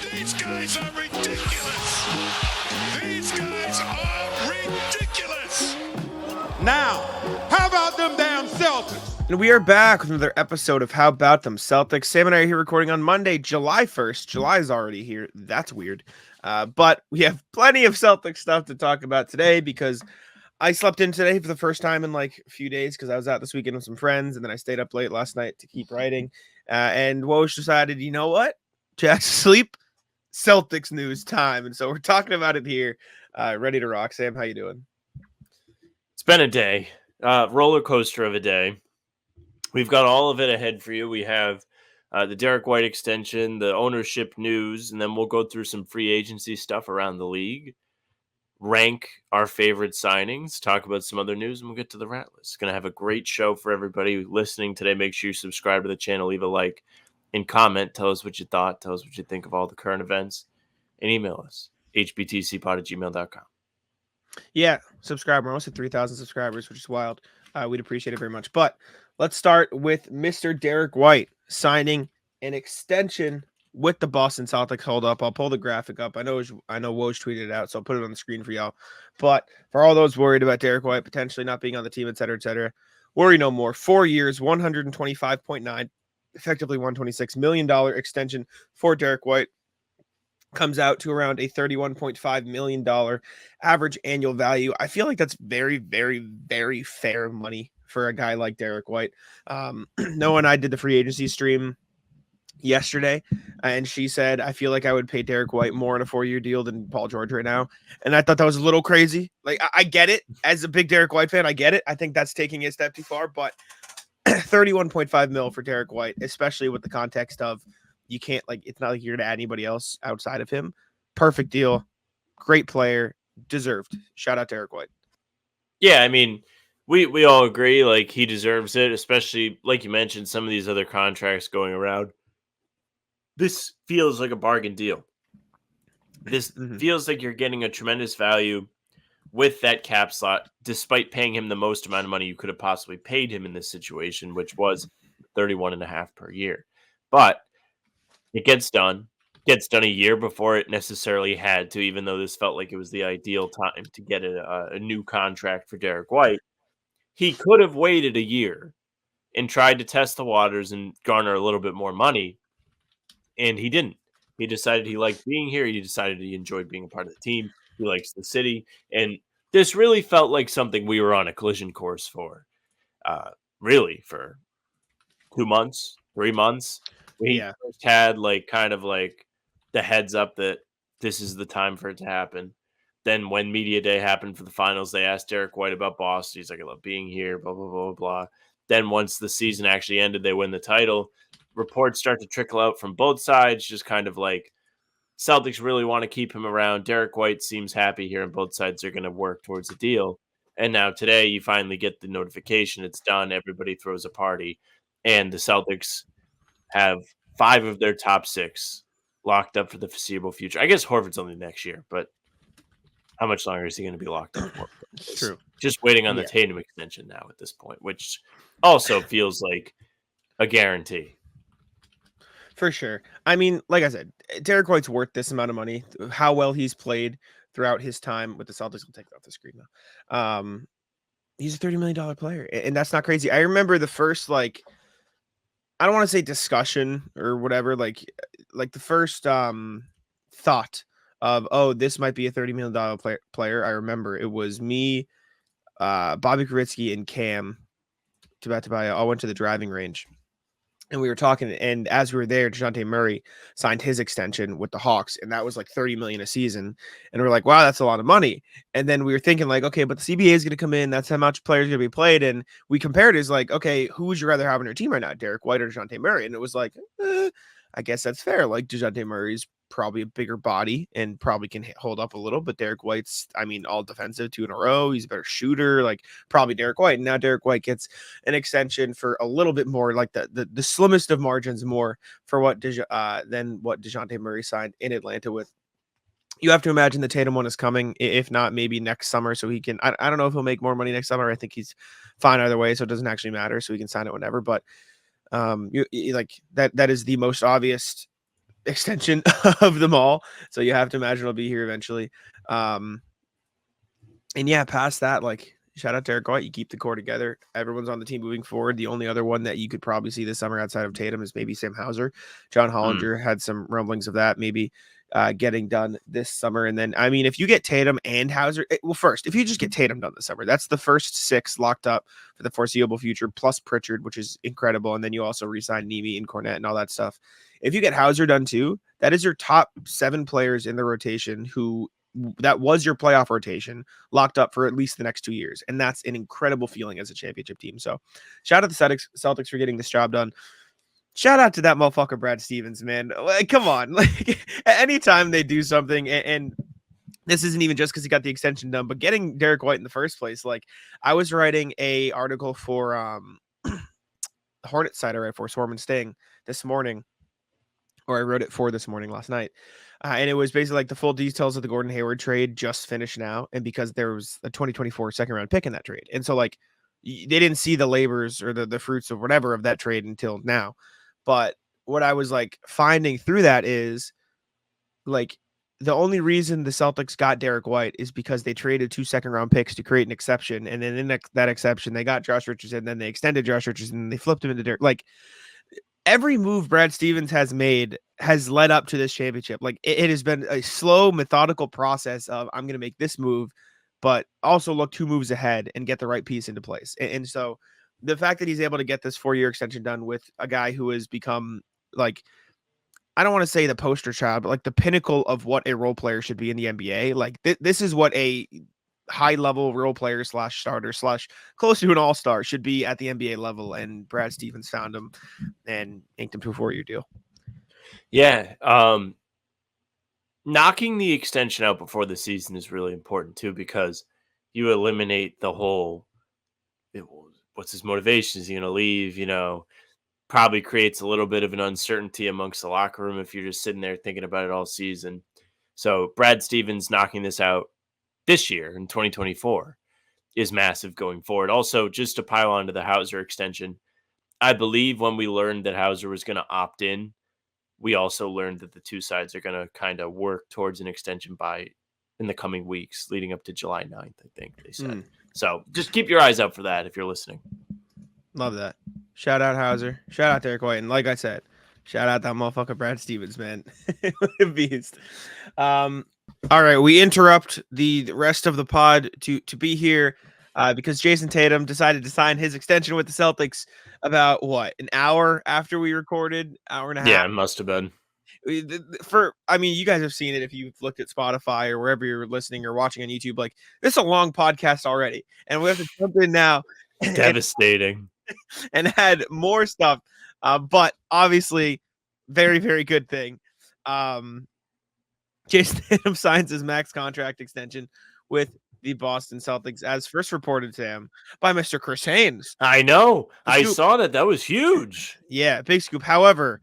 These guys are ridiculous. These guys are ridiculous. Now, how about them damn Celtics? And we are back with another episode of How About Them Celtics. Sam and I are here recording on Monday, July 1st. July is already here. That's weird. But we have plenty of Celtics stuff to talk about today because I slept in today for the first time in like a few days because I was out this weekend with some friends, and then I stayed up late last night to keep writing. And Woj decided, you know what? Jack, sleep. Celtics news time. And so we're talking about it here. Ready to rock. Sam, how you doing? It's been a day. Roller coaster of a day. We've got all of it ahead for you. We have the Derrick White extension, the ownership news, and then we'll go through some free agency stuff around the league, rank our favorite signings, talk about some other news, and we'll get to the rat list. Going to have a great show for everybody listening today. Make sure you subscribe to the channel, leave a like, and comment. Tell us what you thought. Tell us what you think of all the current events, and email us, hbtcpod@gmail.com. Yeah, subscribe. We're almost at 3,000 subscribers, which is wild. We'd appreciate it very much. But let's start with Mr. Derrick White signing an extension with the Boston Celtics. Hold up. I'll pull the graphic up. I know Woj tweeted it out, so I'll put it on the screen for y'all. But for all those worried about Derrick White potentially not being on the team, et cetera, worry no more. 4 years, $125.9, effectively $126 million extension for Derrick White. Comes out to around a $31.5 million average annual value. I feel like that's very, very, very fair money for a guy like Derrick White. Noah and I did the free agency stream yesterday, and she said, I feel like I would pay Derrick White more in a 4-year deal than Paul George right now. And I thought that was a little crazy. Like, I get it. As a big Derrick White fan, I get it. I think that's taking it a step too far, but 31.5 mil for Derrick White, especially with the context of you can't, like, it's not like you're going to add anybody else outside of him. Perfect deal. Great player. Deserved. Shout out Derrick White. Yeah, I mean, we all agree, like, he deserves it, especially, like you mentioned, some of these other contracts going around. This feels like a bargain deal. This feels like you're getting a tremendous value with that cap slot, despite paying him the most amount of money you could have possibly paid him in this situation, which was 31.5 per year. But it gets done a year before it necessarily had to, even though this felt like it was the ideal time to get a new contract for Derrick White. He could have waited a year and tried to test the waters and garner a little bit more money, and he didn't. He decided he liked being here. He decided he enjoyed being a part of the team. He likes the city, and this really felt like something we were on a collision course for, really, for 2 months, 3 months. We first had kind of the heads up that this is the time for it to happen. Then when media day happened for the finals, they asked Derrick White about Boston. He's like, I love being here, blah, blah, blah, blah. Then once the season actually ended, they win the title. Reports start to trickle out from both sides, just kind of like Celtics really want to keep him around. Derrick White seems happy here, and both sides are going to work towards a deal. And now today you finally get the notification. It's done. Everybody throws a party. And the Celtics have 5 of their top 6 locked up for the foreseeable future. I guess Horford's only next year, but how much longer is he going to be locked up for? True. Just waiting on the Tatum extension now at this point, which also feels like a guarantee. For sure. I mean, like I said, Derrick White's worth this amount of money. How well he's played throughout his time with the Celtics. We'll take it off the screen now. He's a $30 million player, and that's not crazy. I remember the first, I don't want to say discussion or whatever, like the first thought of, oh, this might be a $30 million player. I remember it was me, Bobby Karitsky, and Cam Tabatabai all went to the driving range. And we were talking, and as we were there, Dejounte Murray signed his extension with the Hawks, and that was like $30 million a season. And we're like, wow, that's a lot of money. And then we were thinking, like, okay, but the CBA is going to come in. That's how much players going to be played. And we compared it as like, okay, who would you rather have on your team right now, Derrick White or Dejounte Murray? And it was like, I guess that's fair. Like, Dejounte Murray's probably a bigger body and probably can hold up a little, but Derrick White's, I mean, all defensive 2 in a row. He's a better shooter, like probably Derrick White. And now Derrick White gets an extension for a little bit more, like the slimmest of margins more for what than what Dejounte Murray signed in Atlanta with. You have to imagine the Tatum one is coming, if not maybe next summer, so he can, I don't know if he'll make more money next summer. I think he's fine either way, so it doesn't actually matter, so he can sign it whenever. But like that is the most obvious extension of them all. So you have to imagine it'll be here eventually. And yeah, past that, like shout out Derrick White. You keep the core together. Everyone's on the team moving forward. The only other one that you could probably see this summer outside of Tatum is maybe Sam Hauser. John Hollinger had some rumblings of that maybe getting done this summer. And then, I mean, if you get Tatum and Hauser, well, first, if you just get Tatum done this summer, that's the first 6 locked up for the foreseeable future, plus Pritchard, which is incredible. And then you also re-sign Nemi and Cornette and all that stuff. If you get Hauser done too, that is your top 7 players in the rotation who that was your playoff rotation locked up for at least the next 2 years. And that's an incredible feeling as a championship team. So shout out to the Celtics for getting this job done. Shout out to that motherfucker, Brad Stevens, man. Like, come on. Like, anytime they do something, and this isn't even just because he got the extension done, but getting Derrick White in the first place. Like, I was writing a article for Hornet site I write for Swarm and Sting this morning, or I wrote it for this morning last night. And it was basically like the full details of the Gordon Hayward trade just finished now. And because there was a 2024 second round pick in that trade. And so like they didn't see the labors or the fruits of whatever of that trade until now. But what I was like finding through that is like the only reason the Celtics got Derrick White is because they traded 2 second round picks to create an exception. And then in that exception, they got Josh Richardson, then they extended Josh Richardson, and they flipped him into Derrick. Like every move Brad Stevens has made has led up to this championship. Like it has been a slow, methodical process of I'm going to make this move, but also look 2 moves ahead and get the right piece into place. And so the fact that he's able to get this 4-year extension done with a guy who has become like, I don't want to say the poster child, but like the pinnacle of what a role player should be in the NBA. Like this is what a high level role player / starter / close to an all-star should be at the NBA level. And Brad Stevens found him and inked him to a 4-year deal. Yeah. Knocking the extension out before the season is really important too, because you eliminate the whole, what's his motivation? Is he going to leave? Probably creates a little bit of an uncertainty amongst the locker room if you're just sitting there thinking about it all season. So Brad Stevens knocking this out this year in 2024 is massive going forward. Also, just to pile onto the Hauser extension, I believe when we learned that Hauser was going to opt in, we also learned that the 2 sides are going to kind of work towards an extension in the coming weeks leading up to July 9th, I think they said. So just keep your eyes out for that if you're listening. Love that. Shout out Hauser. Shout out Derrick White. And like I said, shout out that motherfucker Brad Stevens, man. Beast. All right, we interrupt the rest of the pod to be here because Jayson Tatum decided to sign his extension with the Celtics about an hour after we recorded, hour and a half. Yeah, it must have been. I mean, you guys have seen it if you've looked at Spotify or wherever you're listening or watching on YouTube. Like, this is a long podcast already, and we have to jump in now. Devastating. And had more stuff, but obviously, very, very good thing. Jayson Tatum signs his max contract extension with the Boston Celtics, as first reported to him by Mr. Chris Haynes. I know. I saw that. That was huge. Yeah, big scoop. However,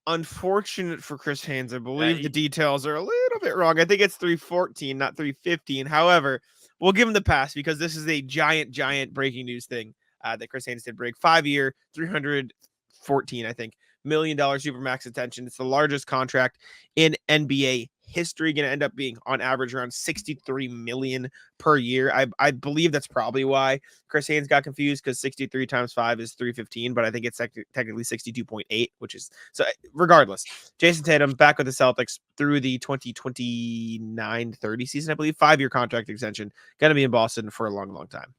unfortunate for Chris Haynes, I believe the details are a little bit wrong. I think it's 314, not 315. However, we'll give him the pass because this is a giant breaking news thing that Chris Haynes did break. 5-year, $314, I think, $1 million supermax extension. It's the largest contract in NBA history. Going to end up being on average around $63 million per year. I believe that's probably why Chris Haynes got confused, because 63 times 5 is 315, but I think it's technically 62.8, which is so. Regardless, Jayson Tatum back with the Celtics through the 2029-30 season, I believe. 5-year contract extension. Going to be in Boston for a long time.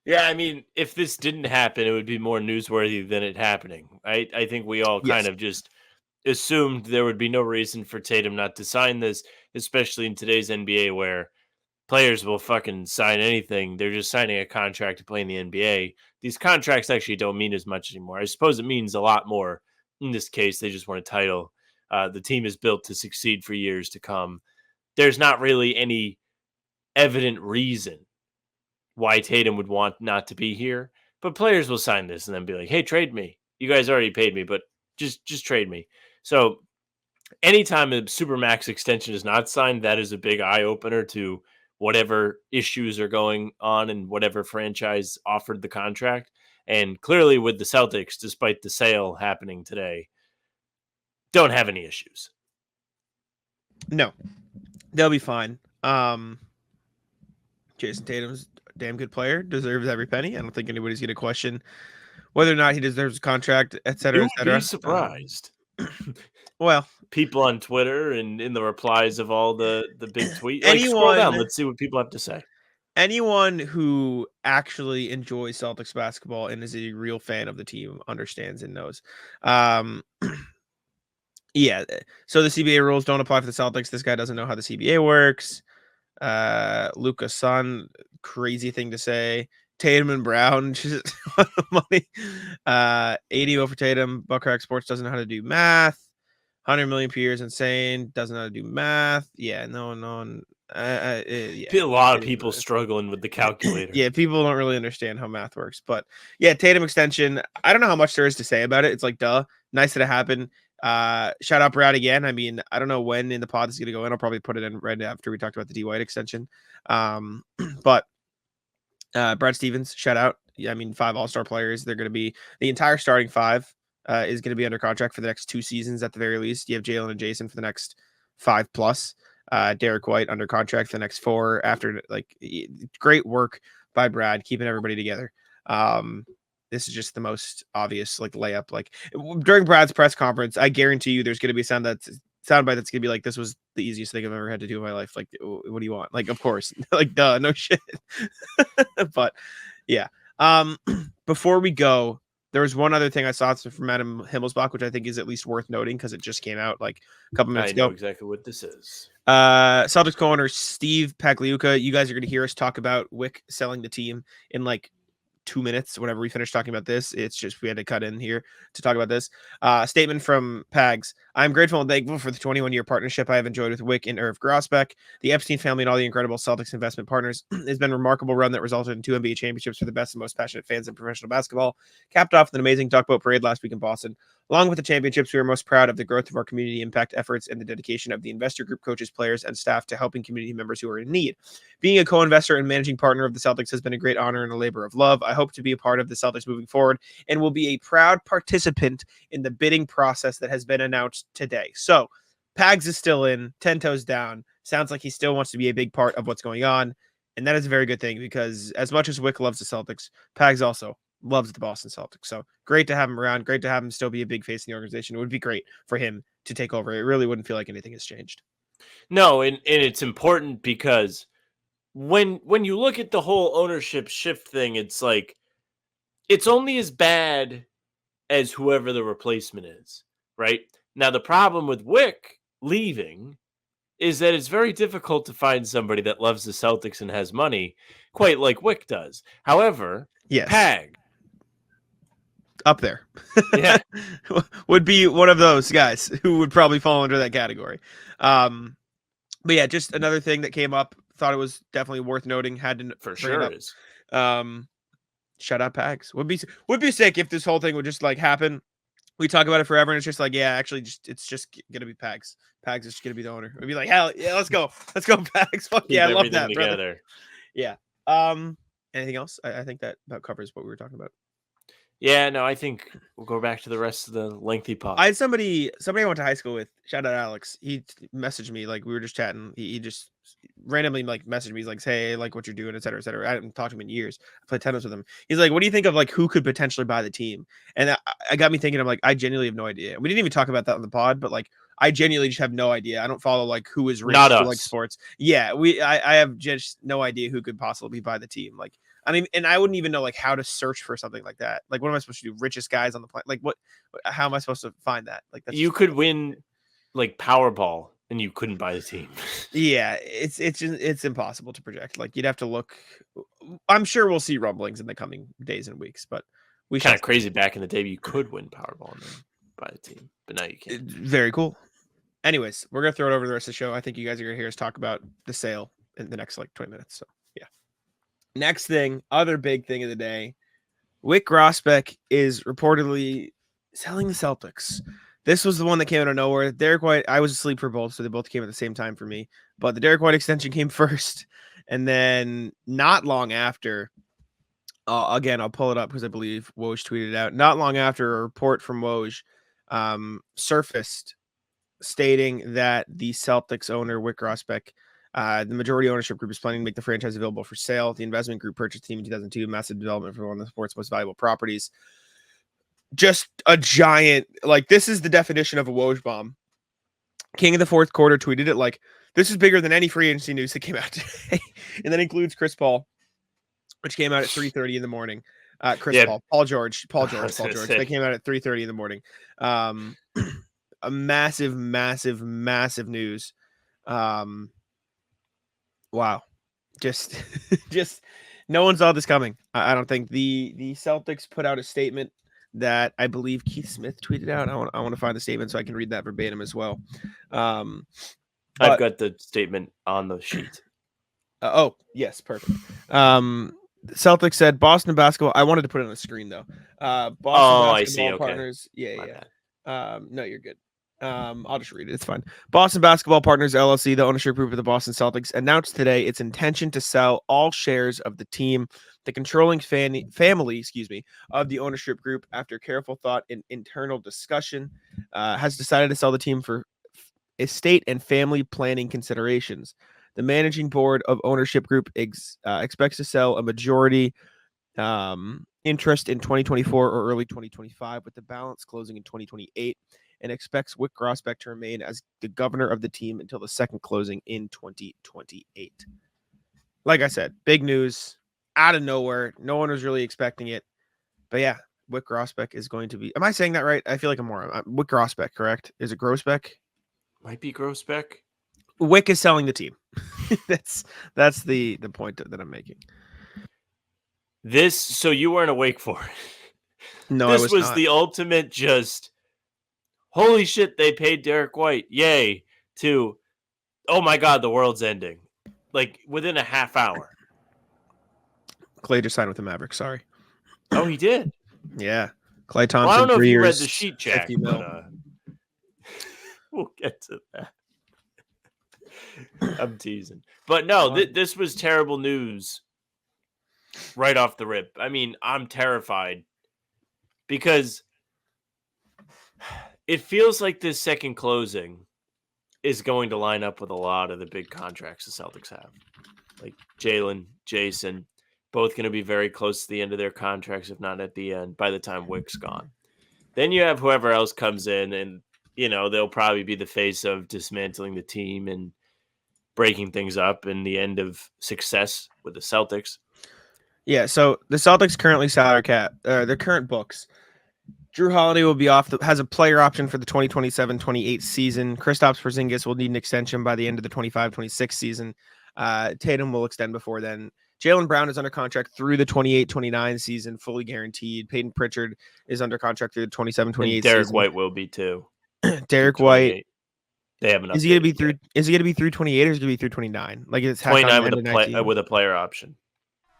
Yeah, I mean, if this didn't happen, it would be more newsworthy than it happening. I think we all kind of just assumed there would be no reason for Tatum not to sign this, especially in today's NBA where players will fucking sign anything. They're just signing a contract to play in the NBA. These contracts actually don't mean as much anymore. I suppose it means a lot more. In this case, they just want a title. The team is built to succeed for years to come. There's not really any evident reason why Tatum would want not to be here, but players will sign this and then be like, hey, trade me. You guys already paid me, but just trade me. So anytime a Supermax extension is not signed, that is a big eye opener to whatever issues are going on and whatever franchise offered the contract. And clearly with the Celtics, despite the sale happening today, don't have any issues. No, they'll be fine. Jayson Tatum's a damn good player, deserves every penny. I don't think anybody's going to question whether or not he deserves a contract, et cetera, You et would cetera. be surprised. Well, People on Twitter and in the replies of all the big tweets. Like, scroll anyone- down. Let's see what people have to say. anyone who actually enjoys Celtics basketball and is a real fan of the team understands and knows. Yeah, so the CBA rules don't apply for the Celtics. This guy doesn't know how the CBA works. Luka's son, crazy thing to say. Tatum and Brown, just money. 80 for Tatum. Buckrack Sports doesn't know how to do math. 100 million per year is insane. Doesn't know how to do math. Yeah, no one. Yeah. A lot of people struggling with the calculator. Yeah, people don't really understand how math works. But yeah, Tatum extension. I don't know how much there is to say about it. It's like, duh, nice that it happened. Shout out Brad again. I mean, I don't know when in the pod this is gonna go in. I'll probably put it in right after we talked about the D White extension. But Brad Stevens, shout out. Yeah, I mean, 5 all-star players. They're gonna be the entire starting 5 is gonna be under contract for the next 2 seasons at the very least. You have Jalen and Jayson for the next 5 plus. Derrick White under contract for the next 4 after. Like, great work by Brad keeping everybody together. This is just the most obvious like layup. Like during Brad's press conference, I guarantee you there's going to be a soundbite that's going to be like, this was the easiest thing I've ever had to do in my life. Like, what do you want? Like, of course, like, duh, no shit. But yeah. Before we go, there was one other thing I saw from Adam Himmelsbach, which I think is at least worth noting because it just came out like a couple minutes ago. I know exactly what this is. Celtics co-owner Steve Pagliuca, you guys are going to hear us talk about Wyc selling the team in like 2 minutes whenever we finish talking about this. It's just we had to cut in here to talk about this. Statement from Pags. I'm grateful and thankful for the 21-year partnership I have enjoyed with Wyc and Irv Grousbeck, the Epstein family, and all the incredible Celtics investment partners. It's been a remarkable run that resulted in 2 NBA championships for the best and most passionate fans in professional basketball, capped off with an amazing duck boat parade last week in Boston. Along with the championships, we are most proud of the growth of our community impact efforts and the dedication of the investor group, coaches, players, and staff to helping community members who are in need. Being a co-investor and managing partner of the Celtics has been a great honor and a labor of love. I hope to be a part of the Celtics moving forward and will be a proud participant in the bidding process that has been announced today. So Pags is still in, 10 toes down. Sounds like he still wants to be a big part of what's going on. And that is a very good thing because as much as Wyc loves the Celtics, Pags also loves the Boston Celtics. So great to have him around. Great to have him still be a big face in the organization. It would be great for him to take over. It really wouldn't feel like anything has changed. No, and it's important because when you look at the whole ownership shift thing, it's like it's only as bad as whoever the replacement is, right? Now, the problem with Wyc leaving is that it's very difficult to find somebody that loves the Celtics and has money quite like Wyc does. However, yes, Pag up there, yeah, would be one of those guys who would probably fall under that category. But yeah, just another thing that came up. Thought it was definitely worth noting. Had to for bring sure it up. is. Shout out Pags. Would be sick if this whole thing would just like happen. We talk about it forever, and it's just like, yeah, actually, it's just gonna be Pags. Pags is just gonna be the owner. We'd be like, hell yeah, let's go, Pags. Fuck yeah, I love that, brother. Together. Yeah. Anything else? I think that about covers what we were talking about. Yeah, no, I think we'll go back to the rest of the lengthy pod. I had somebody I went to high school with. Shout out Alex. He messaged me like we were just chatting. He just randomly like messaged me. He's like, hey, I like what you're doing, et cetera, et cetera. I haven't talked to him in years. I played tennis with him. He's like, what do you think of like who could potentially buy the team? And I got me thinking. I'm like, I genuinely have no idea. We didn't even talk about that on the pod, but like I genuinely just have no idea. I don't follow like who is rich Not for us. like sports. Yeah, I have just no idea who could possibly buy the team. Like I mean, and I wouldn't even know like how to search for something like that. Like, what am I supposed to do? Richest guys on the planet? Like, how am I supposed to find that? Like, that's you could win like Powerball and you couldn't buy the team. Yeah, it's impossible to project. Like, you'd have to look. I'm sure we'll see rumblings in the coming days and weeks, but we kind of crazy back in the day. You could win Powerball and then buy the team, but now you can't. Very cool. Anyways, we're gonna throw it over the rest of the show. I think you guys are gonna hear us talk about the sale in the next like 20 minutes. So yeah. Next thing, other big thing of the day, Wyc Grousbeck is reportedly selling the Celtics. This was the one that came out of nowhere. Derrick White, I was asleep for both, so they both came at the same time for me. But the Derrick White extension came first, and then not long after, again, I'll pull it up because I believe Woj tweeted it out. Not long after, a report from Woj surfaced stating that the Celtics owner, Wyc Grousbeck, the majority ownership group is planning to make the franchise available for sale. The investment group purchased the team in 2002, massive development for one of the sport's most valuable properties. Just a giant, like, this is the definition of a Woj bomb. King of the fourth quarter tweeted it like, this is bigger than any free agency news that came out today. And that includes Chris Paul, which came out at 3:30 in the morning. Paul George. They came out at 3:30 in the morning. A massive news. Wow. Just no one saw this coming. I don't think. The Celtics put out a statement that I believe Keith Smith tweeted out. I want to find the statement so I can read that verbatim as well. I've got the statement on the sheet. Yes, perfect. Celtics said Boston basketball. I wanted to put it on the screen though. Boston basketball I see. Okay. Partners. Yeah. No, you're good. I'll just read it. It's fine. Boston Basketball Partners LLC, the ownership group of the Boston Celtics, announced today its intention to sell all shares of the team. The controlling family, of the ownership group, after careful thought and internal discussion, has decided to sell the team for estate and family planning considerations. The managing board of ownership group expects to sell a majority interest in 2024 or early 2025, with the balance closing in 2028, and expects Wyc Grousbeck to remain as the governor of the team until the second closing in 2028. Like I said, big news out of nowhere. No one was really expecting it. But yeah, Wyc Grousbeck is going to be... Am I saying that right? I feel like I'm more... Wyc Grousbeck, correct? Is it Grousbeck? Might be Grousbeck. Wyc is selling the team. That's the point that I'm making. So you weren't awake for it. No, this was the ultimate just... Holy shit, they paid Derrick White. Yay. To, oh my God, the world's ending. Like, within a half hour. Clay just signed with the Mavericks, sorry. Oh, he did? Yeah. Clay Thompson, I don't know 3 if you years, read the sheet, Jack, but we'll get to that. I'm teasing. But no, this was terrible news right off the rip. I mean, I'm terrified because it feels like this second closing is going to line up with a lot of the big contracts the Celtics have. Like Jalen, Jayson, both going to be very close to the end of their contracts, if not at the end, by the time Wyc's gone. Then you have whoever else comes in and, they'll probably be the face of dismantling the team and breaking things up in the end of success with the Celtics. Yeah, so the Celtics currently salary cap, their current books. Drew Holiday will be off, has a player option for the 2027-28 season. Kristaps Porzingis will need an extension by the end of the 25-26 season. Tatum will extend before then. Jaylen Brown is under contract through the 28-29 season, fully guaranteed. Peyton Pritchard is under contract through the 27-28 season. Derrick White will be too. Derrick White. They have enough. Is he going to be through? Is he going to be through 28 or is he going to be through 29? Like it's 29 with a player option.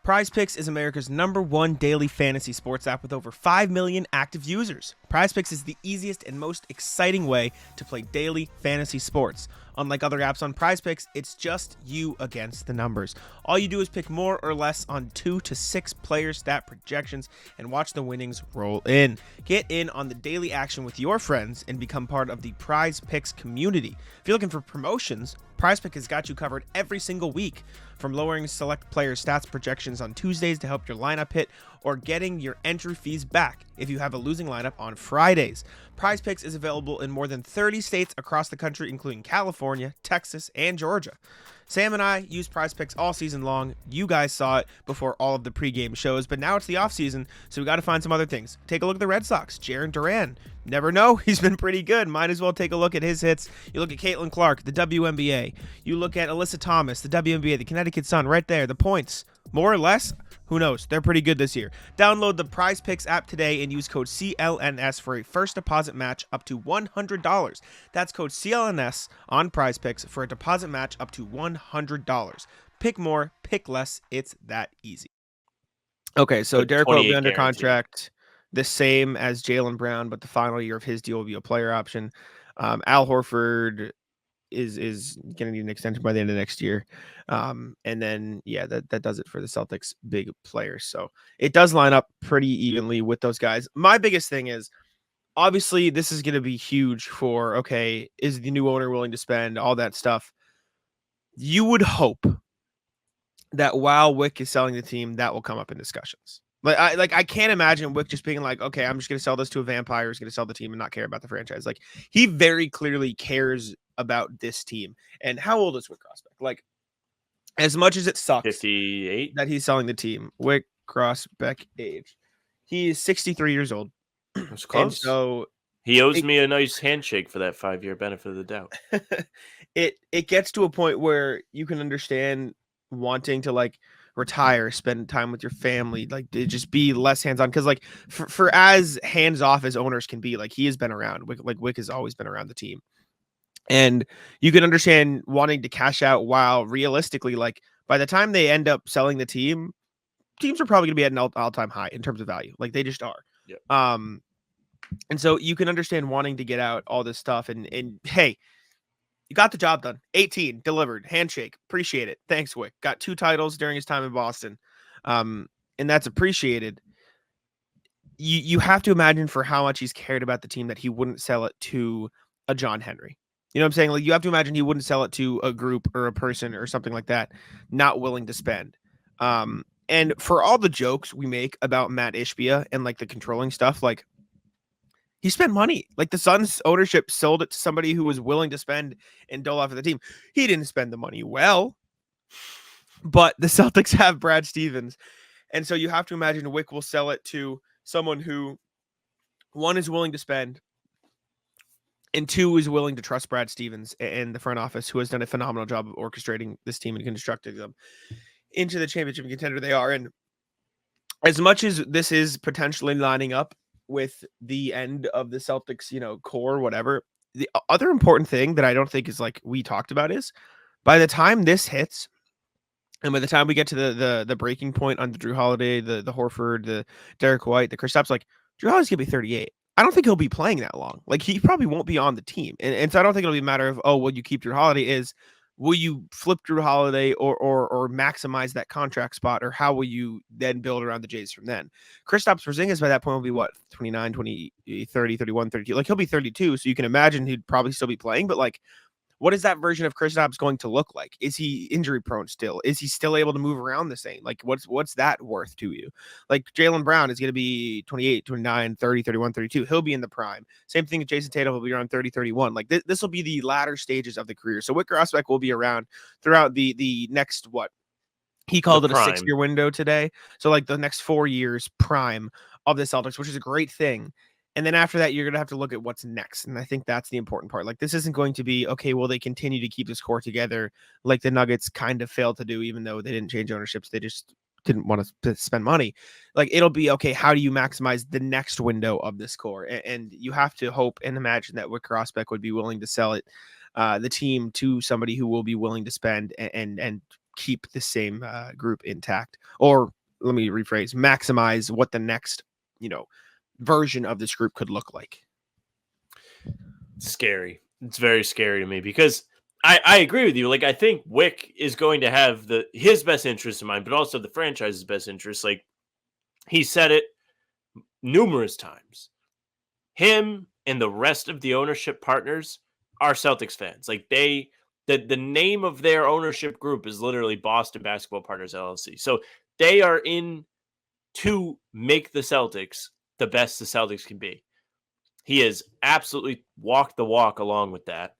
Prize Picks is America's #1 daily fantasy sports app with over 5 million active users. Prize Picks is the easiest and most exciting way to play daily fantasy sports. Unlike other apps on Prize Picks, it's just you against the numbers. All you do is pick more or less on 2 to 6 player stat projections and watch the winnings roll in. Get in on the daily action with your friends and become part of the Prize Picks community. If you're looking for promotions, Prize Pick has got you covered every single week. From lowering select player stats projections on Tuesdays to help your lineup hit, or getting your entry fees back if you have a losing lineup on Fridays. Prize Picks is available in more than 30 states across the country, including California, Texas, and Georgia. Sam and I use Prize Picks all season long. You guys saw it before all of the pregame shows, but now it's the offseason, so we got to find some other things. Take a look at the Red Sox. Jarren Duran. Never know. He's been pretty good. Might as well take a look at his hits. You look at Caitlin Clark, the WNBA. You look at Alyssa Thomas, the WNBA, the Connecticut Sun, right there. The points. More or less, who knows? They're pretty good this year. Download the Prize Picks app today and use code CLNS for a first deposit match up to $100. That's code CLNS on Prize Picks for a deposit match up to $100. Pick more, pick less. It's that easy. Okay, so Derrick White will be under contract the same as Jaylen Brown, but the final year of his deal will be a player option. Al Horford is going to need an extension by the end of next year. And then, yeah, that does it for the Celtics big players. So it does line up pretty evenly with those guys. My biggest thing is obviously this is going to be huge for, okay, is the new owner willing to spend all that stuff? You would hope that while Wyc is selling the team, that will come up in discussions. I can't imagine Wyc just being like, okay, I'm just going to sell this to a vampire who's going to sell the team and not care about the franchise. Like, he very clearly cares about this team. And how old is Wyc Grousbeck? Like, as much as it sucks 58 that he's selling the team, Wyc Grousbeck age, he is 63 years old. That's close. And so he owes me a nice handshake for that 5-year benefit of the doubt. it gets to a point where you can understand wanting to like retire, spend time with your family, like to just be less hands-on, because like for as hands-off as owners can be, like he has been around, Wyc has always been around the team, and you can understand wanting to cash out, while realistically, like by the time they end up selling the team, teams are probably going to be at an all-time high in terms of value. Like they just are. Yep. And so you can understand wanting to get out all this stuff, and hey, you got the job done. 18 delivered, handshake, appreciate it. Thanks, Wyc. Got 2 titles during his time in Boston, and that's appreciated. You have to imagine for how much he's cared about the team that he wouldn't sell it to a John Henry. You know what I'm saying? Like, you have to imagine he wouldn't sell it to a group or a person or something like that, not willing to spend. And for all the jokes we make about Matt Ishbia and like the controlling stuff, like, he spent money. Like, the Suns ownership sold it to somebody who was willing to spend and dole out for the team. He didn't spend the money well, but the Celtics have Brad Stevens. And so you have to imagine Wyc will sell it to someone who, one, is willing to spend, and 2, is willing to trust Brad Stevens and the front office, who has done a phenomenal job of orchestrating this team and constructing them into the championship contender they are. And as much as this is potentially lining up with the end of the Celtics, core, whatever, the other important thing that I don't think is like we talked about is, by the time this hits, and by the time we get to the breaking point on the Drew Holiday, the Horford, the Derrick White, the Kristaps, like, Drew Holiday's gonna be 38. I don't think he'll be playing that long. Like, he probably won't be on the team, and so I don't think it'll be a matter of, oh, will you keep Drew Holiday? Is, will you flip Drew Holiday or maximize that contract spot, or how will you then build around the Jays from then? Kristaps Porzingis by that point will be what, 29, 20, 30, 31, 32. Like, he'll be 32, so you can imagine he'd probably still be playing, but like, what is that version of Kristaps going to look like? Is he injury prone still? Is he still able to move around the same? Like, what's that worth to you? Like, Jaylen Brown is going to be 28, 29, 30, 31, 32. He'll be in the prime. Same thing with Jayson Tatum will be around 30, 31. Like, this will be the latter stages of the career. So Wyc Grousbeck will be around throughout the next, what? He called it a 6-year window today. So like the next 4 years prime of the Celtics, which is a great thing. And then after that, you're going to have to look at what's next. And I think that's the important part. Like, this isn't going to be, okay, will they continue to keep this core together like the Nuggets kind of failed to do, even though they didn't change ownerships. They just didn't want to spend money. Like, it'll be, okay, how do you maximize the next window of this core? And you have to hope and imagine that Wyc Grousbeck would be willing to sell it, the team, to somebody who will be willing to spend and keep the same group intact. Or let me rephrase, maximize what the next, version of this group could look like. Scary. It's very scary to me, because I agree with you. Like, I think Wyc is going to have his best interest in mind, but also the franchise's best interest. Like, he said it numerous times. Him and the rest of the ownership partners are Celtics fans. Like, the name of their ownership group is literally Boston Basketball Partners LLC. So they are in to make the Celtics the best the Celtics can be. He has absolutely walked the walk along with that.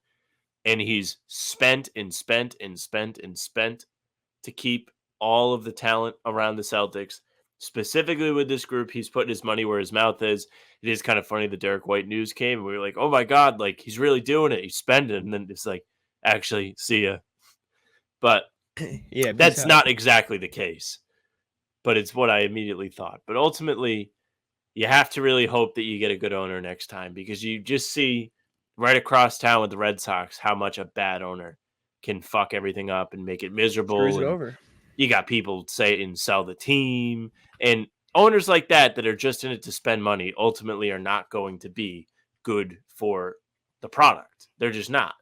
And he's spent and spent and spent and spent to keep all of the talent around the Celtics. Specifically with this group, he's putting his money where his mouth is. It is kind of funny the Derrick White news came, and we were like, oh my God, like, he's really doing it. He's spending. And then it's like, actually, see ya. But yeah, that's not exactly the case. But it's what I immediately thought. But ultimately, you have to really hope that you get a good owner next time, because you just see right across town with the Red Sox how much a bad owner can fuck everything up and make it miserable. Screws it over. You got people say and sell the team, and owners like that are just in it to spend money ultimately are not going to be good for the product. They're just not.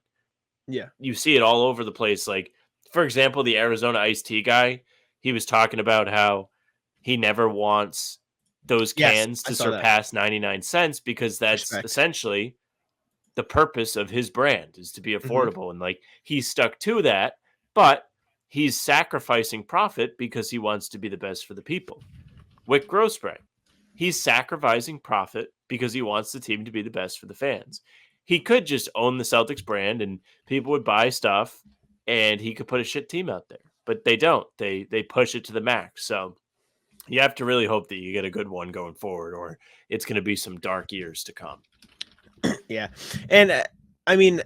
Yeah. You see it all over the place. Like, for example, the Arizona iced tea guy, he was talking about how he never wants those Yes, cans I to saw that. surpass 99 cents because that's Respect. essentially the purpose of his brand is to be affordable. And like he's stuck to that, but he's sacrificing profit because he wants to be the best for the people. Wyc Grousbeck, he's sacrificing profit because he wants the team to be the best for the fans. He could just own the Celtics brand and people would buy stuff and he could put a shit team out there. But they don't. They push it to the max. So you have to really hope that you get a good one going forward, or it's going to be some dark years to come. Yeah. And I mean,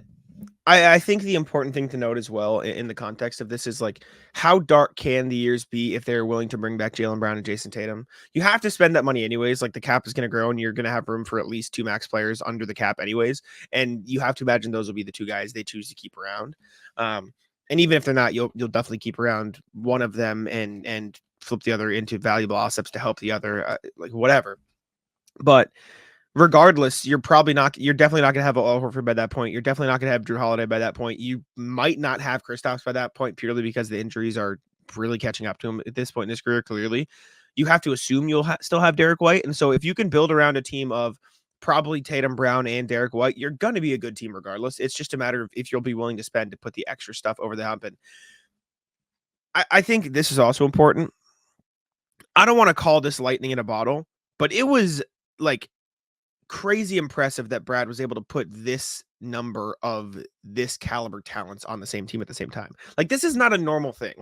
I think the important thing to note as well in the context of this is like how dark can the years be if they're willing to bring back Jaylen Brown and Jayson Tatum? You have to spend that money anyways. Like the cap is going to grow and you're going to have room for at least 2 max players under the cap anyways. And you have to imagine those will be the 2 guys they choose to keep around. And even if they're not, you'll definitely keep around one of them and flip the other into valuable assets to help the other, like whatever. But regardless, you're definitely not going to have Al Horford by that point. You're definitely not going to have Drew Holiday by that point. You might not have Kristaps by that point purely because the injuries are really catching up to him at this point in his career. Clearly, you have to assume you'll still have Derrick White. And so if you can build around a team of probably Tatum, Brown, and Derrick White, you're going to be a good team regardless. It's just a matter of if you'll be willing to spend to put the extra stuff over the hump. And I think this is also important. I don't want to call this lightning in a bottle, but it was like crazy impressive that Brad was able to put this number of this caliber talents on the same team at the same time. Like this is not a normal thing.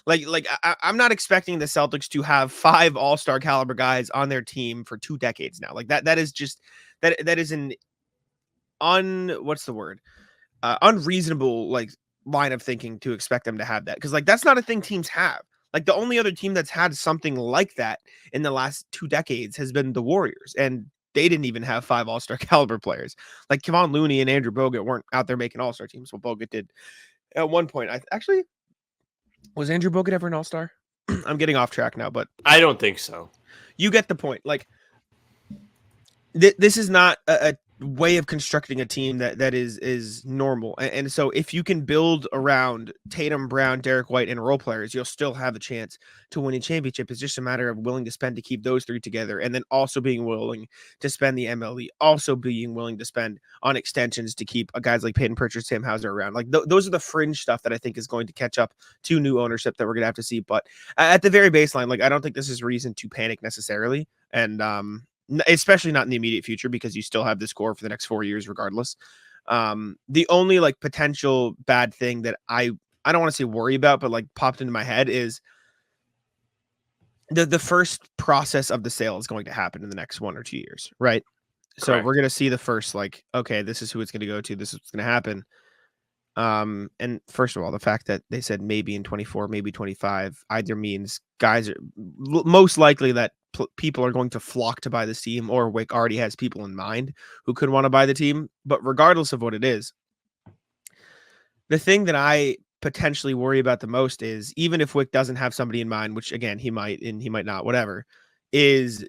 I'm not expecting the Celtics to have 5 all-star caliber guys on their team for 2 decades now. Like that is just that is an unreasonable like line of thinking to expect them to have that, because like that's not a thing teams have. Like the only other team that's had something like that in the last 2 decades has been the Warriors, and they didn't even have 5 all-star caliber players. Like Kevon Looney and Andrew Bogut weren't out there making all-star teams. Well, Bogut did at one point. Was Andrew Bogut ever an all-star? I'm getting off track now, but I don't think so. You get the point. Like this is not a way of constructing a team that is normal. And so if you can build around Tatum, Brown, Derrick White, and role players, you'll still have a chance to win a championship. It's just a matter of willing to spend to keep those 3 together, and then also being willing to spend the MLE, also being willing to spend on extensions to keep guys like Peyton Pritchard, Sam Hauser around. Like those are the fringe stuff that I think is going to catch up to new ownership that we're going to have to see. But at the very baseline, like I don't think this is reason to panic necessarily. And especially not in the immediate future, because you still have this core for the next 4 years regardless. The only like potential bad thing that I don't want to say worry about, but like popped into my head is the first process of the sale is going to happen in the next 1 or 2 years, right? So Correct. we're going to see the first, like, okay, this is who it's going to go to. This is what's going to happen. And first of all, the fact that they said maybe in 24, maybe 25, either means guys are most likely that people are going to flock to buy this team, or Wyc already has people in mind who could want to buy the team. But regardless of what it is, the thing that I potentially worry about the most is, even if Wyc doesn't have somebody in mind, which again, he might, and he might not, whatever, is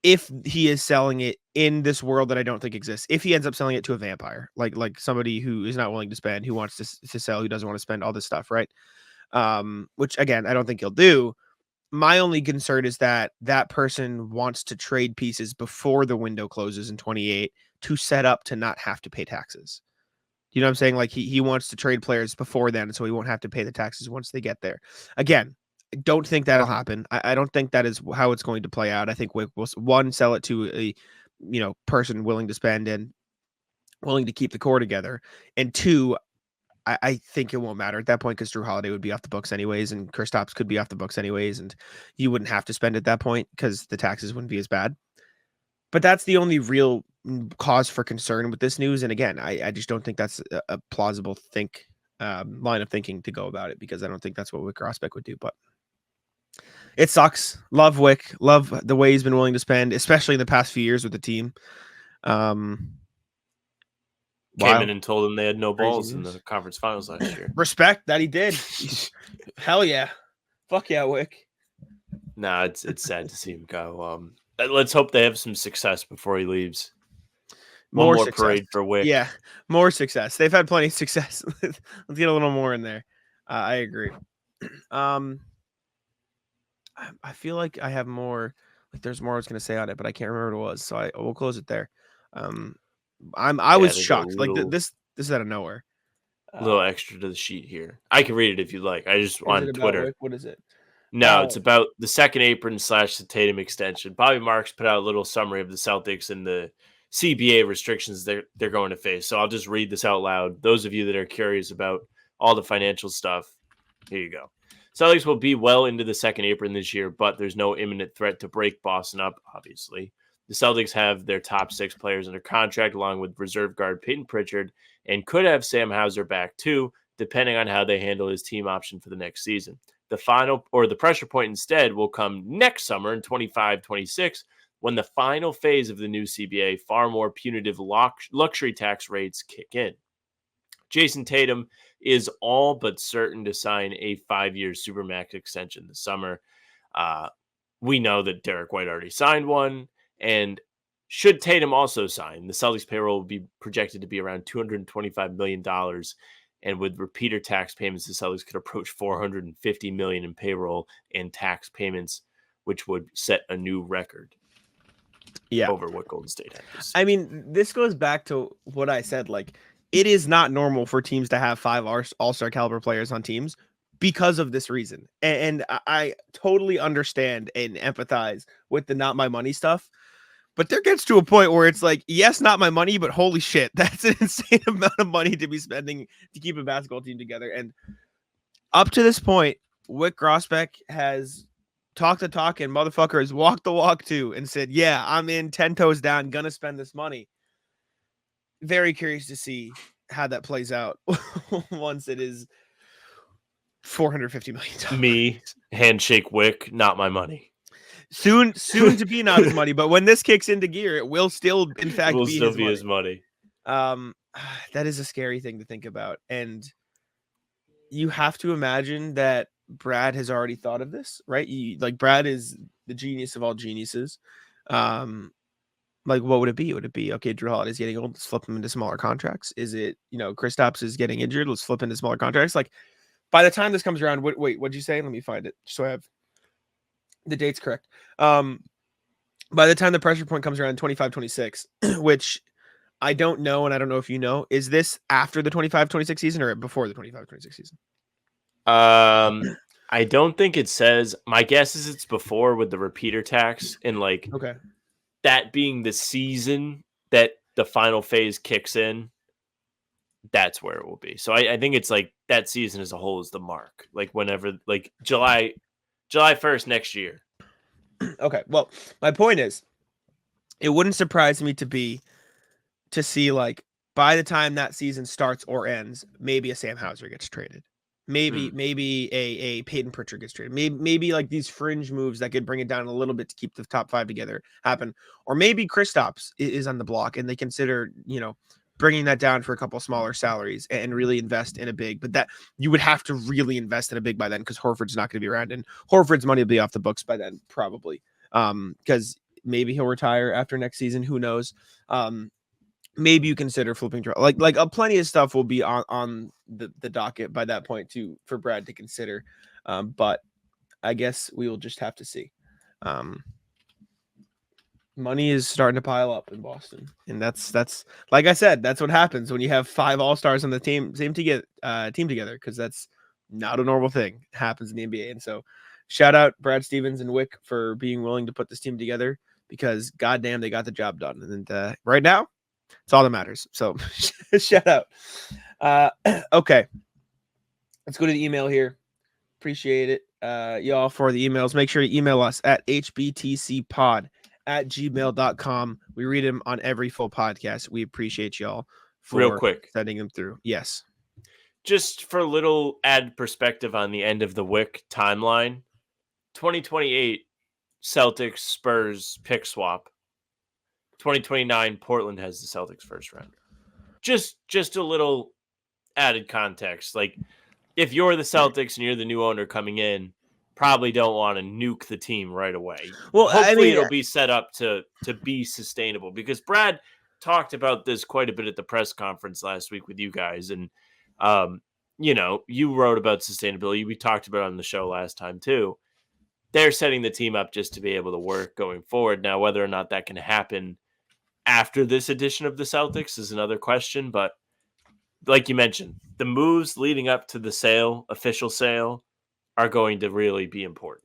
if he is selling it in this world that I don't think exists, if he ends up selling it to a vampire, like somebody who is not willing to spend, who wants to sell, who doesn't want to spend all this stuff, right? Which again, I don't think he'll do. My only concern is that that person wants to trade pieces before the window closes in 28 to set up to not have to pay taxes. You know what I'm saying? Like he wants to trade players before then, so he won't have to pay the taxes once they get there. Again, I don't think that'll happen. I don't think that is how it's going to play out. I think Wyc will, one, sell it to a person willing to spend and willing to keep the core together, and 2, I think it won't matter at that point, because Drew Holiday would be off the books anyways, and Kristaps could be off the books anyways, and you wouldn't have to spend at that point because the taxes wouldn't be as bad. But that's the only real cause for concern with this news. And again, I just don't think that's a plausible line of thinking to go about it, because I don't think that's what Wyc Grousbeck would do. But it sucks. Love Wyc. Love the way he's been willing to spend, especially in the past few years with the team. Came in and told them they had no Crazy balls in news. the conference finals last year. Respect that he did. Hell yeah. Fuck yeah, Wyc. Nah, it's sad to see him go. Let's hope they have some success before he leaves. One more success. parade for Wyc. Yeah, more success. They've had plenty of success. Let's get a little more in there. I agree. I feel like I have more Like there's more I was going to say on it, but I can't remember what it was. So we'll close it there. I was there's a shocked. Like this is out of nowhere. Little extra to the sheet here. I can read it if you'd like. I just Is on it about Twitter. Wyc? What is it? No, it's about the second apron / the Tatum extension. Bobby Marks put out a little summary of the Celtics and the CBA restrictions they're going to face. So I'll just read this out loud. Those of you that are curious about all the financial stuff, here you go. Celtics will be well into the second apron this year, but there's no imminent threat to break Boston up, obviously. The Celtics have their top 6 players under contract, along with reserve guard Peyton Pritchard, and could have Sam Hauser back too, depending on how they handle his team option for the next season. The pressure point instead will come next summer in 25-26, when the final phase of the new CBA, far more punitive luxury tax rates kick in. Jayson Tatum is all but certain to sign a 5-year Supermax extension this summer. We know that Derrick White already signed one, and should Tatum also sign, the Celtics payroll will be projected to be around $225 million. And with repeater tax payments, the Celtics could approach $450 million in payroll and tax payments, which would set a new record. Over what Golden State has. I mean, this goes back to what I said. Like, it is not normal for teams to have 5 all-star caliber players on teams because of this reason. And I totally understand and empathize with the not my money stuff. But there gets to a point where it's like, yes, not my money, but holy shit, that's an insane amount of money to be spending to keep a basketball team together. And up to this point, Wyc Grousbeck has talked the talk and motherfucker has walked the walk too and said, yeah, I'm in 10 toes down, gonna spend this money. Very curious to see how that plays out once it is $450 million. Me, handshake Wyc, not my money. Soon to be not his money, but when this kicks into gear, it will still, in fact, be his money. That is a scary thing to think about, and you have to imagine that Brad has already thought of this, right? Brad is the genius of all geniuses. What would it be? Would it be, okay, Drew Holiday's getting old, let's flip him into smaller contracts? Is it, Kristaps is getting injured, let's flip into smaller contracts? Like, by the time this comes around, wait, what'd you say? Let me find it so I have the date's correct. By the time the pressure point comes around 25-26, which I don't know, and I don't know if you know, is this after the 25-26 season or before the 25-26 season? I don't think it says. My guess is it's before, with the repeater tax and okay, that being the season that the final phase kicks in. That's where it will be. So I think it's like that season as a whole is the mark. Like whenever, like July 1st next year. Okay. Well, my point is, it wouldn't surprise me to see like by the time that season starts or ends, maybe a Sam Hauser gets traded. Maybe a Peyton Pritchard gets traded. Maybe like these fringe moves that could bring it down a little bit to keep the top 5 together happen. Or maybe Kristaps is on the block and they consider, bringing that down for a couple smaller salaries and really invest in a big. But that you would have to really invest in a big by then because Horford's not going to be around, and Horford's money will be off the books by then probably. Because maybe he'll retire after next season. Who knows? Maybe you consider flipping plenty of stuff will be on the docket by that point for Brad to consider. But I guess we will just have to see. Money is starting to pile up in Boston, and that's like I said, that's what happens when you have 5 all-stars on the team together, because that's not a normal thing. It happens in the NBA. And so shout out Brad Stevens and Wyc for being willing to put this team together, because goddamn, they got the job done. And right now, it's all that matters. So shout out. Okay, let's go to the email here. Appreciate it, y'all, for the emails. Make sure to email us at hbtcpod@gmail.com. We read them on every full podcast. We appreciate y'all for real quick sending them through. Yes. Just for a little added perspective on the end of the Wyc timeline, 2028 Celtics Spurs pick swap. 2029 Portland has the Celtics first round. Just a little added context. Like, if you're the Celtics and you're the new owner coming in, probably don't want to nuke the team right away. Well, hopefully it'll be set up to be sustainable, because Brad talked about this quite a bit at the press conference last week with you guys. And, you wrote about sustainability. We talked about it on the show last time too. they're setting the team up just to be able to work going forward. Now, whether or not that can happen after this edition of the Celtics is another question. But like you mentioned, the moves leading up to the official sale, are going to really be important.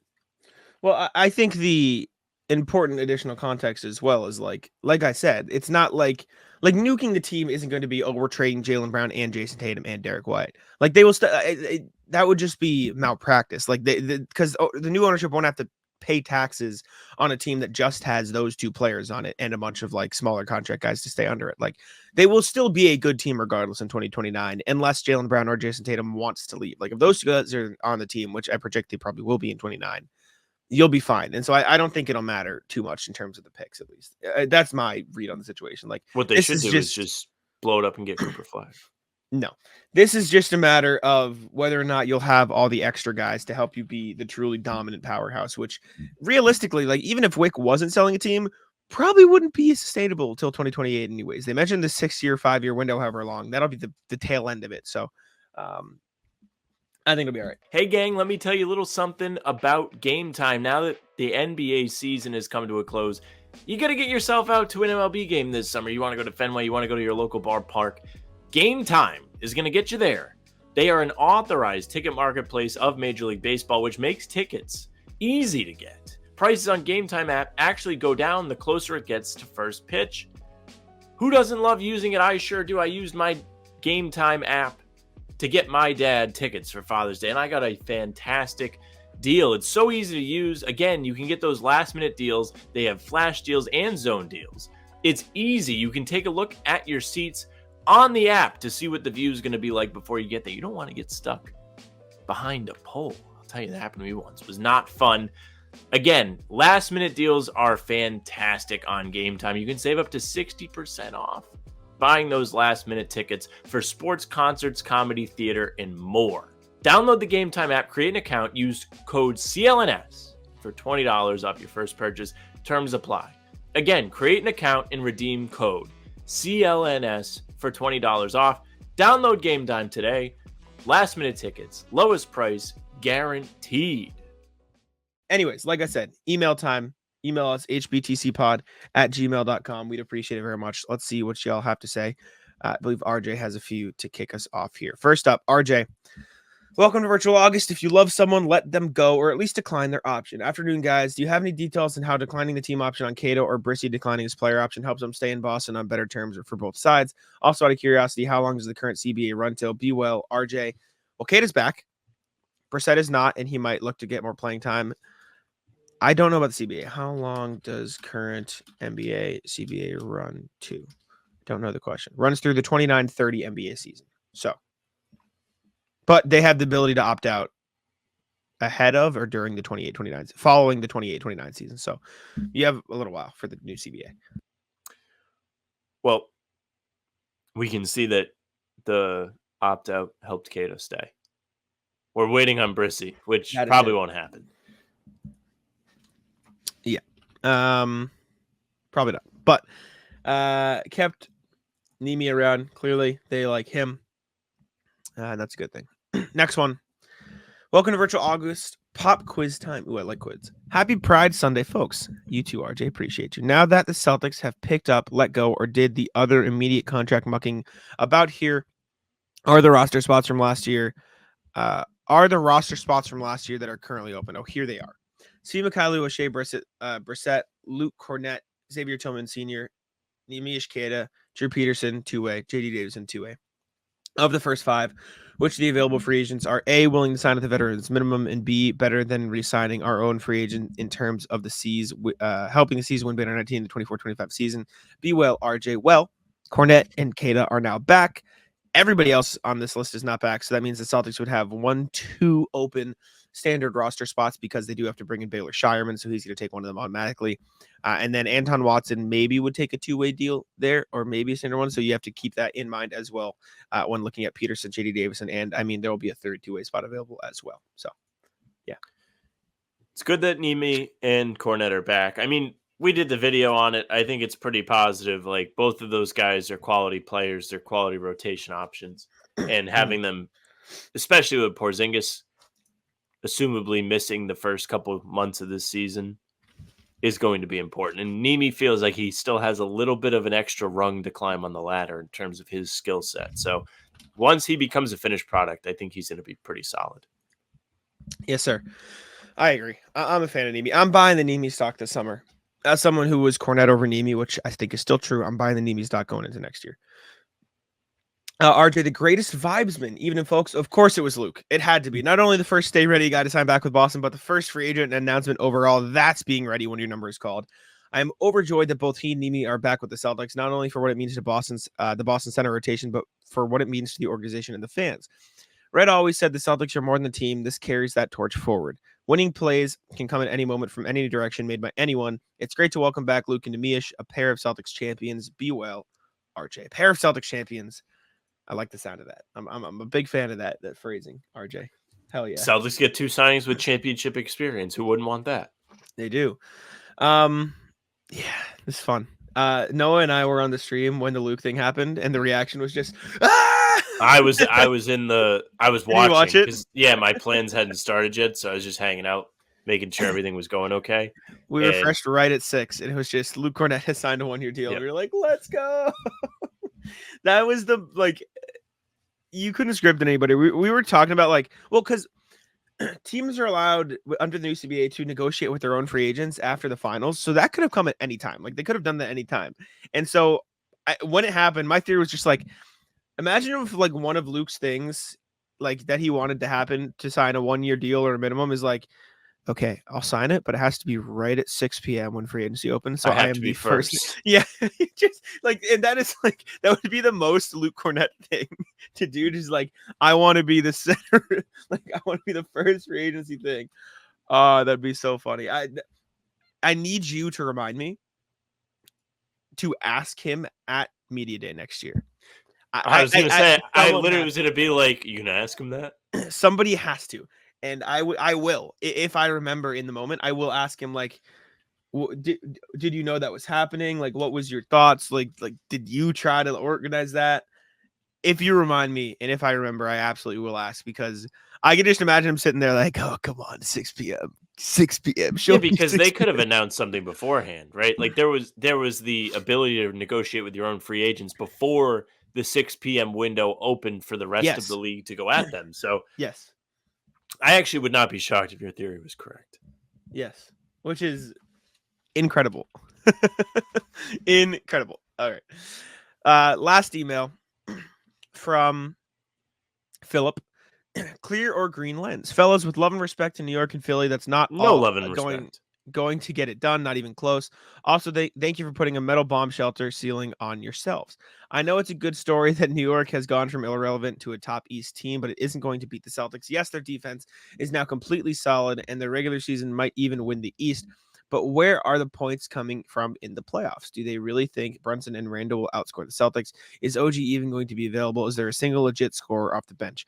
Well, I think the important additional context as well is like I said, it's not like nuking the team isn't going to be, oh, we're trading Jaylen Brown and Jayson Tatum and Derrick White. Like they will that would just be malpractice. Like because the new ownership won't have to pay taxes on a team that just has those two players on it and a bunch of like smaller contract guys to stay under it. Like they will still be a good team regardless in 2029, unless Jaylen Brown or Jayson Tatum wants to leave. Like if those two guys are on the team, which I project they probably will be in 29, you'll be fine. And so I don't think it'll matter too much in terms of the picks, at least. That's my read on the situation. Like what they should do is just blow it up and get Cooper Flash. No, this is just a matter of whether or not you'll have all the extra guys to help you be the truly dominant powerhouse, which realistically, like even if Wyc wasn't selling a team, probably wouldn't be sustainable till 2028 anyways. They mentioned the 6-year, 5-year window, however long. That'll be the tail end of it. So I think it'll be all right. Hey, gang, let me tell you a little something about Game Time. Now that the NBA season has come to a close, you got to get yourself out to an MLB game this summer. You want to go to Fenway, you want to go to your local ballpark. Game Time is going to get you there. They are an authorized ticket marketplace of Major League Baseball, which makes tickets easy to get. Prices on Game Time app actually go down the closer it gets to first pitch. Who doesn't love using it? I sure do. I used my Game Time app to get my dad tickets for Father's Day, and I got a fantastic deal. It's so easy to use. Again, you can get those last-minute deals. They have flash deals and zone deals. It's easy. You can take a look at your seats on the app to see what the view is going to be like before you get there. You don't want to get stuck behind a pole. I'll tell you, that happened to me once. It was not fun. Again, last-minute deals are fantastic on Game Time. You can save up to 60% off buying those last-minute tickets for sports, concerts, comedy, theater, and more. Download the Game Time app, create an account, use code CLNS for $20 off your first purchase. Terms apply. Again, create an account and redeem code CLNS for $20 off. Download Game Time today. Last-minute tickets, lowest price, guaranteed. Anyways, like I said, email time. Email us, hbtcpod@gmail.com. We'd appreciate it very much. Let's see what y'all have to say. I believe RJ has a few to kick us off here. First up, RJ. Welcome to Virtual August. If you love someone, let them go, or at least decline their option. Afternoon, guys. Do you have any details on how declining the team option on Cato or Brissy declining his player option helps them stay in Boston on better terms for both sides? Also, out of curiosity, how long does the current CBA run till? Be well, RJ. Well, Cato's back. Brissett is not, and he might look to get more playing time. I don't know about the CBA. How long does current NBA CBA run to? Don't know the question. Runs through the 29-30 NBA season. So, but they have the ability to opt out ahead of or during the 28-29, following the 28-29 season. So you have a little while for the new CBA. Well, we can see that the opt-out helped Cato stay. We're waiting on Brissy, which probably won't happen. Yeah. Probably not. But kept Nemi around. Clearly, they like him. That's a good thing. Next one. Welcome to Virtual August pop quiz time. Ooh, I like quiz. Happy Pride Sunday, folks. You too, RJ. Appreciate you. Now that the Celtics have picked up, let go, or did the other immediate contract mucking about here, are the roster spots from last year that are currently open? Oh, here they are. Steve Mikhailuk, O'Shea Brissett, Luke Cornett, Xavier Tillman Sr., Nemi Ishiketa, Drew Peterson, two-way, JD Davison, two-way. Of the first five, which of the available free agents are A, willing to sign at the veterans minimum, and B, better than re-signing our own free agent in terms of the C's, helping the C's win Banner 19 in the 24-25 season? Be well, RJ. Well, Cornett and Kata are now back. Everybody else on this list is not back, so that means the Celtics would have 1-2 open standard roster spots because they do have to bring in Baylor Shireman, so he's going to take one of them automatically. And then Anton Watson maybe would take a two-way deal there, or maybe a standard one, so you have to keep that in mind as well when looking at Peterson, J.D. Davison, and, I mean, there will be a third two-way spot available as well. So, yeah. It's good that Nemi and Cornett are back. I mean, we did the video on it. I think it's pretty positive. Like, both of those guys are quality players. They're quality rotation options. And having them, especially with Porzingis, assumably missing the first couple of months of this season, is going to be important. And Nimi feels like he still has a little bit of an extra rung to climb on the ladder in terms of his skill set. So once he becomes a finished product, I think he's going to be pretty solid. Yes, sir. I agree. I'm a fan of Nimi. I'm buying the Nimi stock this summer. As someone who was Cornette over Nimi, which I think is still true, I'm buying the Nimi stock going into next year. RJ, the greatest vibesman, even in folks, of course it was Luke. It had to be. Not only the first stay ready guy to sign back with Boston, but the first free agent announcement overall. That's being ready when your number is called. I am overjoyed that both he and Nimi are back with the Celtics, not only for what it means to the Boston center rotation, but for what it means to the organization and the fans. Red always said the Celtics are more than a team. This carries that torch forward. Winning plays can come at any moment from any direction made by anyone. It's great to welcome back Luke and Nemish, a pair of Celtics champions. Be well, RJ. A pair of Celtics champions. I like the sound of that. I'm a big fan of that phrasing, RJ. Hell yeah. Celtics get 2 signings with championship experience. Who wouldn't want that? They do. Yeah, this is fun. Noah and I were on the stream when the Luke thing happened, and the reaction was just I was watching. Watch it? Yeah, my plans hadn't started yet, so I was just hanging out, making sure everything was going okay. We refreshed right at 6, and it was just Luke Cornette has signed a 1-year deal. Yep. We were like, let's go. That was you couldn't script anybody. We were talking about because teams are allowed under the new CBA to negotiate with their own free agents after the finals. So that could have come at any time. Like they could have done that any time. And so when it happened, my theory was just imagine if one of Luke's things that he wanted to happen to sign a 1-year deal or a minimum is okay, I'll sign it, but it has to be right at 6 p.m. when free agency opens. So I am the first. Yeah. Just and that is that would be the most Luke Cornette thing to do. Just I want to be the center. I want to be the first free agency thing. That'd be so funny. I need you to remind me to ask him at Media Day next year. I was going to say, I literally was going to be you going to ask him that? Somebody has to. And I will, if I remember in the moment, I will ask him did you know that was happening? What was your thoughts? Did you try to organize that? If you remind me, and if I remember, I absolutely will ask, because I can just imagine him sitting there oh, come on, 6 p.m. 6 p.m. Yeah, because they could have announced something beforehand, right? There was the ability to negotiate with your own free agents before the 6 p.m. window opened for the rest of the league to go at them. So yes. I actually would not be shocked if your theory was correct. Yes, which is incredible. Incredible. All right. Last email from Philip. Clear or green lens? Fellas, with love and respect to New York and Philly, that's not love and respect. Going to get it done, not even close. Also, thank you for putting a metal bomb shelter ceiling on yourselves. I know it's a good story that New York has gone from irrelevant to a top East team, but it isn't going to beat the Celtics. Yes, their defense is now completely solid, and their regular season might even win the East. But where are the points coming from in the playoffs? Do they really think Brunson and Randall will outscore the Celtics? Is OG even going to be available? Is there a single legit scorer off the bench?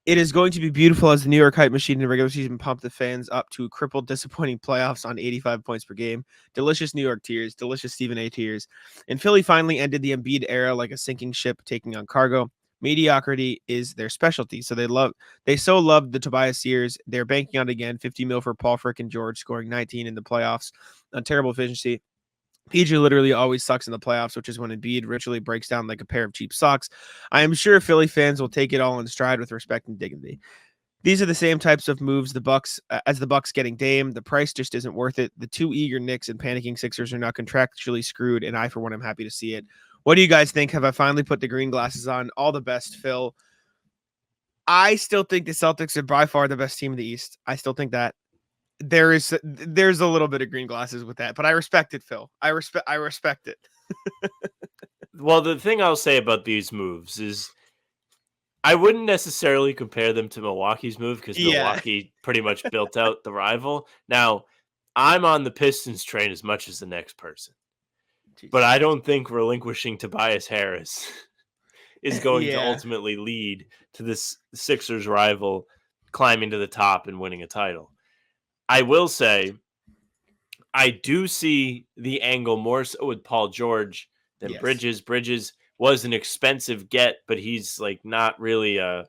It is going to be beautiful as the New York hype machine in the regular season pumped the fans up to crippled, disappointing playoffs on 85 points per game. Delicious New York tears, delicious Stephen A tears. And Philly finally ended the Embiid era like a sinking ship taking on cargo. Mediocrity is their specialty. So they so loved the Tobias years. They're banking on it again. 50 mil for Paul frickin' George, scoring 19 in the playoffs on terrible efficiency. PG literally always sucks in the playoffs, which is when Embiid ritually breaks down like a pair of cheap socks. I am sure Philly fans will take it all in stride with respect and dignity. These are the same types of moves the Bucks getting Dame. The price just isn't worth it. The two eager Knicks and panicking Sixers are now contractually screwed, and I, for one, am happy to see it. What do you guys think? Have I finally put the green glasses on? All the best, Phil. I still think the Celtics are by far the best team in the East. I still think that. There's a little bit of green glasses with that, but I respect it, Phil. I respect it. Well, the thing I'll say about these moves is I wouldn't necessarily compare them to Milwaukee's move because Milwaukee pretty much built out the rival. Now, I'm on the Pistons train as much as the next person, but I don't think relinquishing Tobias Harris is going to ultimately lead to this Sixers rival climbing to the top and winning a title. I will say, I do see the angle more so with Paul George than Bridges. Bridges was an expensive get, but he's not really a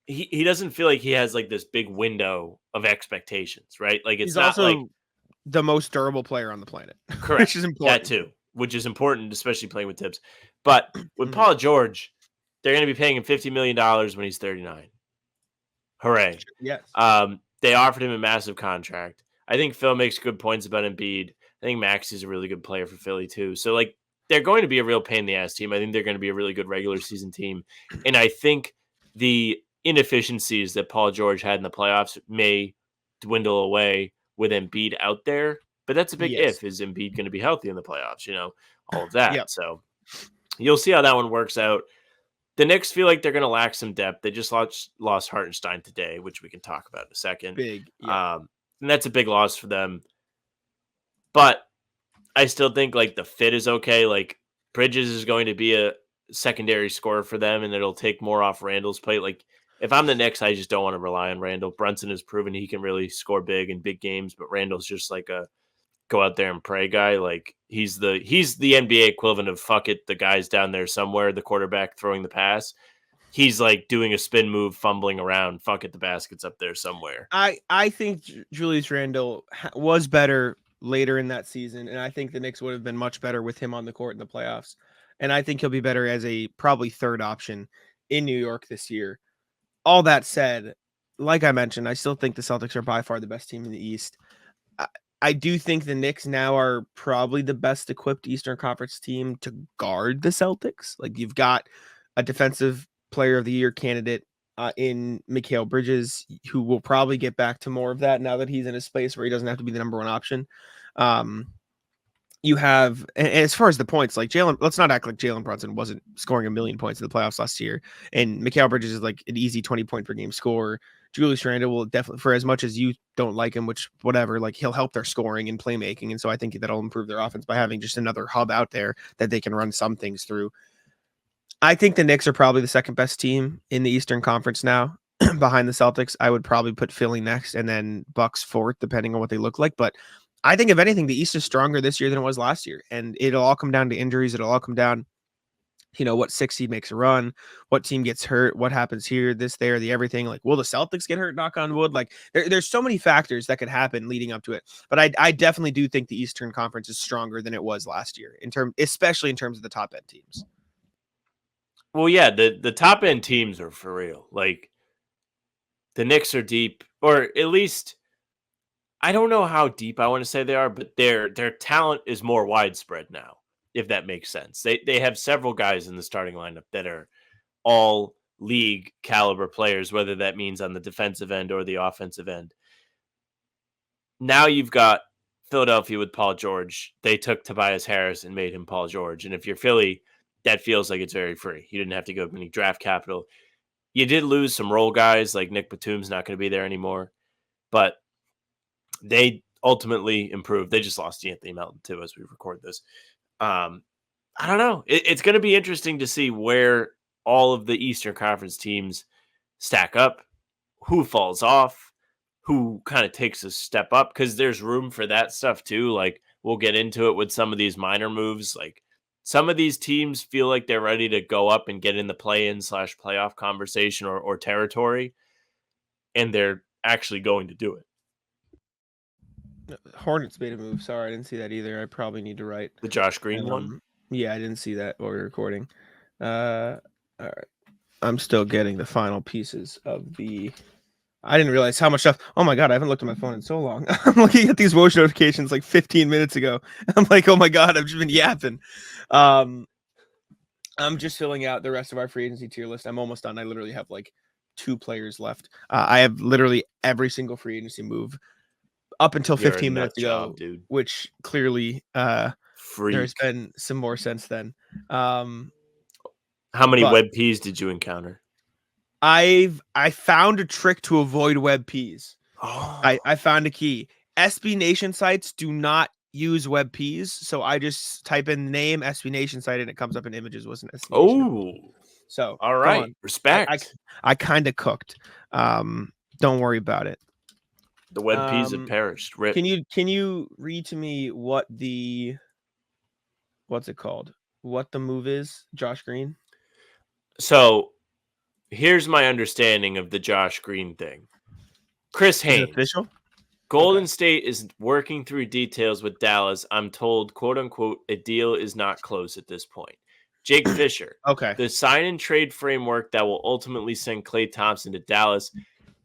he doesn't feel like he has like this big window of expectations, right? Like it's He's not like also the most durable player on the planet, which correct is that important. too, which is important, especially playing with Tibbs. But with Mhm. Paul George, they're going to be paying him $50 million when he's 39. Hooray! Yes. They offered him a massive contract. I think Phil makes good points about Embiid. I think Max is a really good player for Philly too. So like they're going to be a real pain in the ass team. I think they're going to be a really good regular season team, and I think the inefficiencies that Paul George had in the playoffs may dwindle away with Embiid out there. But that's a big Yes. if. Is Embiid going to be healthy in the playoffs? You know, all of that. Yep. So you'll see how that one works out. The Knicks feel like they're going to lack some depth. They just lost Hartenstein today, which we can talk about in a second. Big. Yeah. And that's a big loss for them. But I still think like the fit is okay. Like Bridges is going to be a secondary scorer for them, and it'll take more off Randall's plate. Like if I'm the Knicks, I just don't want to rely on Randall. Brunson has proven he can really score big in big games, but Randall's just like a go out there and pray guy. Like he's the NBA equivalent of fuck it, the guy's down there somewhere, the quarterback throwing the pass. He's like doing a spin move, fumbling around. Fuck it, the basket's up there somewhere. I think Julius Randle was better later in that season, and I think the Knicks would have been much better with him on the court in the playoffs. And I think he'll be better as a probably third option in New York this year. All that said, like I mentioned, I still think the Celtics are by far the best team in the East. I do think the Knicks now are probably the best equipped Eastern Conference team to guard the Celtics. Like you've got a defensive player of the year candidate in Mikal Bridges, who will probably get back to more of that now that he's in a space where he doesn't have to be the number one option. You have, and as far as the points, like Jalen, let's not act like Jalen Brunson wasn't scoring 1 million points in the playoffs last year. And Mikal Bridges is like an easy 20-point per game scorer. Julius Randle will definitely, for as much as you don't like him, which whatever, like he'll help their scoring and playmaking. And so I think that'll improve their offense by having just another hub out there that they can run some things through. I think the Knicks are probably the second best team in the Eastern Conference now behind the Celtics. I would probably put Philly next and then Bucks fourth, depending on what they look like. But I think if anything, the East is stronger this year than it was last year. And it'll all come down to injuries. It'll all come down, what 6 seed makes a run, what team gets hurt, what happens here, this, there, the everything. Like, will the Celtics get hurt? Knock on wood. Like, there's so many factors that could happen leading up to it. But I definitely do think the Eastern Conference is stronger than it was last year, especially in terms of the top end teams. Well, yeah, the top end teams are for real. Like the Knicks are deep, or at least I don't know how deep I want to say they are, but their talent is more widespread now, if that makes sense. They have several guys in the starting lineup that are all league caliber players, whether that means on the defensive end or the offensive end. Now you've got Philadelphia with Paul George. They took Tobias Harris and made him Paul George. And if you're Philly, that feels like it's very free. You didn't have to go up any draft capital. You did lose some role guys, like Nick Batum's not going to be there anymore, but they ultimately improved. They just lost Anthony Melton too as we record this. I don't know. It's going to be interesting to see where all of the Eastern Conference teams stack up, who falls off, who kind of takes a step up, because there's room for that stuff too. Like we'll get into it with some of these minor moves. Like some of these teams feel like they're ready to go up and get in the play-in / playoff conversation or territory, and they're actually going to do it. Hornets made a move. Sorry, I didn't see that either. I probably need to write The Josh Green one. Yeah, I didn't see that while we were recording. All right. I'm still getting the final pieces of the. I didn't realize how much stuff. Oh my god, I haven't looked at my phone in so long. I'm looking at these Woj notifications like 15 minutes ago. I'm like, oh my god, I've just been yapping. I'm just filling out the rest of our free agency tier list. I'm almost done. I literally have like 2 players left. I have literally every single free agency move up until 15 minutes ago, dude. Which clearly there's been some more since then. How many web Ps did you encounter? I found a trick to avoid web Ps. Oh. I found a key. SB Nation sites do not use web Ps, so I just type in the name SB Nation site and it comes up in images. Wasn't SB Nation. Oh, so all right, respect. I kind of cooked. Don't worry about it. The web Ps have perished. Rip. Can you read to me what's it called? What the move is, Josh Green? So Here's my understanding of the Josh Green thing. Chris Is it Haynes. official? Golden State is working through details with Dallas. I'm told, quote unquote, a deal is not close at this point. Jake Fisher. Okay. The sign and trade framework that will ultimately send Klay Thompson to Dallas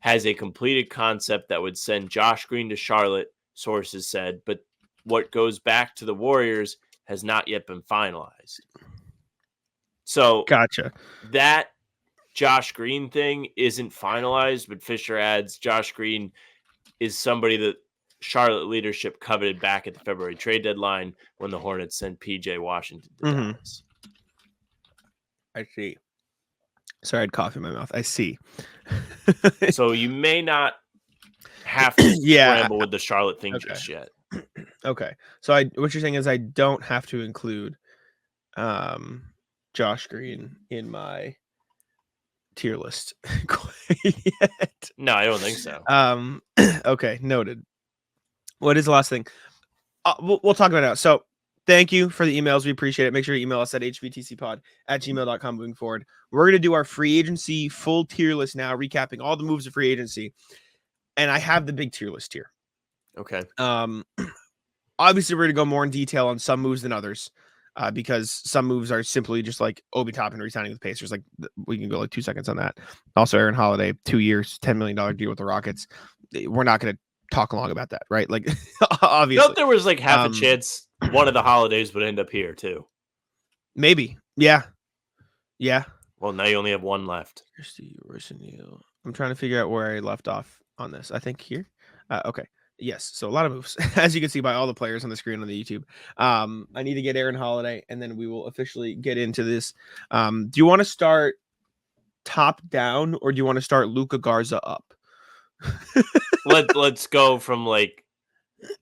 has a completed concept that would send Josh Green to Charlotte, sources said, but what goes back to the Warriors has not yet been finalized. So Gotcha. that Josh Green thing isn't finalized, but Fisher adds Josh Green is somebody that Charlotte leadership coveted back at the February trade deadline when the Hornets sent PJ Washington to Dallas. I see. Sorry, I had coffee in my mouth. I see. So you may not have to scramble with the Charlotte thing just yet. Okay. So what you're saying is I don't have to include Josh Green in my tier list yet. No, I don't think so. Okay, noted. What is the last thing? We'll talk about it now. So thank you for the emails. We appreciate it. Make sure you email us at hvtcpod@gmail.com moving forward. We're going to do our free agency full tier list now, recapping all the moves of free agency. And I have the big tier list here. Okay. Obviously, we're going to go more in detail on some moves than others. Because some moves are simply just like Obi Toppin re-signing with the Pacers. Like we can go like 2 seconds on that. Also, Aaron Holiday, 2 years, $10 million deal with the Rockets. We're not going to talk long about that, right? Like obviously. I thought there was like half a chance one of the holidays would end up here too. Maybe. Yeah. Well, now you only have one left. I'm trying to figure out where I left off on this. I think here. Okay. Yes, so a lot of moves, as you can see by all the players on the screen on the YouTube. I need to get Aaron Holiday, and then we will officially get into this. Do you want to start top down, or do you want to start Luka Garza up? Let's go from like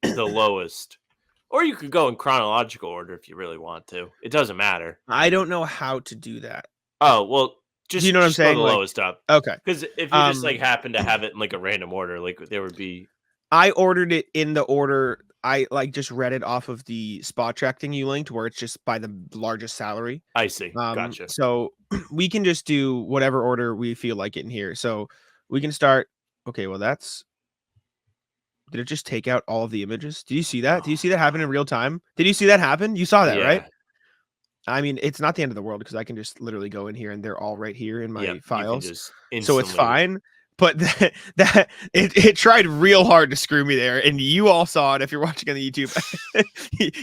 the lowest, or you could go in chronological order if you really want to. It doesn't matter. I don't know how to do that. Oh well, just you know what I'm saying? Go the like, lowest up. Okay, because if you just like happen to have it in like a random order, like there would be. I ordered it in the order. I like just read it off of the spot track thing you linked where it's just by the largest salary. I see. Gotcha. So we can just do whatever order we feel like it in here. So we can start. Okay, well did it just take out all of the images? Do you see that? Do you see that happen in real time? Did you see that happen? You saw that, right? I mean, it's not the end of the world because I can just literally go in here and they're all right here in my files. So it's fine. But it tried real hard to screw me there, and you all saw it if you're watching on the YouTube.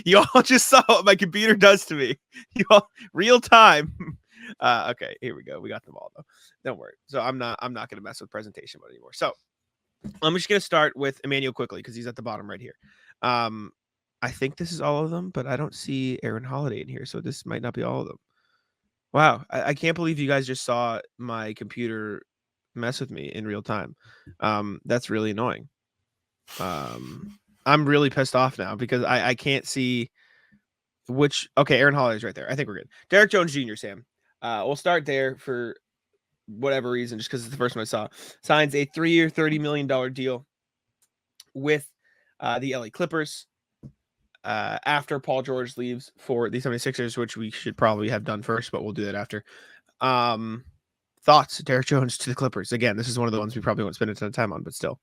You all just saw what my computer does to me. You all real time. Okay, here we go. We got them all though. Don't worry. So I'm not gonna mess with presentation mode anymore. So I'm just gonna start with Emmanuel quickly because he's at the bottom right here. I think this is all of them, but I don't see Aaron Holiday in here, so this might not be all of them. Wow, I can't believe you guys just saw my computer mess with me in real time. That's really annoying. I'm really pissed off now because I can't see which. Okay, Aaron Holiday's right there. I think we're good. Derrick Jones Jr., Sam. We'll start there for whatever reason, just because it's the first one I saw. Signs a 3-year, $30 million deal with the LA Clippers after Paul George leaves for the 76ers, which we should probably have done first, but we'll do that after. Thoughts, Derrick Jones to the Clippers. Again, this is one of the ones we probably won't spend a ton of time on, but still.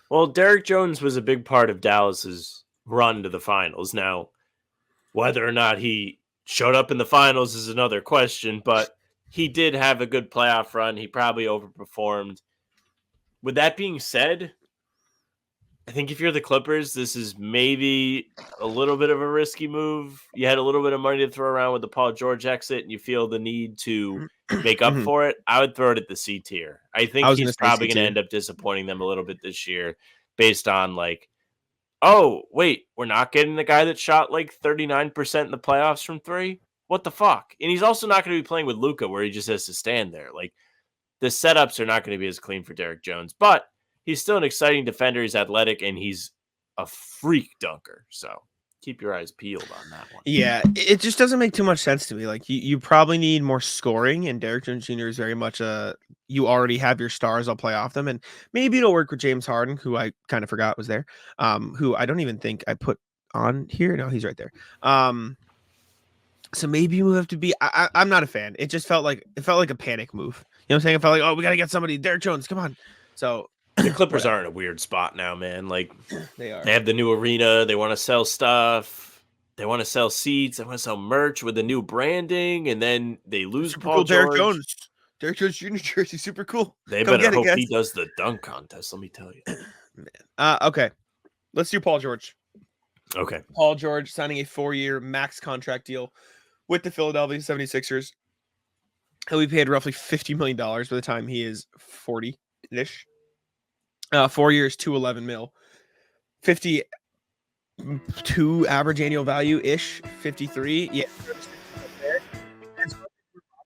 Well, Derrick Jones was a big part of Dallas's run to the finals. Now, whether or not he showed up in the finals is another question, but he did have a good playoff run. He probably overperformed. With that being said, I think if you're the Clippers, this is maybe a little bit of a risky move. You had a little bit of money to throw around with the Paul George exit, and you feel the need to make up for it. I would throw it at the C tier. I think he's probably going to end up disappointing them a little bit this year based on like, oh, wait, we're not getting the guy that shot like 39% in the playoffs from three? What the fuck? And he's also not going to be playing with Luka where he just has to stand there. Like, the setups are not going to be as clean for Derrick Jones, but he's still an exciting defender. He's athletic, and he's a freak dunker. So keep your eyes peeled on that one. Yeah, it just doesn't make too much sense to me. Like, you probably need more scoring, and Derrick Jones Jr. is very much you already have your stars. I'll play off them, and maybe it'll work with James Harden, who I kind of forgot was there, who I don't even think I put on here. No, he's right there. So maybe you have to be. I'm not a fan. It just felt like a panic move. You know what I'm saying? I felt like, oh, we gotta get somebody. Derrick Jones, come on. So The Clippers whatever. are in a weird spot now, man. Like They are. they have the new arena. They want to sell stuff. They want to sell seats. They want to sell merch with the new branding, and then they lose Super Paul cool, Derrick George. Jones. Derrick Jones Jr. jersey, super cool. They Come better get it, hope guys. he does the dunk contest. Let me tell you. Okay, let's do Paul George. Okay. Paul George signing a 4-year max contract deal with the Philadelphia 76ers. He'll be paid roughly $50 million by the time he is 40-ish. 4 years, $211 million. 52 average annual value-ish. 53. Yeah.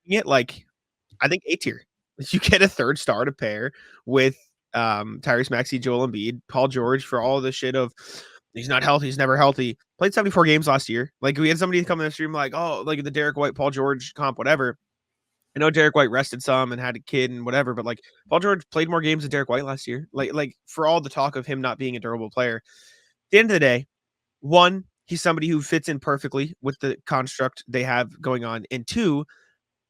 It like, I think A tier. You get a third star to pair with Tyrese Maxey, Joel Embiid, Paul George for all the shit of he's not healthy, he's never healthy. Played 74 games last year. Like we had somebody come in the stream like, oh, like the Derrick White, Paul George comp, whatever. I know Derrick White rested some and had a kid and whatever, but like Paul George played more games than Derrick White last year. Like for all the talk of him not being a durable player, at the end of the day, one, he's somebody who fits in perfectly with the construct they have going on, and two,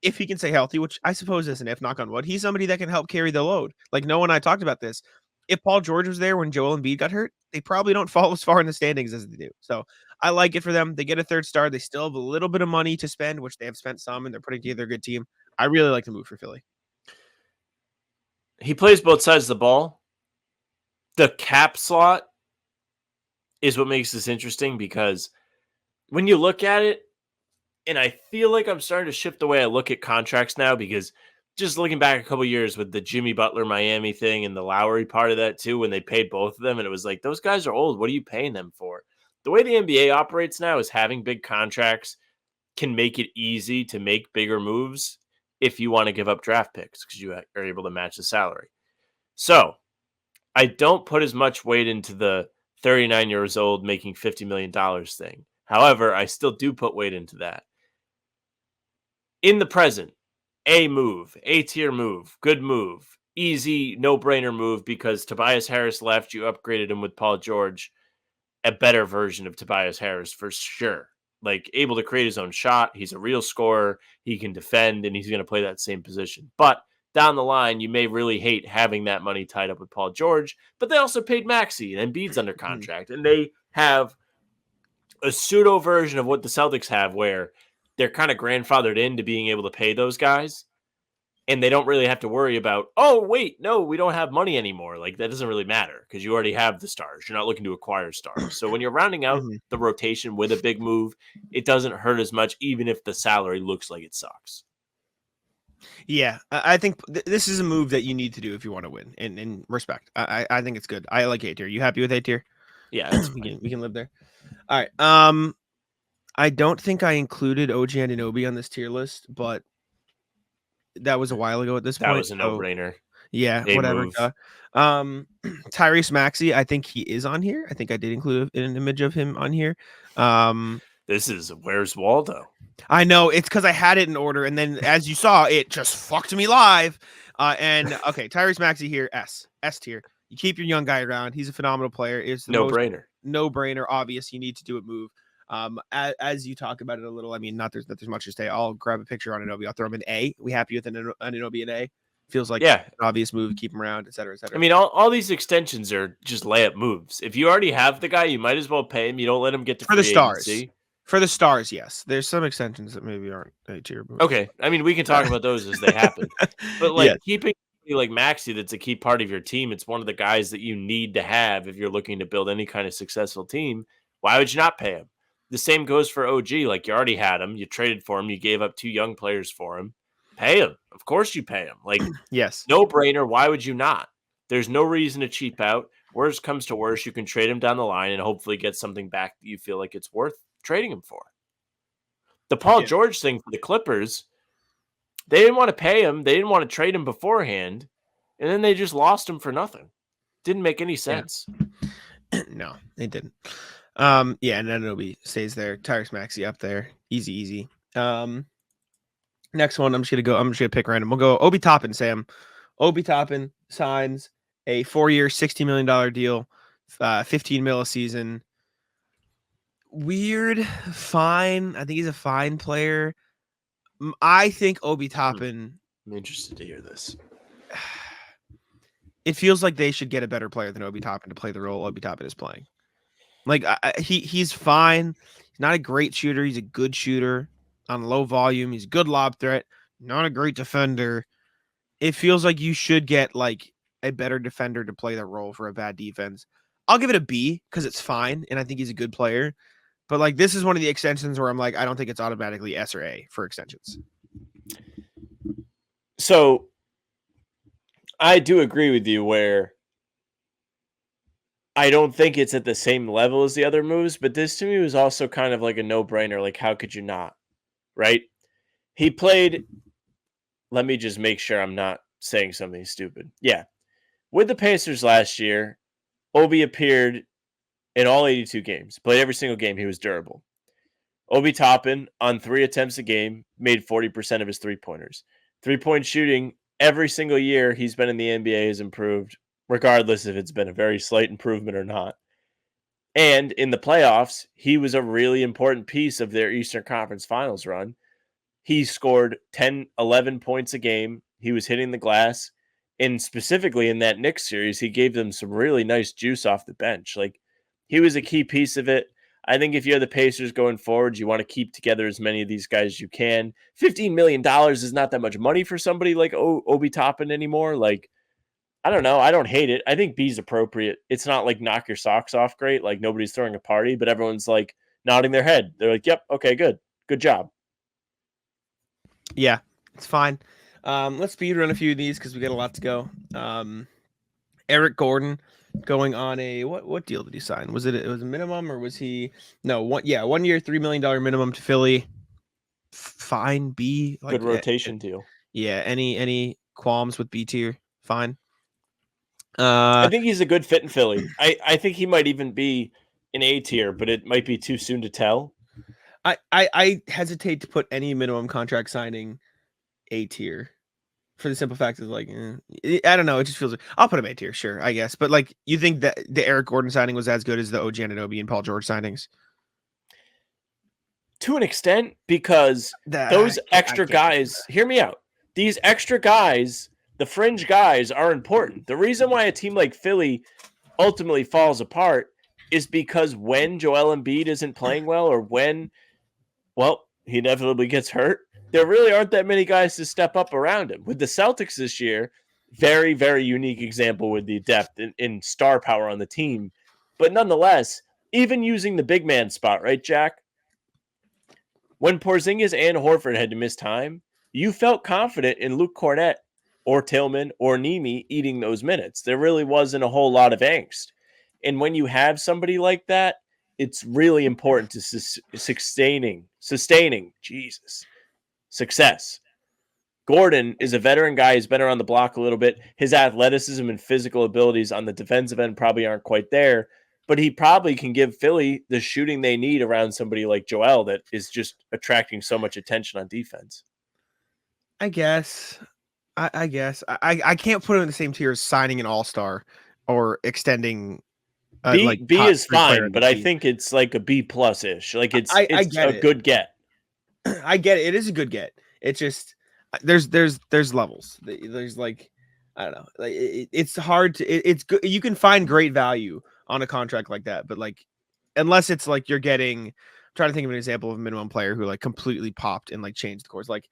if he can stay healthy, which I suppose is an if, knock on wood, he's somebody that can help carry the load. Like Noah and I talked about this. If Paul George was there when Joel Embiid got hurt, they probably don't fall as far in the standings as they do. So I like it for them. They get a third star. They still have a little bit of money to spend, which they have spent some, and they're putting together a good team. I really like the move for Philly. He plays both sides of the ball. The cap slot is what makes this interesting because when you look at it, and I feel like I'm starting to shift the way I look at contracts now because just looking back a couple years with the Jimmy Butler Miami thing and the Lauri part of that too, when they paid both of them, and it was like, those guys are old. What are you paying them for? The way the NBA operates now is having big contracts can make it easy to make bigger moves if you want to give up draft picks because you are able to match the salary. So I don't put as much weight into the 39 years old making $50 million thing. However, I still do put weight into that. In the present, A tier move, good move, easy, no-brainer move because Tobias Harris left. You upgraded him with Paul George, a better version of Tobias Harris for sure. Like able to create his own shot. He's a real scorer. He can defend, and he's going to play that same position. But down the line, you may really hate having that money tied up with Paul George, but they also paid Maxey and Embiid's under contract, and they have a pseudo version of what the Celtics have where they're kind of grandfathered into being able to pay those guys, and they don't really have to worry about, oh, wait, no, we don't have money anymore. Like, that doesn't really matter because you already have the stars. You're not looking to acquire stars. So when you're rounding out the rotation with a big move, it doesn't hurt as much, even if the salary looks like it sucks. Yeah, I think this is a move that you need to do if you want to win. And respect, I think it's good. I like A tier. You happy with A tier? Yeah, we can live there. All right. I don't think I included OG Anunoby on this tier list, but that was a while ago at this point. That was a no-brainer. Yeah, A whatever. move. Tyrese Maxey, I think he is on here. I think I did include an image of him on here. This is Where's Waldo? I know it's because I had it in order, and then as you saw, it just fucked me live. And okay, Tyrese Maxey here, S tier. You keep your young guy around. He's a phenomenal player. It's the no-brainer, obvious. You need to do it. Move. As you talk about it a little, I mean, there's much to say. I'll grab a picture on Anunoby. I'll throw him an A. We happy with Anunoby an A? Feels like an obvious move. Keep him around, et cetera, et cetera. I mean, all these extensions are just layup moves. If you already have the guy, you might as well pay him. You don't let him get to free agency. For the stars, yes. There's some extensions that maybe aren't A tier. Okay, I mean, we can talk about those as they happen. But like keeping like Maxey, that's a key part of your team. It's one of the guys that you need to have if you're looking to build any kind of successful team. Why would you not pay him? The same goes for OG. Like you already had him, you traded for him, you gave up 2 young players for him. Pay him. Of course you pay him. Like yes, no brainer. Why would you not? There's no reason to cheap out. Worst comes to worst, you can trade him down the line and hopefully get something back that you feel like it's worth trading him for. The Paul George thing for the Clippers, they didn't want to pay him. They didn't want to trade him beforehand. And then they just lost him for nothing. Didn't make any sense. Yeah. No, they didn't. And Anunoby stays there. Tyrese Maxey up there. Easy. Next one, I'm just gonna pick random. We'll go Obi Toppin, Sam. Obi Toppin signs a 4-year, $60 million deal, $15 million a season. Weird, fine. I think he's a fine player. I think Obi Toppin. I'm interested to hear this. It feels like they should get a better player than Obi Toppin to play the role Obi Toppin is playing. Like he's fine. He's not a great shooter. He's a good shooter on low volume. He's a good lob threat. Not a great defender. It feels like you should get like a better defender to play that role for a bad defense. I'll give it a B because it's fine, and I think he's a good player. But like this is one of the extensions where I'm like, I don't think it's automatically S or A for extensions. So I do agree with you where I don't think it's at the same level as the other moves, but this to me was also kind of like a no-brainer. Like, how could you not? Right? He played. Let me just make sure I'm not saying something stupid. Yeah. With the Pacers last year, Obi appeared in all 82 games, played every single game. He was durable. Obi Toppin, on 3 attempts a game, made 40% of his three-pointers. Three-point shooting, every single year he's been in the NBA has improved, regardless if it's been a very slight improvement or not. And in the playoffs, he was a really important piece of their Eastern Conference Finals run. He scored 10, 11 points a game. He was hitting the glass. And specifically in that Knicks series, he gave them some really nice juice off the bench. Like, he was a key piece of it. I think if you're the Pacers going forward, you want to keep together as many of these guys as you can. $15 million is not that much money for somebody like Obi Toppin anymore. Like, I don't know. I don't hate it. I think B's appropriate. It's not like knock your socks off great. Like, nobody's throwing a party, but everyone's like nodding their head. They're like, yep, okay, good. Good job. Yeah, it's fine. Let's speed run a few of these because we got a lot to go. Eric Gordon going on a what deal did he sign? Was it a minimum or was he 1 year $3 million minimum to Philly? Fine, B. Like, good rotation deal. Yeah, any qualms with B tier? Fine. I think he's a good fit in Philly. I think he might even be an A tier, but it might be too soon to tell. I hesitate to put any minimum contract signing A tier for the simple fact of like, I don't know. It just feels like I'll put him A tier, sure, I guess. But like, you think that the Eric Gordon signing was as good as the OG Anunoby and Paul George signings? To an extent, because those extra guys, hear me out. These extra guys, the fringe guys, are important. The reason why a team like Philly ultimately falls apart is because when Joel Embiid isn't playing well or when, he inevitably gets hurt, there really aren't that many guys to step up around him. With the Celtics this year, very, very unique example with the depth in star power on the team. But nonetheless, even using the big man spot, right, Jack? When Porzingis and Horford had to miss time, you felt confident in Luke Cornett or Tillman or Nemi eating those minutes. There really wasn't a whole lot of angst. And when you have somebody like that, it's really important to sustaining success. Gordon is a veteran guy. He's been around the block a little bit. His athleticism and physical abilities on the defensive end probably aren't quite there, but he probably can give Philly the shooting they need around somebody like Joel that is just attracting so much attention on defense. I guess. I I can't put him in the same tier as signing an all-star or extending. B is fine, but I think it's like a B plus ish. Like it's a good get. I get it. It is a good get. It's just there's levels. There's like, I don't know. Like it's hard to. It's good. You can find great value on a contract like that, but like unless it's like you're getting. I'm trying to think of an example of a minimum player who like completely popped and like changed the course. Like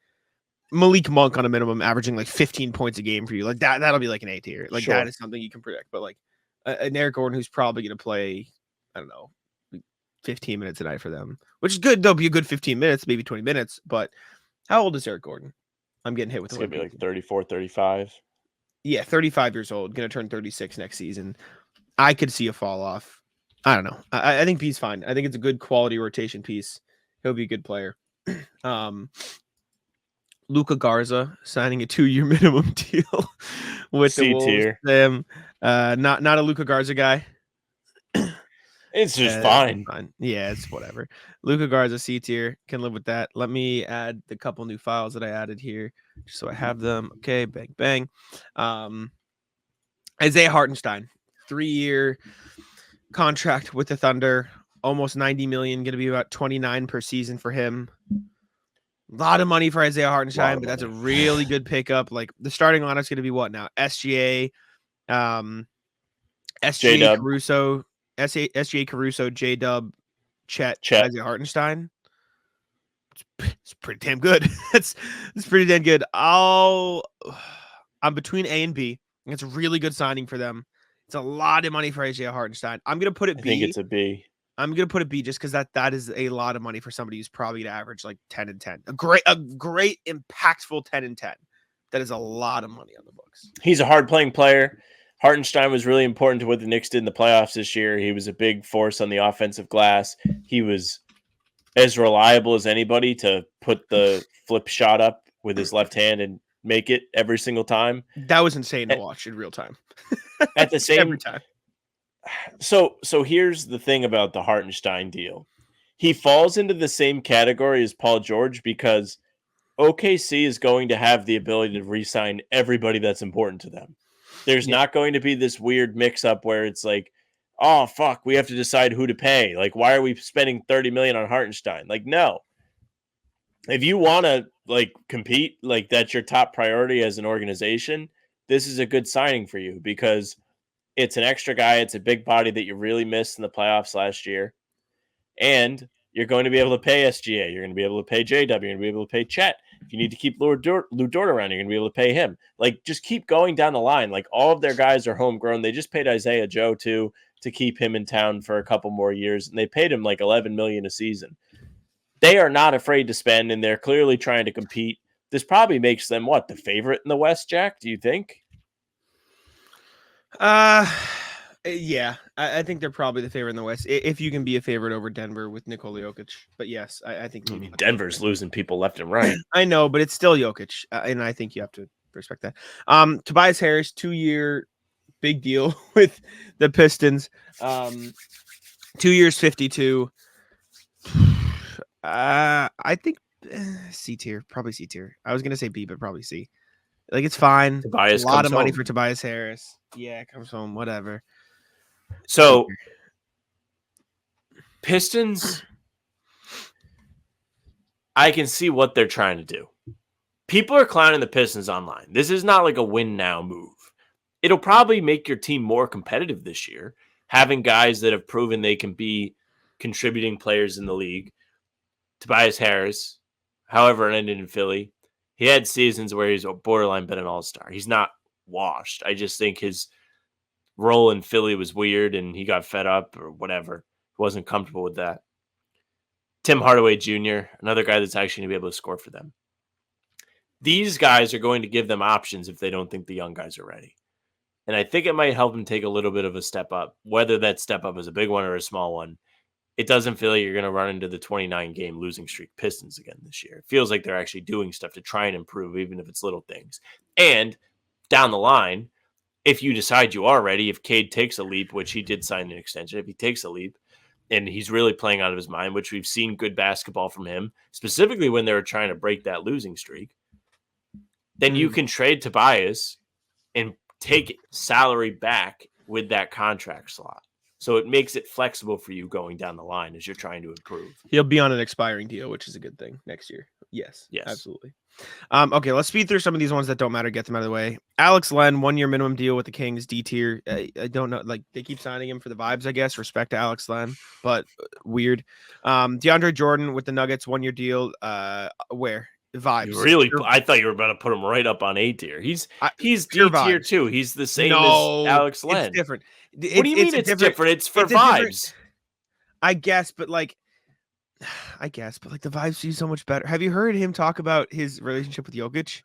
Malik Monk on a minimum, averaging like 15 points a game for you. Like that'll be like an A tier. Like that is something you can predict. But like an Eric Gordon who's probably going to play, I don't know, 15 minutes a night for them, which is good. They'll be a good 15 minutes, maybe 20 minutes. But how old is Eric Gordon? I'm getting hit with. It's going to be like 34, 35. Yeah, 35 years old. Going to turn 36 next season. I could see a fall off. I don't know. I think B's fine. I think it's a good quality rotation piece. He'll be a good player. Luka Garza signing a 2-year minimum deal with the Wolves. Not a Luka Garza guy. It's just fine. Yeah, it's whatever. Luka Garza C tier, can live with that. Let me add the couple new files that I added here, just so I have them. Okay, bang bang. Isaiah Hartenstein, 3-year contract with the Thunder. almost 90 million, going to be about 29 per season for him. A lot of money for Isaiah Hartenstein, but that's a really good pickup. Like the starting lineup's going to be what now? SGA, J-Dub. SGA Caruso, J-Dub, Chet, Isaiah Hartenstein. It's pretty damn good. It's pretty damn good. I'm between A and B. It's a really good signing for them. It's a lot of money for Isaiah Hartenstein. I'm gonna put it B. I think it's a B. I'm gonna put it B just because that is a lot of money for somebody who's probably gonna average like 10 and 10. A great impactful 10 and 10. That is a lot of money on the books. He's a hard playing player. Hartenstein was really important to what the Knicks did in the playoffs this year. He was a big force on the offensive glass. He was as reliable as anybody to put the flip shot up with his left hand and make it every single time. That was insane to watch in real time. At the same every time. So here's the thing about the Hartenstein deal. He falls into the same category as Paul George because OKC is going to have the ability to re-sign everybody that's important to them. There's not going to be this weird mix-up where it's like, oh, fuck, we have to decide who to pay. Like, why are we spending $30 million on Hartenstein? Like, no. If you want to, like, compete, like, that's your top priority as an organization, this is a good signing for you because it's an extra guy. It's a big body that you really missed in the playoffs last year. And you're going to be able to pay SGA. You're going to be able to pay JW. You're going to be able to pay Chet. If you need to keep Lou Dort around, you're going to be able to pay him. Like, just keep going down the line. Like, all of their guys are homegrown. They just paid Isaiah Joe, too, to keep him in town for a couple more years. And they paid him like $11 million a season. They are not afraid to spend, and they're clearly trying to compete. This probably makes them, what, the favorite in the West, Jack? Do you think? Yeah, I think they're probably the favorite in the West. If you can be a favorite over Denver with Nikola Jokic, but yes, I think Denver's losing people left and right. I know, but it's still Jokic, and I think you have to respect that. Tobias Harris, 2-year big deal with the Pistons. 2 years, 52. I think C tier, probably C tier. I was gonna say B, but probably C. Like, it's fine. Tobias a lot of money home. for Tobias Harris. Yeah, comes home, whatever. So, Pistons, I can see what they're trying to do. People are clowning the Pistons online. This is not like a win now move. It'll probably make your team more competitive this year, having guys that have proven they can be contributing players in the league. Tobias Harris, however, it ended in Philly. He had seasons where he's borderline been an all-star. He's not washed. I just think his role in Philly was weird and he got fed up or whatever. Wasn't comfortable with that. Tim Hardaway Jr., another guy that's actually going to be able to score for them. These guys are going to give them options if they don't think the young guys are ready. And I think it might help them take a little bit of a step up, whether that step up is a big one or a small one. It doesn't feel like you're going to run into the 29-game losing streak Pistons again this year. It feels like they're actually doing stuff to try and improve, even if it's little things. And down the line, if you decide you are ready, if Cade takes a leap, which he did sign an extension, if he takes a leap and he's really playing out of his mind, which we've seen good basketball from him, specifically when they were trying to break that losing streak, then you can trade Tobias and take salary back with that contract slot. So it makes it flexible for you going down the line as you're trying to improve. He'll be on an expiring deal, which is a good thing next year. Yes, absolutely. Okay, let's speed through some of these ones that don't matter. Get them out of the way. Alex Len, 1-year minimum deal with the Kings, D tier. I don't know, like they keep signing him for the vibes, I guess. Respect to Alex Len, but weird. DeAndre Jordan with the Nuggets, 1-year deal. Where? Vibes. Really? I thought you were about to put him right up on A tier. He's D tier too. He's the same as Alex Len. It's different. What do you mean it's different? It's for vibes. I guess, but like the vibes seem so much better. Have you heard him talk about his relationship with Jokic?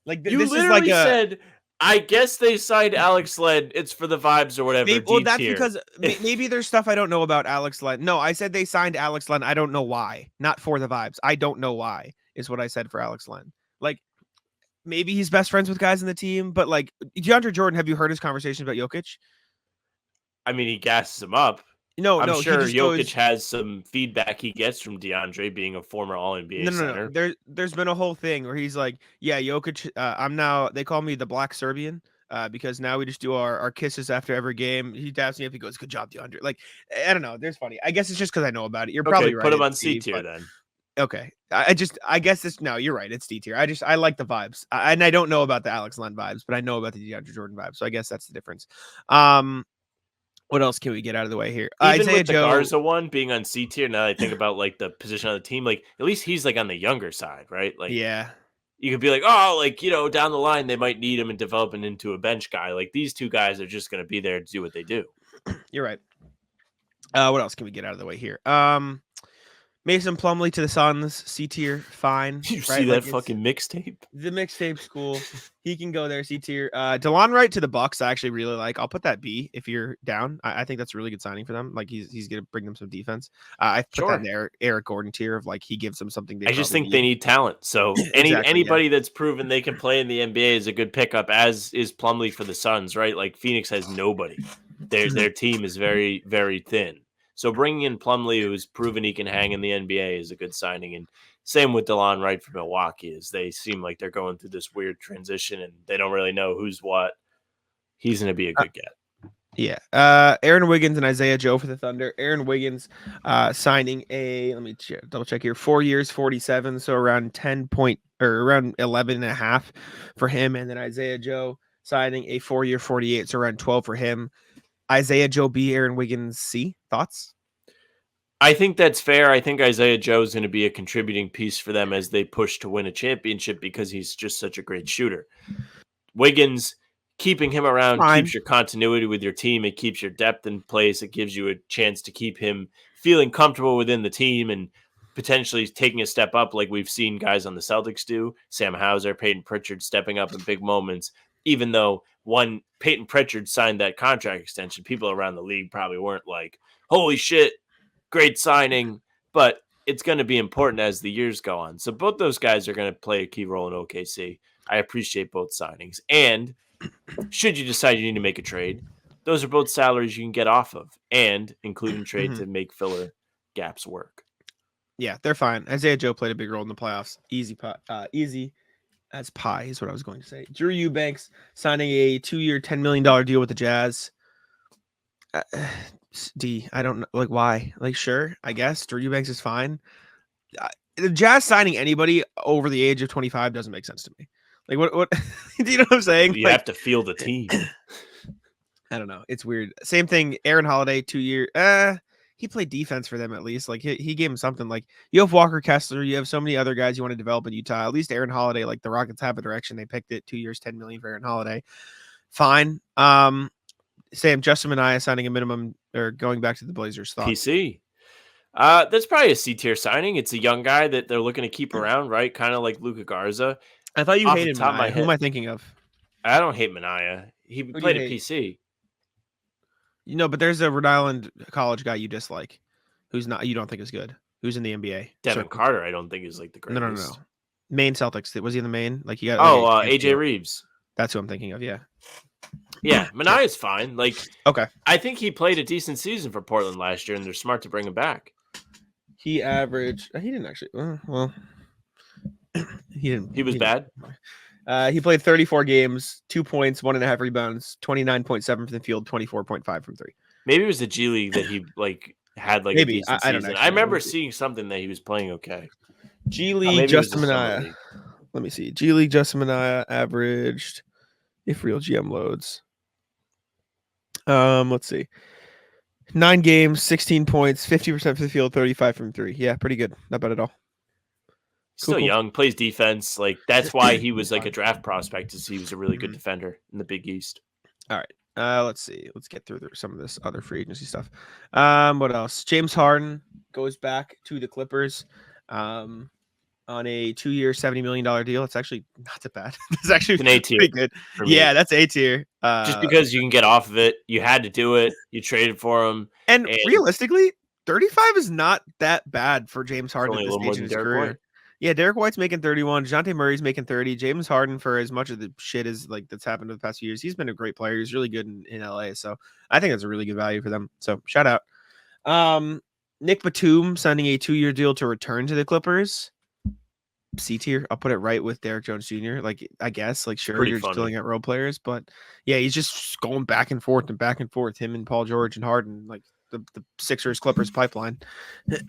Like you this literally is like said, I guess they signed Alex Len. It's for the vibes or whatever. Well, that's because maybe there's stuff I don't know about Alex Len. No, I said they signed Alex Len. I don't know why. Not for the vibes. I don't know why is what I said for Alex Len. Like maybe he's best friends with guys in the team, but like DeAndre Jordan, have you heard his conversations about Jokic? I mean, he gasses him up. I'm sure Jokic has some feedback he gets from DeAndre being a former All-NBA center. There's been a whole thing where he's like, yeah, Jokic, I'm now, they call me the Black Serbian. because now we just do our kisses after every game. He dabs me up. He goes, "Good job, DeAndre." Like, I don't know. There's funny. I guess it's just because I know about it. You're Okay, probably right. put him on it's C D, tier but- then. Okay. I guess it's no, you're right. It's D tier. I like the vibes. And I don't know about the Alex Len vibes, but I know about the DeAndre Jordan vibes. So I guess that's the difference. What else can we get out of the way here? Even Isaiah with the Joe, Garza one being on C tier, now that I think about like the position on the team, like at least he's like on the younger side, right? Like yeah. you could be like, oh, like, you know, down the line they might need him and develop him into a bench guy. Like these two guys are just going to be there to do what they do. You're right. What else can we get out of the way here? Mason Plumlee to the Suns, C tier, fine. You right? see that Like, it's fucking mixtape? the mixtape school. He can go there, C tier. DeLon Wright to the Bucks, I actually really like. I'll put that B if you're down. I think that's a really good signing for them. Like he's gonna bring them some defense. I put that in the Eric Gordon tier of like he gives them something. I just think they need talent. So anybody that's proven they can play in the NBA is a good pickup, as is Plumlee for the Suns, right? Like Phoenix has nobody. Their team is very, very thin. So bringing in Plumlee, who's proven he can hang in the NBA, is a good signing. And same with DeLon Wright for Milwaukee, is they seem like they're going through this weird transition and they don't really know who's what. He's going to be a good get. Yeah. Aaron Wiggins and Isaiah Joe for the Thunder. Aaron Wiggins signing a, let me double check here, 4 years, 47. So around around 11 and a half for him. And then Isaiah Joe signing a 4 year, 48. So around 12 for him. Isaiah Joe B, Aaron Wiggins C. Thoughts? I think that's fair. I think Isaiah Joe is going to be a contributing piece for them as they push to win a championship because he's just such a great shooter. Wiggins, keeping him around keeps your continuity with your team. It keeps your depth in place. It gives you a chance to keep him feeling comfortable within the team and potentially taking a step up like we've seen guys on the Celtics do. Sam Hauser, Peyton Pritchard stepping up in big moments. Even though when Peyton Pritchard signed that contract extension, people around the league probably weren't like, holy shit, great signing. But it's going to be important as the years go on. So both those guys are going to play a key role in OKC. I appreciate both signings. And should you decide you need to make a trade, those are both salaries you can get off of and including trade to make filler gaps work. Yeah, they're fine. Isaiah Joe played a big role in the playoffs. Easy as pie is what I was going to say. Drew Eubanks signing a 2-year, $10 million deal with the Jazz. D, I don't know, like why? Like, sure, I guess Drew Eubanks is fine. The Jazz signing anybody over the age of 25 doesn't make sense to me. Like, what? Do you know what I'm saying? You have to feel the team. I don't know. It's weird. Same thing. Aaron Holiday, 2 year. He played defense for them at least. Like he gave him something. Like you have Walker Kessler, you have so many other guys you want to develop in Utah. At least Aaron Holiday, like the Rockets have a direction. They picked it. 2 years, $10 million for Aaron Holiday. Fine. Sam, Justin Minaya signing a minimum or going back to the Blazers. Thoughts? PC. That's probably a C tier signing. It's a young guy that they're looking to keep around, right? Kind of like Luka Garza. I thought you Off hated the top of my Minaya. Who head. am I thinking of? I don't hate Minaya. He do played you at hate? PC. You know, but there's a Rhode Island college guy you dislike, who's not you don't think is good, who's in the NBA. Devin Carter, I don't think is like the No, greatest. no. Maine Celtics. Was he in the Maine? Like he got. AJ Reeves. That's who I'm thinking of. Yeah. Yeah, Minaya's fine. Like, okay. I think he played a decent season for Portland last year, and they're smart to bring him back. He averaged. He didn't actually. Well, he didn't. He was bad. He played 34 games, 2 points, 1.5 rebounds, 29.7 from the field, 24.5 from three. Maybe it was the G League that he like had like Maybe. a decent I don't season. actually I remember know. seeing something that he was playing okay. G maybe League it was Justin the summer Minaya. league. Let me see. G League Justin Minaya averaged, if real GM loads. Let's see. 9 games, 16 points, 50% from the field, 35 from three. Yeah, pretty good. Not bad at all. Still Cool. young, plays defense. Like that's why he was like a draft prospect, is he was a really good defender in the Big East. All right. Let's see. Let's get through some of this other free agency stuff. What else? James Harden goes back to the Clippers. On a 2-year, $70 million deal. It's actually not that bad. It's actually an A tier. Pretty good. Yeah, that's A tier. Just because you can get off of it, you had to do it. You traded for him, and realistically, 35 is not that bad for James Harden at this stage in his career. White. Yeah, Derrick White's making 31. Dejounte Murray's making 30. James Harden, for as much of the shit as like that's happened in the past few years, he's been a great player. He's really good in LA. So I think that's a really good value for them. So shout out. Nick Batum signing a 2-year deal to return to the Clippers. C tier. I'll put it right with Derrick Jones Jr. Like, I guess, like, sure, Pretty you're just funny. filling out role players, but yeah, he's just going back and forth and back and forth. Him and Paul George and Harden, like the Sixers Clippers pipeline.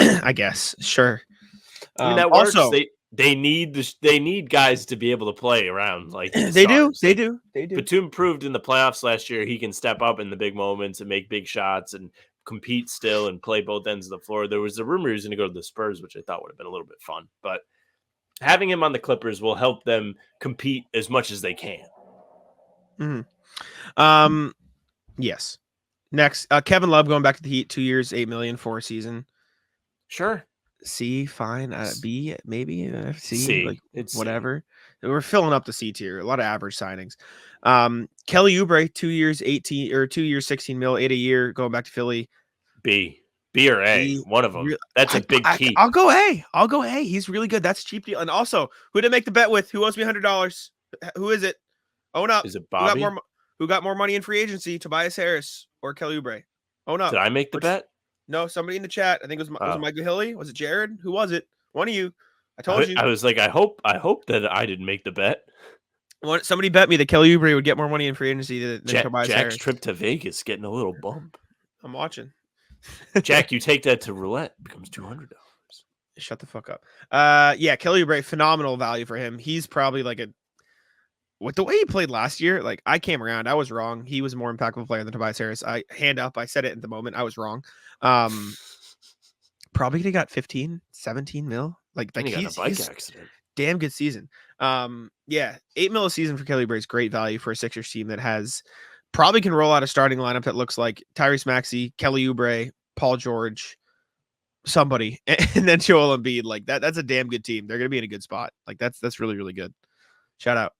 I guess, sure. I mean, that works. Also, They need guys to be able to play around like the they stars. do. Batum proved in the playoffs last year he can step up in the big moments and make big shots and compete still and play both ends of the floor. There was a rumor he was going to go to the Spurs, which I thought would have been a little bit fun, but having him on the Clippers will help them compete as much as they can. Mm-hmm. Yes. Next, Kevin Love going back to the Heat, 2 years, $8 million for a season. Sure. C, fine. B, maybe. C, like it's whatever. C. We're filling up the C tier. A lot of average signings. Kelly Oubre, 2 years, 18 or 2 years, 16 mil, 8 a year, going back to Philly. B or A, one of them. That's a big key. I'll go A. He's really good. That's a cheap deal. And also, who did I make the bet with? Who owes me $100? Who is it? Own up. Is it Bobby? Who got more money in free agency? Tobias Harris or Kelly Oubre? Own up. Did I make the bet? No, somebody in the chat. I think was it Michael Hilly? Was it Jared? Who was it? One of you. I told you. I was like, I hope that I didn't make the bet. Somebody bet me that Kelly Oubre would get more money in free agency than Tobias Harris. Jack's trip to Vegas getting a little bump. I'm watching. Jack, you take that to roulette. It becomes $200. Shut the fuck up. Yeah, Kelly Oubre, phenomenal value for him. He's probably like with the way he played last year, like I came around. I was wrong. He was a more impactful player than Tobias Harris. I said it at the moment. I was wrong. Probably could have got 15, 17 mil. Like he's accident. Damn good season. Yeah, 8 mil a season for Kelly Oubre is great value for a Sixers team that has probably can roll out a starting lineup that looks like Tyrese Maxey, Kelly Oubre, Paul George, somebody, and then Joel Embiid. Like that's a damn good team. They're gonna be in a good spot. Like that's really, really good. Shout out.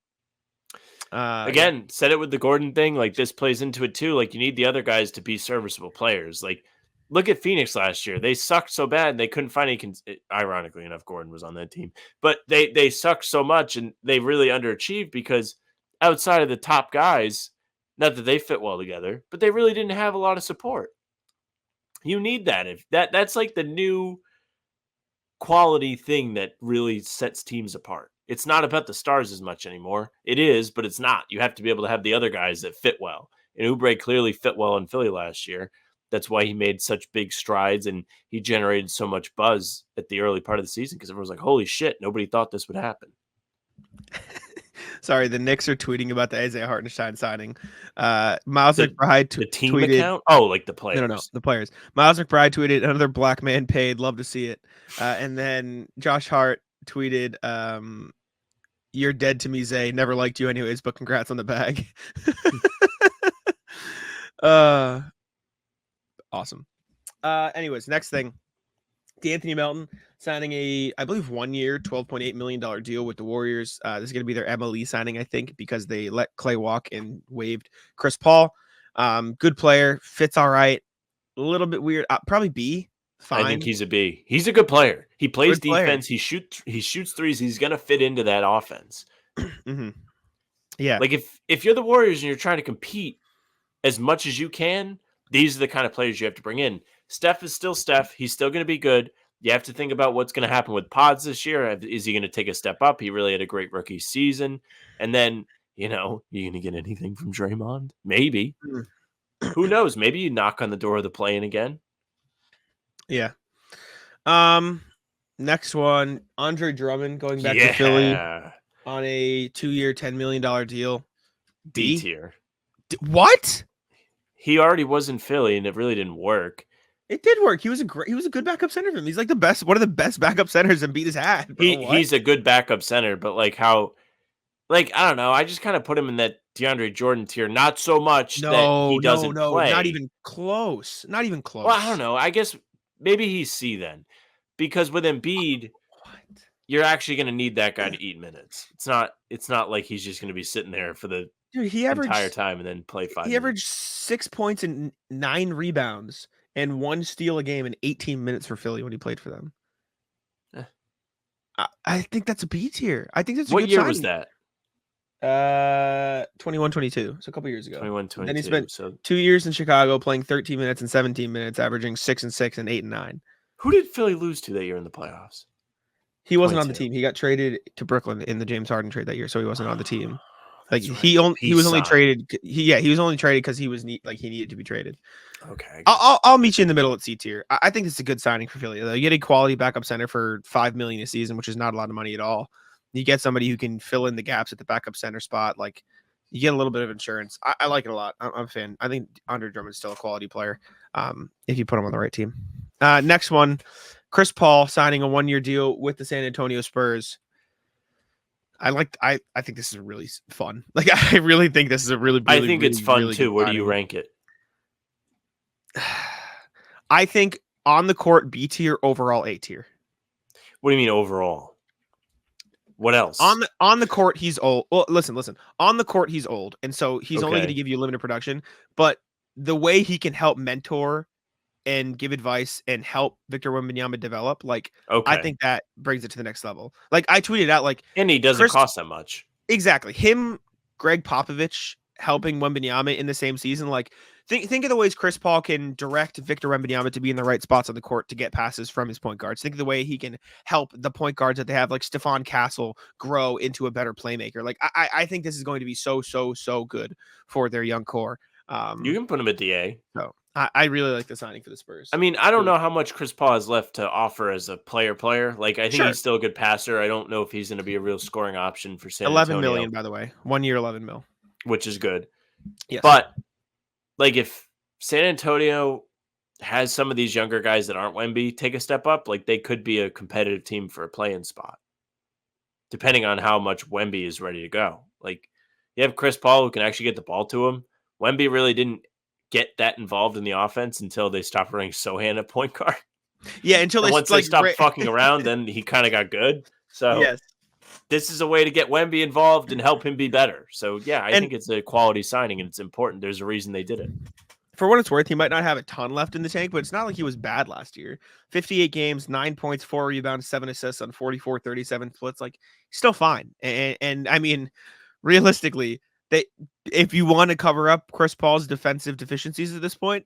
Again, said it with the Gordon thing. Like this plays into it too. Like you need the other guys to be serviceable players. Like look at Phoenix last year. They sucked so bad they couldn't find any. Ironically enough, Gordon was on that team, but they sucked so much and they really underachieved because outside of the top guys, not that they fit well together, but they really didn't have a lot of support. You need that. If that's like the new quality thing that really sets teams apart. It's not about the stars as much anymore. It is, but it's not. You have to be able to have the other guys that fit well. And Oubre clearly fit well in Philly last year. That's why he made such big strides and he generated so much buzz at the early part of the season because everyone was like, holy shit, nobody thought this would happen. Sorry, the Knicks are tweeting about the Isaiah Hartenstein signing. Miles McBride the team tweeted, account? Oh, like the players. No, the players. Miles McBride tweeted, another black man paid. Love to see it. And then Josh Hart tweeted, you're dead to me, Zay. Never liked you anyways, but congrats on the bag. Awesome. Anyways, next thing. D'Anthony Melton signing I believe 1 year, $12.8 million deal with the Warriors. This is going to be their MLE signing, I think, because they let Clay walk and waived Chris Paul. Good player, fits all right. A little bit weird. Probably B. Fine. I think he's a B. He's a good player. He plays good defense. Player. He shoots threes. He's going to fit into that offense. Mm-hmm. Yeah. Like if you're the Warriors and you're trying to compete as much as you can, these are the kind of players you have to bring in. Steph is still Steph. He's still going to be good. You have to think about what's going to happen with Pods this year. Is he going to take a step up? He really had a great rookie season. And then, you going to get anything from Draymond? Maybe. Who knows? Maybe you knock on the door of the play-in again. Yeah. Next one, Andre Drummond going back to Philly on a 2-year, $10 million deal. D tier. What? He already was in Philly, and it really didn't work. It did work. He was a good backup center for him. He's like one of the best backup centers Embiid has had. He's a good backup center, but I don't know. I just kind of put him in that DeAndre Jordan tier. Not so much that he doesn't play. Not even close. Not even close. Well, I don't know. I guess maybe he's C then, because with Embiid, you're actually going to need that guy to eat minutes. It's not like he's just going to be sitting there for the entire time and then play 5 minutes. He averaged 6 points and 9 rebounds and 1 steal a game in 18 minutes for Philly when he played for them. I think that's a B tier. I think that's a what good year signing. was that? 21-22. So a couple years ago. 21-22. Then he spent 2 years in Chicago playing 13 minutes and 17 minutes, averaging 6 and 6 and 8 and 9. Who did Philly lose to that year in the playoffs? He wasn't on the 22. team. He got traded to Brooklyn in the James Harden trade that year, so he wasn't on the team. Like That's right. he was only signed. traded. He was only traded because he needed to be traded. Okay. I'll meet you in the middle at C tier. I think this is a good signing for Philly. You get a quality backup center for $5 million a season, which is not a lot of money at all. You get somebody who can fill in the gaps at the backup center spot. Like you get a little bit of insurance. I like it a lot. I'm a fan. I think Andre Drummond's still a quality player. If you put him on the right team. Next one, Chris Paul signing a 1-year deal with the San Antonio Spurs. I think this is really fun. Like I really think this is a really I think it's fun really too. Where do signing. you rank it? I think on the court B tier, overall A tier. What do you mean overall? What else? On the court he's old. Well, listen. On the court he's old, and so he's only going to give you limited production. But the way he can help mentor and give advice and help Victor Wembanyama develop, like I think that brings it to the next level. Like I tweeted out, like, and he doesn't cost that much. Exactly. Him, Greg Popovich helping Wembanyama in the same season. Like think of the ways Chris Paul can direct Victor Wembanyama to be in the right spots on the court to get passes from his point guards. Think of the way he can help the point guards that they have, like Stephon Castle, grow into a better playmaker. Like I think this is going to be so good for their young core. You can put him at DA. So I really like the signing for the Spurs. I mean, I don't know how much Chris Paul has left to offer as a player. Like, I think he's still a good passer. I don't know if he's going to be a real scoring option for San Antonio. 11 million, by the way. 1 year, 11 mil. Which is good. Yes. But, like, if San Antonio has some of these younger guys that aren't Wemby take a step up, like, they could be a competitive team for a play-in spot, depending on how much Wemby is ready to go. Like, you have Chris Paul who can actually get the ball to him. Wemby really didn't get that involved in the offense until they stopped running Sohan at point guard. Yeah, until once they stopped fucking around, then he kind of got good. So yes, this is a way to get Wemby involved and help him be better. So yeah, I think it's a quality signing and it's important. There's a reason they did it. For what it's worth, he might not have a ton left in the tank, but it's not like he was bad last year. 58 games, 9 points, 4 rebounds, 7 assists on 44-37 splits. Like he's still fine. And I mean, realistically, if you want to cover up Chris Paul's defensive deficiencies at this point,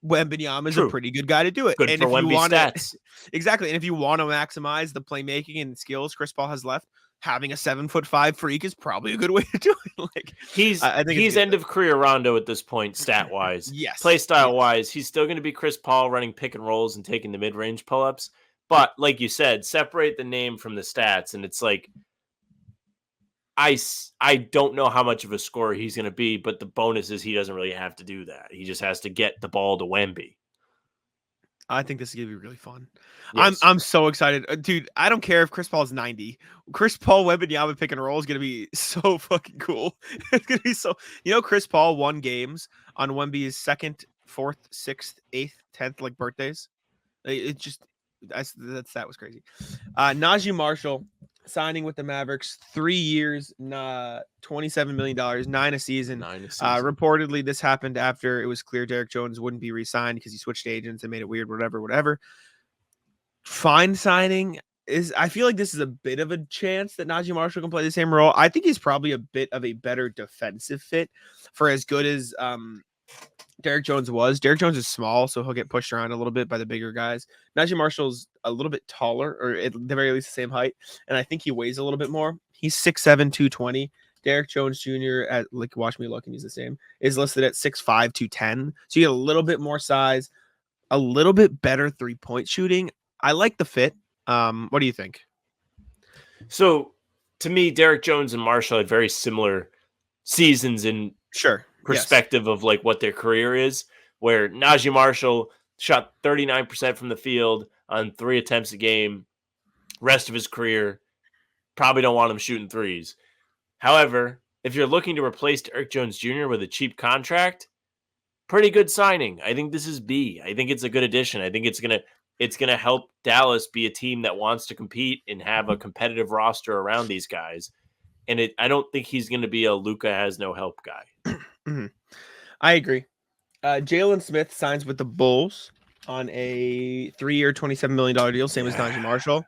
Wembanyama is a pretty good guy to do it. Good and for if Wemby you want stats. Exactly. And if you want to maximize the playmaking and skills Chris Paul has left, having a 7'5" freak is probably a good way to do it. Like he's end of career Rondo at this point, stat wise. Yes. Play style wise, he's still going to be Chris Paul running pick and rolls and taking the mid range pull ups. But like you said, separate the name from the stats, and it's like I don't know how much of a scorer he's going to be, but the bonus is he doesn't really have to do that. He just has to get the ball to Wemby. I think this is going to be really fun. Yes. I'm so excited. Dude, I don't care if Chris Paul's 90. Chris Paul Wembanyama pick and roll is going to be so fucking cool. It's going to be so... Chris Paul won games on Wemby's 2nd, 4th, 6th, 8th, 10th, like birthdays. It just... That was crazy. Najee Marshall signing with the Mavericks, 3 years, $27 million, 9 a season. Reportedly, this happened after it was clear Derrick Jones wouldn't be re-signed because he switched agents and made it weird, whatever. Fine signing. I feel like this is a bit of a chance that Najee Marshall can play the same role. I think he's probably a bit of a better defensive fit for as good as Derrick Jones was. Derrick Jones is small, so he'll get pushed around a little bit by the bigger guys. Najee Marshall's a little bit taller, or at the very least the same height, and I think he weighs a little bit more. He's 6'7", 220. Derrick Jones Jr. watch me look and he's the same, is listed at 6'5", 210. So you get a little bit more size, a little bit better 3-point shooting. I like the fit. What do you think? So to me, Derrick Jones and Marshall had very similar seasons in perspective of like what their career is, where Najee Marshall shot 39% from the field on 3 attempts a game. Rest of his career, probably don't want him shooting threes. However, if you're looking to replace Derrick Jones Jr. with a cheap contract, pretty good signing. I think this is B. I think it's a good addition. I think it's gonna help Dallas be a team that wants to compete and have a competitive roster around these guys. And I don't think he's going to be a Luka has no help guy. I agree. Jalen Smith signs with the Bulls on a 3-year, $27 million deal, same as Najee Marshall.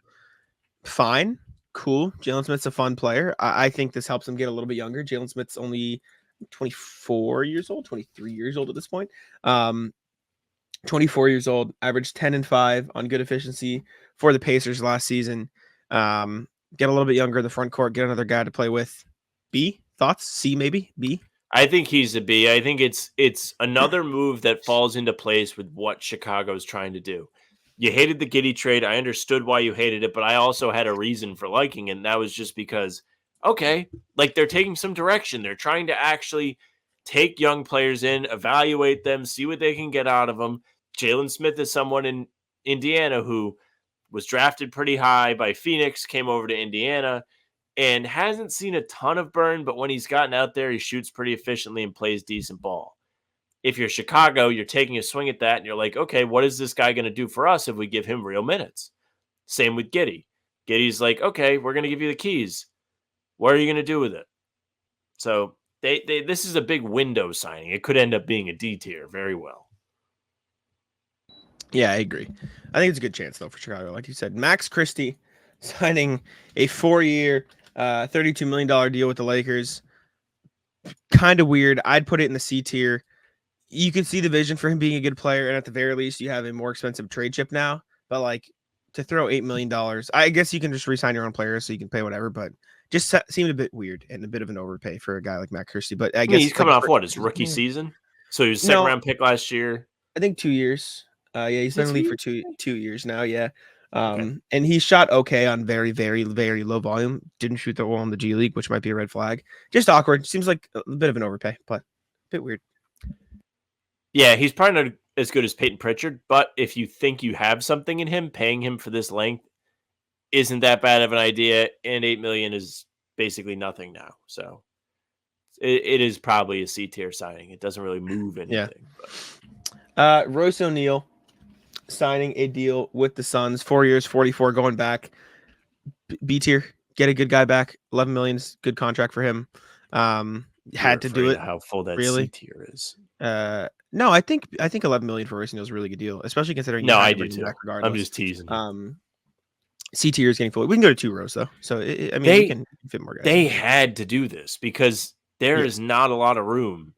Fine. Cool. Jalen Smith's a fun player. I think this helps him get a little bit younger. Jalen Smith's only 24 years old, 23 years old at this point. 24 years old, averaged 10 and 5 on good efficiency for the Pacers last season. Get a little bit younger in the front court, get another guy to play with. B, thoughts? C, maybe? B? I think he's a B. I think it's another move that falls into place with what Chicago's trying to do. You hated the Giddey trade. I understood why you hated it, but I also had a reason for liking it, and that was just because, okay, like they're taking some direction. They're trying to actually take young players in, evaluate them, see what they can get out of them. Jalen Smith is someone in Indiana who was drafted pretty high by Phoenix, came over to Indiana, and hasn't seen a ton of burn, but when he's gotten out there, he shoots pretty efficiently and plays decent ball. If you're Chicago, you're taking a swing at that, and you're like, okay, what is this guy going to do for us if we give him real minutes? Same with Giddey. Giddey's like, okay, we're going to give you the keys. What are you going to do with it? So this is a big window signing. It could end up being a D tier very well. Yeah, I agree. I think it's a good chance, though, for Chicago. Like you said, Max Christie signing a 4-year, $32 million deal with the Lakers. Kind of weird. I'd put it in the C tier. You can see the vision for him being a good player, and at the very least, you have a more expensive trade chip now. But, like, to throw $8 million, I guess you can just re-sign your own players so you can pay whatever, but just seemed a bit weird and a bit of an overpay for a guy like Max Christie. But I guess he's coming off what, his rookie season? So he was second-round pick last year? I think 2 years. Yeah, he's been in the league for two years now. Yeah. And he shot okay on very, very, very low volume. Didn't shoot that well in the G League, which might be a red flag. Just awkward. Seems like a bit of an overpay, but a bit weird. Yeah, he's probably not as good as Peyton Pritchard, but if you think you have something in him, paying him for this length isn't that bad of an idea, and $8 million is basically nothing now. So it is probably a C tier signing. It doesn't really move anything. Yeah. Royce O'Neal signing a deal with the Suns, 4 years, 44 going back. B tier, get a good guy back. 11 million is good contract for him. Had to do it. How full that really? C tier is. No, I think 11 million for Royce O'Neal is a really good deal, especially considering. No, I do too. I'm just teasing. C tier is getting full. We can go to 2 rows though, so we can fit more guys. They had to do this because there is not a lot of room.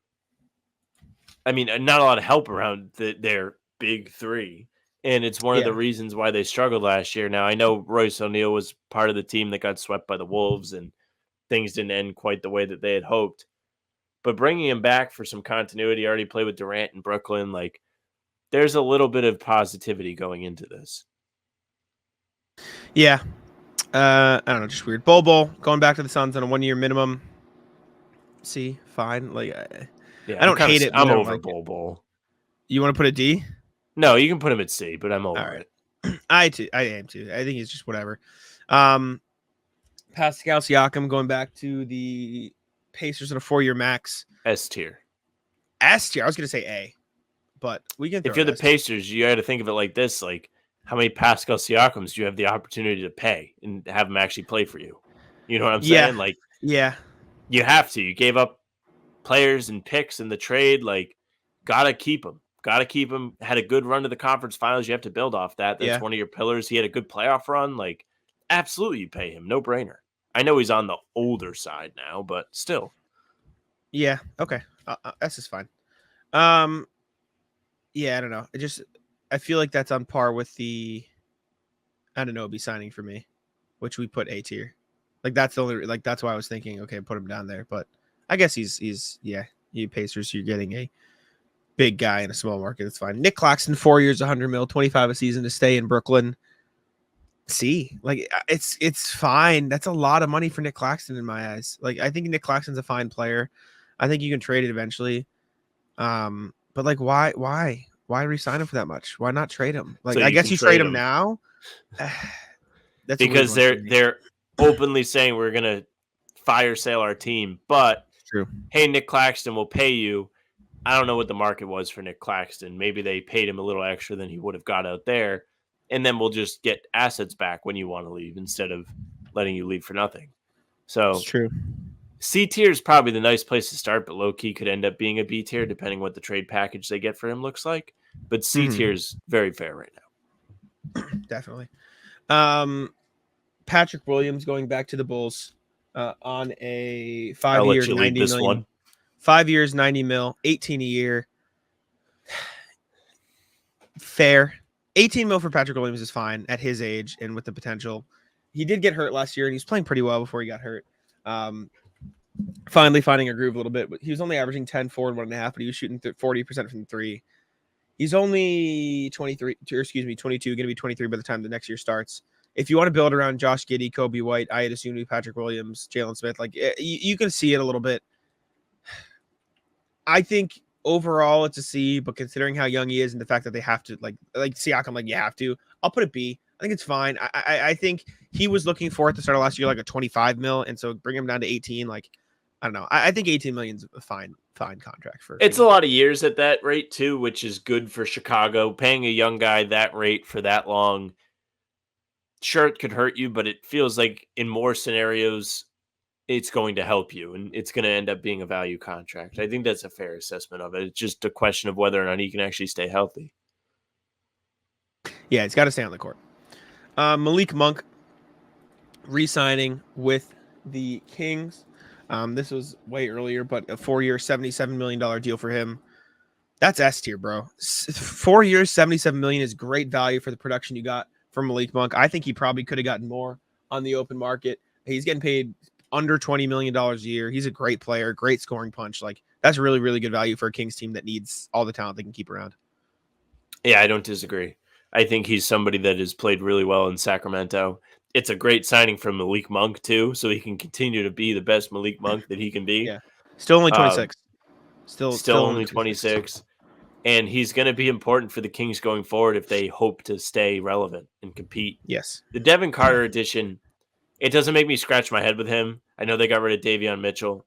I mean, not a lot of help around their big three. And it's one of the reasons why they struggled last year. Now, I know Royce O'Neal was part of the team that got swept by the Wolves and things didn't end quite the way that they had hoped. But bringing him back for some continuity, already played with Durant in Brooklyn, like there's a little bit of positivity going into this. Yeah. I don't know, just weird. Bol going back to the Suns on a 1-year minimum. C, fine. Like, I don't hate it. I'm over Bol. You want to put a D? No, you can put him at C, but I'm over it. I am too. I think he's just whatever. Pascal Siakam going back to the Pacers on a 4-year max. S tier. S tier. I was going to say A, but we can. If you're the Pacers, you got to think of it like this: like, how many Pascal Siakams do you have the opportunity to pay and have them actually play for you? You know what I'm saying? Like, yeah, you have to. You gave up players and picks in the trade. Like, gotta keep them. Got to keep him. Had a good run to the conference finals. You have to build off that. That's one of your pillars. He had a good playoff run. Like, absolutely, you pay him. No brainer. I know he's on the older side now, but still. Yeah. Okay. That's just fine. Yeah, I don't know. I feel like that's on par with the, I don't know, be signing for me, which we put A tier. Like, that's the only, like, that's why I was thinking, okay, put him down there. But I guess he's you Pacers, you're getting a big guy in a small market. It's fine. Nick Claxton, 4 years, 100 mil, 25 a season to stay in Brooklyn. C, like, it's fine. That's a lot of money for Nick Claxton in my eyes. Like, I think Nick Claxton's a fine player. I think you can trade it eventually. But like, why re-sign him for that much? Why not trade him? Like, so I guess you trade him now. That's because they're openly saying we're gonna fire sale our team, but true. Hey, Nick Claxton will pay you. I don't know what the market was for Nick Claxton. Maybe they paid him a little extra than he would have got out there, and then we'll just get assets back when you want to leave instead of letting you leave for nothing. So it's true. C tier is probably the nice place to start, but low key could end up being a B tier depending what the trade package they get for him looks like. But C tier is very fair right now. Definitely. Patrick Williams going back to the Bulls on a 5-year, $90 million. 5 years, 90 mil, 18 a year. Fair. 18 mil for Patrick Williams is fine at his age and with the potential. he did get hurt last year, and he was playing pretty well before he got hurt. Finally finding a groove a little bit, but he was only averaging 10, 4, and 1.5, but he was shooting 40% from 3. He's only 22, going to be 23 by the time the next year starts. If you want to build around Josh Giddey, Kobe White, Ayat Asunu, Patrick Williams, Jalen Smith, like you can see it a little bit. I think overall it's a C, but considering how young he is and the fact that they have to like Siakam, like you have to, I'll put a B. I think it's fine. I think he was looking for at the start of last year like a 25 mil, and so bring him down to 18. Like I don't know. I think 18 million is a fine contract for. It's a lot of years at that rate too, which is good for Chicago. Paying a young guy that rate for that long, sure, it could hurt you, but it feels like in more scenarios, it's going to help you, and it's going to end up being a value contract. I think that's a fair assessment of it. It's just a question of whether or not he can actually stay healthy. Yeah, he's got to stay on the court. Malik Monk re-signing with the Kings. This was way earlier, but a 4-year, $77 million deal for him. That's S tier, bro. 4 years, $77 million is great value for the production you got from Malik Monk. I think he probably could have gotten more on the open market. He's getting paid under $20 million a year. He's a great player, great scoring punch. Like that's really, really good value for a Kings team that needs all the talent they can keep around. Yeah, I don't disagree. I think he's somebody that has played really well in Sacramento. It's a great signing from Malik Monk too, so he can continue to be the best Malik Monk that he can be. Yeah, still only 26. Still only 26. And he's going to be important for the Kings going forward if they hope to stay relevant and compete. Yes. The Devin Carter addition, it doesn't make me scratch my head with him. I know they got rid of Davion Mitchell,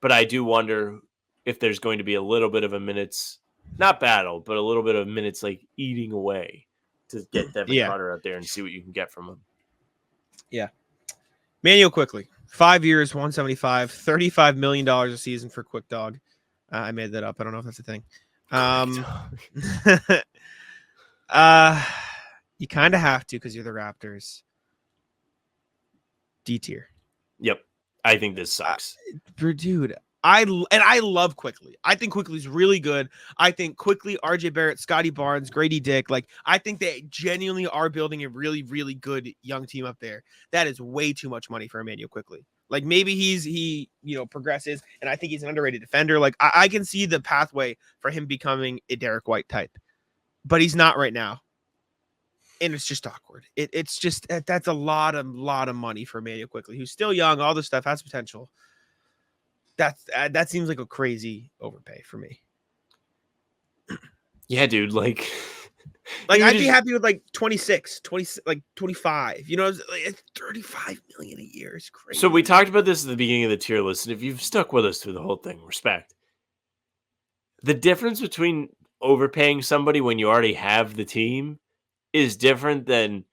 but I do wonder if there's going to be a little bit of a minutes, not battle, but a little bit of minutes like eating away to get Devin Carter out there and see what you can get from him. Yeah. Manuel quickly. 5 years, 175, $35 million a season for Quick Dog. I made that up. I don't know if that's a thing. You kind of have to because you're the Raptors. D tier. Yep. I think this sucks. Dude, I love Quickly. I think Quickly's really good. I think Quickly, RJ Barrett, Scotty Barnes, Grady Dick, like I think they genuinely are building a really, really good young team up there. That is way too much money for Emmanuel Quickly. Like maybe he progresses, and I think he's an underrated defender. Like I can see the pathway for him becoming a Derrick White type, but he's not right now. And it's just awkward. It's just that's a lot of money for Emmanuel Quickly, who's still young. All this stuff has potential. That seems like a crazy overpay for me. Yeah, dude. Like I'd be happy with like 26, 20, like 25. You know, it's $35 million a year. It's crazy. So we talked about this at the beginning of the tier list, and if you've stuck with us through the whole thing, respect. The difference between overpaying somebody when you already have the team is different than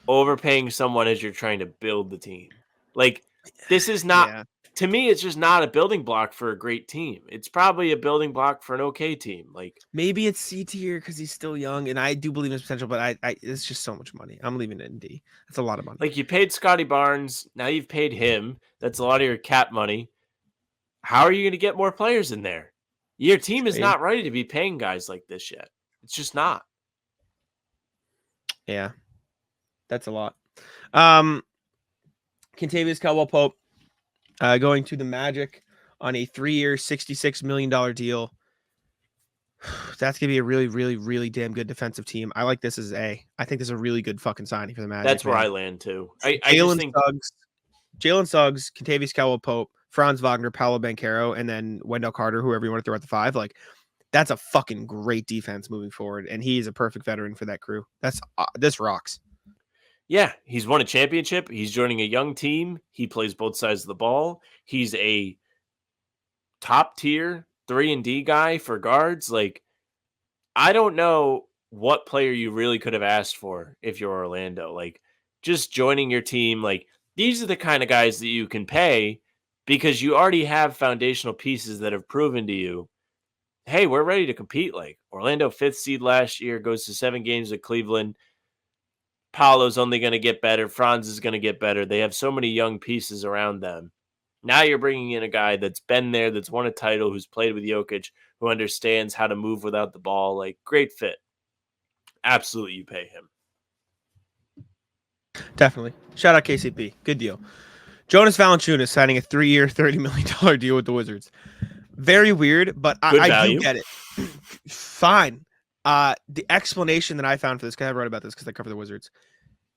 overpaying someone as you're trying to build the team. Like this is not to me, it's just not a building block for a great team. It's probably a building block for an okay team. Like maybe it's C tier because he's still young, and I do believe in his potential, but I it's just so much money. I'm leaving it in D. That's a lot of money. Like you paid Scotty Barnes, now you've paid him. That's a lot of your cap money. How are you going to get more players in there? Your team is not ready to be paying guys like this yet. It's just not. Yeah, that's a lot. Kentavious Caldwell-Pope going to the Magic on a 3-year, $66 million deal. That's going to be a really, really, really damn good defensive team. I like this as A. I think this is a really good fucking signing for the Magic. That's where I land too. Jalen Suggs, Kentavious Caldwell-Pope, Franz Wagner, Paolo Banchero, and then Wendell Carter, whoever you want to throw at the 5. Like, that's a fucking great defense moving forward, and he is a perfect veteran for that crew. This rocks. Yeah, he's won a championship. He's joining a young team. He plays both sides of the ball. He's a top tier 3-and-D guy for guards. Like, I don't know what player you really could have asked for if you're Orlando. Like, just joining your team. Like, these are the kind of guys that you can pay because you already have foundational pieces that have proven to you, hey, we're ready to compete. Like, Orlando 5th seed last year, goes to 7 games at Cleveland. Paolo's only going to get better. Franz is going to get better. They have so many young pieces around them. Now you're bringing in a guy that's been there, that's won a title, who's played with Jokic, who understands how to move without the ball. Like, great fit. Absolutely, you pay him. Definitely. Shout out KCP. Good deal. Jonas Valanciunas signing a 3-year, $30 million deal with the Wizards. Very weird, but Good I do value. get it. Fine. The explanation that I found for this, because I wrote about this because I cover the Wizards.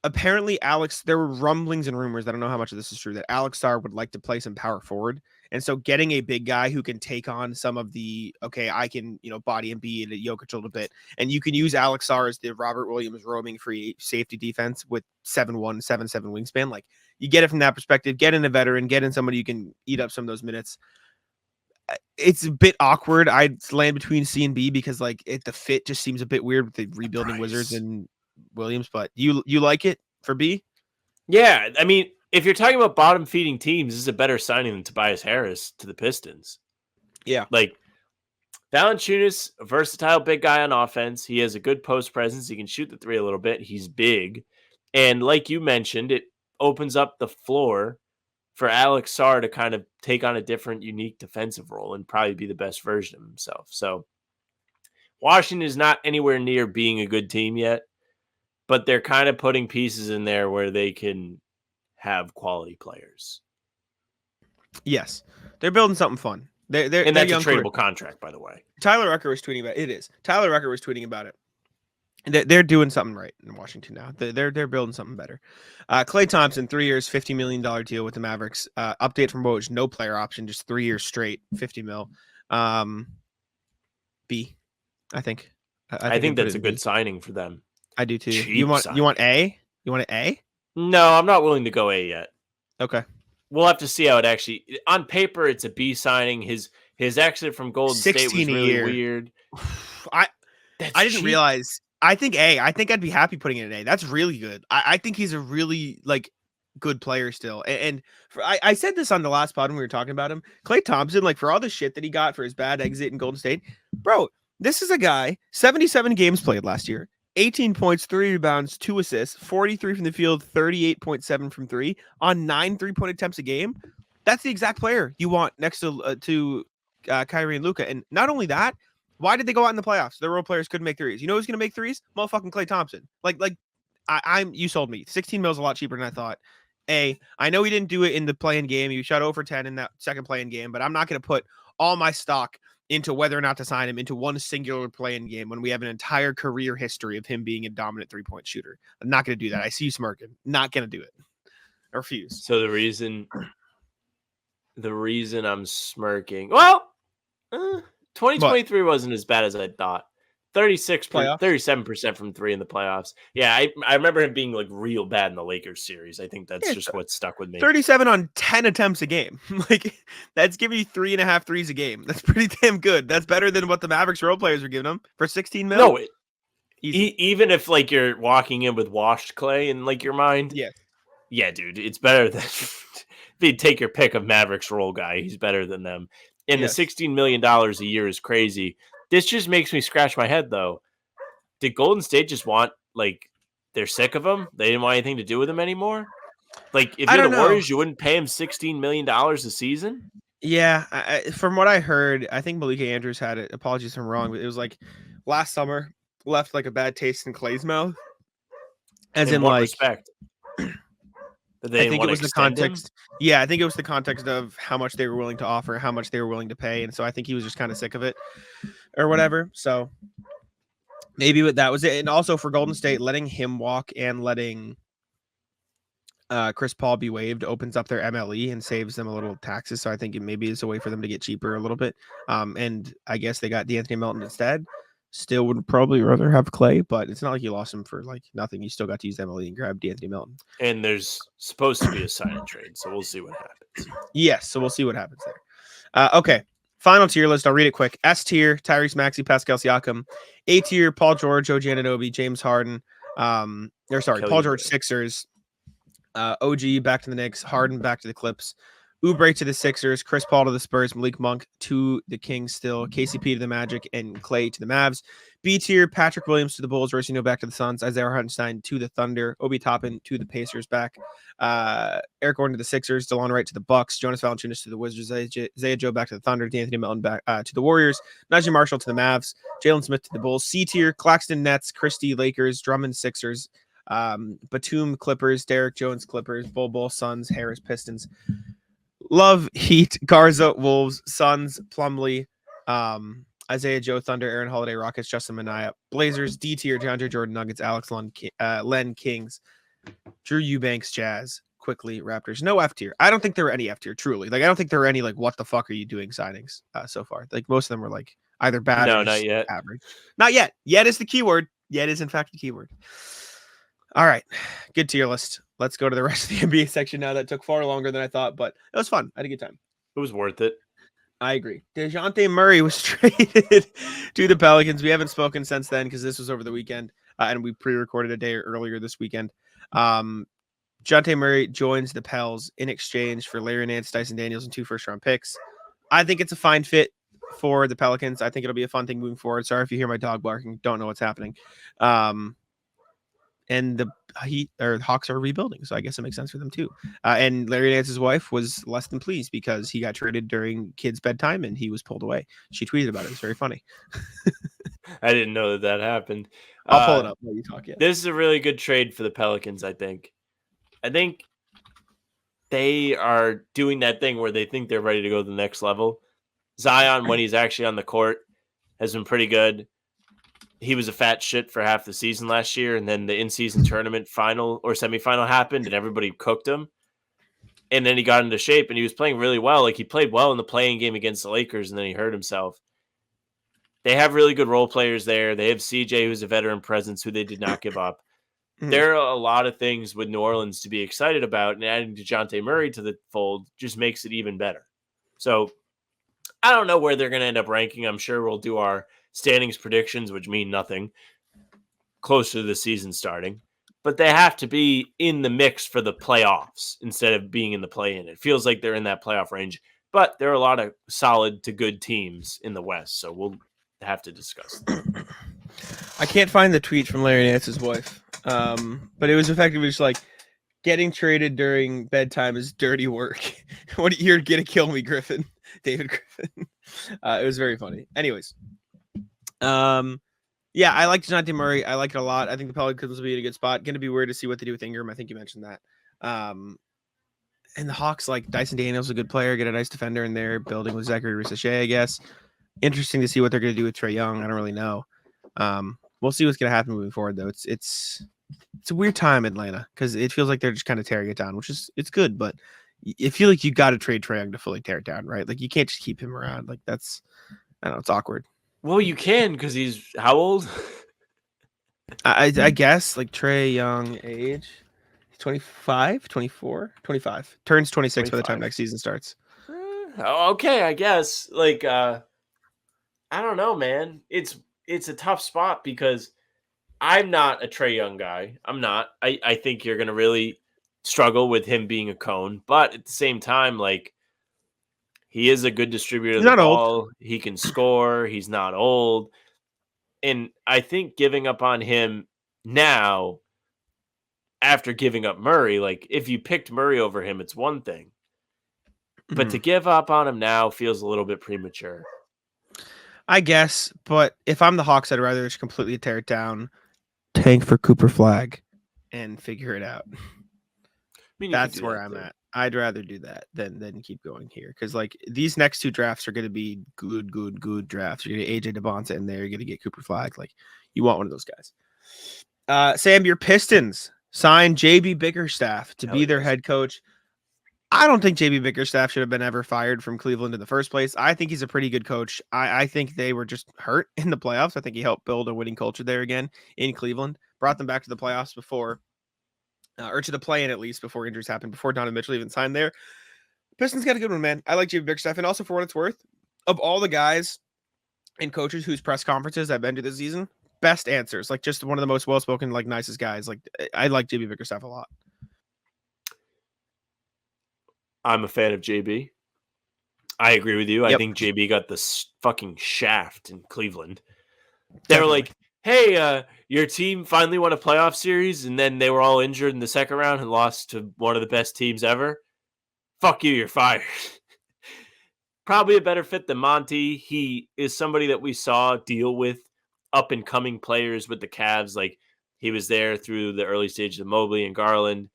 Apparently, there were rumblings and rumors, I don't know how much of this is true, that Alex Sarr would like to play some power forward. And so getting a big guy who can take on some of the, I can, body and be at Jokic a little bit. And you can use Alex Sarr as the Robert Williams roaming free safety defense with 7'1", 7'7" wingspan. Like, you get it from that perspective. Get in a veteran, get in somebody who can eat up some of those minutes. It's a bit awkward. I'd land between C and B because the fit just seems a bit weird with the rebuilding Wizards and Williams. But you like it for B? Yeah, I mean, if you're talking about bottom feeding teams, this is a better signing than Tobias Harris to the Pistons. Yeah, like Valanciunas, a versatile big guy on offense. He has a good post presence. He can shoot the three a little bit. He's big, and like you mentioned, it opens up the floor for Alex Sarr to kind of take on a different, unique defensive role and probably be the best version of himself. So Washington is not anywhere near being a good team yet, but they're kind of putting pieces in there where they can have quality players. Yes, they're building something fun. They're that's a young tradable contract, by the way. Tyler Rucker was tweeting about it. It is. Tyler Rucker was tweeting about it. They're doing something right in Washington now. They're building something better. Klay Thompson, 3 years, $50 million deal with the Mavericks. Update from Woj, no player option, just 3 years straight, $50 mil. B, I think. I think that's a good signing for them. I do too. Cheap you want A? You want an A? No, I'm not willing to go A yet. Okay. We'll have to see how it actually. On paper, it's a B signing. His exit from Golden State was really weird. I didn't realize. I think A. I think I'd be happy putting it in A. That's really good. I think he's a really good player still. And I said this on the last pod when we were talking about him. Klay Thompson, for all the shit that he got for his bad exit in Golden State, bro, this is a guy, 77 games played last year, 18 points, 3 rebounds, 2 assists, 43 from the field, 38.7 from 3 on 9 3-point attempts a game. That's the exact player you want next to Kyrie and Luka. And not only that, why did they go out in the playoffs? Their role players couldn't make threes. You know who's going to make threes? Motherfucking Klay Thompson. You sold me. 16 mil is a lot cheaper than I thought. A, I know he didn't do it in the play-in game. He shot 0 for 10 in that second play-in game, but I'm not going to put all my stock into whether or not to sign him into one singular play-in game when we have an entire career history of him being a dominant 3-point shooter. I'm not going to do that. I see you smirking. Not going to do it. I refuse. So the reason I'm smirking, well, 2023 wasn't as bad as I thought. 37% from 3 in the playoffs. Yeah, I remember him being real bad in the Lakers series. I think that's just what stuck with me. 37 on 10 attempts a game. That's giving you 3.5 threes a game. That's pretty damn good. That's better than what the Mavericks role players were giving him for 16 mil. No, even if you're walking in with washed clay in your mind. Yes. Yeah, dude, it's better than if you take your pick of Mavericks role guy, he's better than them. And the $16 million a year is crazy. This just makes me scratch my head, though. Did Golden State just want, they're sick of him? They didn't want anything to do with him anymore? If you're the Warriors, you wouldn't pay him $16 million a season? Yeah, from what I heard, I think Malika Andrews had it. Apologies if I'm wrong, but it was last summer left a bad taste in Clay's mouth. As in what respect? I think it was the context. Yeah, I think it was the context of how much they were willing to offer, how much they were willing to pay. And so I think he was just kind of sick of it or whatever. So maybe that was it. And also for Golden State, letting him walk and letting Chris Paul be waived opens up their MLE and saves them a little taxes. So I think it maybe is a way for them to get cheaper a little bit. And I guess they got DeAnthony Melton instead. Still would probably rather have Klay, but it's not like you lost him for nothing. You still got to use MLE and grab DeAnthony Melton. And there's supposed to be a sign and trade, so we'll see what happens. Yes, so we'll see what happens there. Okay, final tier list. I'll read it quick. S tier: Tyrese Maxey, Pascal Siakam. A tier: Paul George, OG Anunoby, James Harden. Paul George, Sixers. OG back to the Knicks. Harden back to the Clips. Oubre to the Sixers, Chris Paul to the Spurs, Malik Monk to the Kings still, KCP to the Magic, and Klay to the Mavs. B tier, Patrick Williams to the Bulls, Royce back to the Suns, Isaiah Hartenstein to the Thunder, Obi Toppin to the Pacers back, Eric Gordon to the Sixers, DeLon Wright to the Bucks, Jonas Valanciunas to the Wizards, Zaya Joe back to the Thunder, D'Anthony Melton back to the Warriors, Najee Marshall to the Mavs, Jalen Smith to the Bulls. C tier, Claxton Nets, Christie Lakers, Drummond Sixers, Batum Clippers, Derrick Jones Clippers, Bol Suns, Harris Pistons, Love Heat, Garza Wolves, Suns, Plumlee, Isaiah Joe Thunder, Aaron Holiday Rockets, Justin Minaya Blazers, D tier DeAndre Jordan Nuggets, Alex Len Kings, Drew Eubanks Jazz, quickly Raptors. No F tier. I don't think there were any F tier, truly. Like I don't think there were any like what the fuck are you doing signings so far. Like most of them were like either bad No, or not yet. average. Not yet. Yet is the keyword. Yet is in fact the keyword. All right. Good tier list. Let's go to the rest of the NBA section now. That took far longer than I thought, but it was fun. I had a good time. It was worth it. I agree. Dejounte Murray was traded to the Pelicans. We haven't spoken since then because this was over the weekend, and we pre-recorded a day earlier this weekend. Dejounte Murray joins the Pels in exchange for Larry Nance, Dyson Daniels, and 2 first-round picks. I think it's a fine fit for the Pelicans. I think it'll be a fun thing moving forward. Sorry if you hear my dog barking. Don't know what's happening. And the Hawks are rebuilding, so I guess it makes sense for them too. And Larry Nance's wife was less than pleased because he got traded during kids' bedtime and he was pulled away. She tweeted about it. It's very funny. I didn't know that happened. I'll pull it up while you talk. Yeah. This is a really good trade for the Pelicans, I think. I think they are doing that thing where they think they're ready to go to the next level. Zion, when he's actually on the court, has been pretty good. He was a fat shit for half the season last year, and then the in-season tournament final or semifinal happened, and everybody cooked him. And then he got into shape, and he was playing really well. Like, he played well in the playing game against the Lakers, and then he hurt himself. They have really good role players there. They have CJ, who's a veteran presence, who they did not give up. There are a lot of things with New Orleans to be excited about, and adding Dejounte Murray to the fold just makes it even better. So I don't know where they're going to end up ranking. I'm sure we'll do our standings predictions, which mean nothing, closer to the season starting. But they have to be in the mix for the playoffs instead of being in the play-in. It feels like they're in that playoff range. But there are a lot of solid to good teams in the West, so we'll have to discuss them. I can't find the tweet from Larry Nance's wife, but it was effectively just like, getting traded during bedtime is dirty work. You're going to kill me, Griffin. David Griffin. It was very funny. Anyways. Yeah, I like Dejounte Murray. I like it a lot. I think the Pelicans will be in a good spot. Going to be weird to see what they do with Ingram. I think you mentioned that. And the Hawks, like Dyson Daniels, a good player, get a nice defender in there, building with Zachary Ricochet, I guess. Interesting to see what they're going to do with Trae Young. I don't really know. We'll see what's going to happen moving forward, though. It's a weird time, Atlanta, because it feels like they're just kind of tearing it down, which is it's good, but I feel like you got to trade Trae Young to fully tear it down, right? Like you can't just keep him around. Like that's, I don't know, it's awkward. Well, you can because he's how old? I guess like Trae Young age 25, 24, 25. Turns 26 by the time next season starts. Okay, I guess. Like I don't know, man. It's a tough spot because I'm not a Trae Young guy. I'm not. I think you're going to really struggle with him being a cone, but at the same time, like he is a good distributor of the ball. Old. He can score. He's not old. And I think giving up on him now after giving up Murray, like if you picked Murray over him, it's one thing. But to give up on him now feels a little bit premature. I guess, but if I'm the Hawks, I'd rather just completely tear it down, tank for Cooper Flag, and figure it out. I mean, that's where I'm at. I'd rather do that than keep going here because like these next two drafts are going to be good drafts. You're going to get AJ DeBonta in there. You're going to get Cooper Flag. Like you want one of those guys. Sam, your Pistons signed JB Bickerstaff to be their head coach. I don't think JB Bickerstaff should have been ever fired from Cleveland in the first place. I think he's a pretty good coach. I think they were just hurt in the playoffs. I think he helped build a winning culture there again in Cleveland, brought them back to the playoffs before. Or to the play-in at least before injuries happened, before Donovan Mitchell even signed there. Pistons got a good one, man. I like JB Bickerstaff. And also for what it's worth, of all the guys and coaches whose press conferences I've been to this season, best answers. Like just one of the most well-spoken, like nicest guys. Like I like JB Bickerstaff a lot. I'm a fan of JB. I agree with you. Yep. I think JB got the fucking shaft in Cleveland. They were like, hey, your team finally won a playoff series, and then they were all injured in the second round and lost to one of the best teams ever. Fuck you, you're fired. Probably a better fit than Monty. He is somebody that we saw deal with up-and-coming players with the Cavs. Like, He was there through the early stages of Mobley and Garland.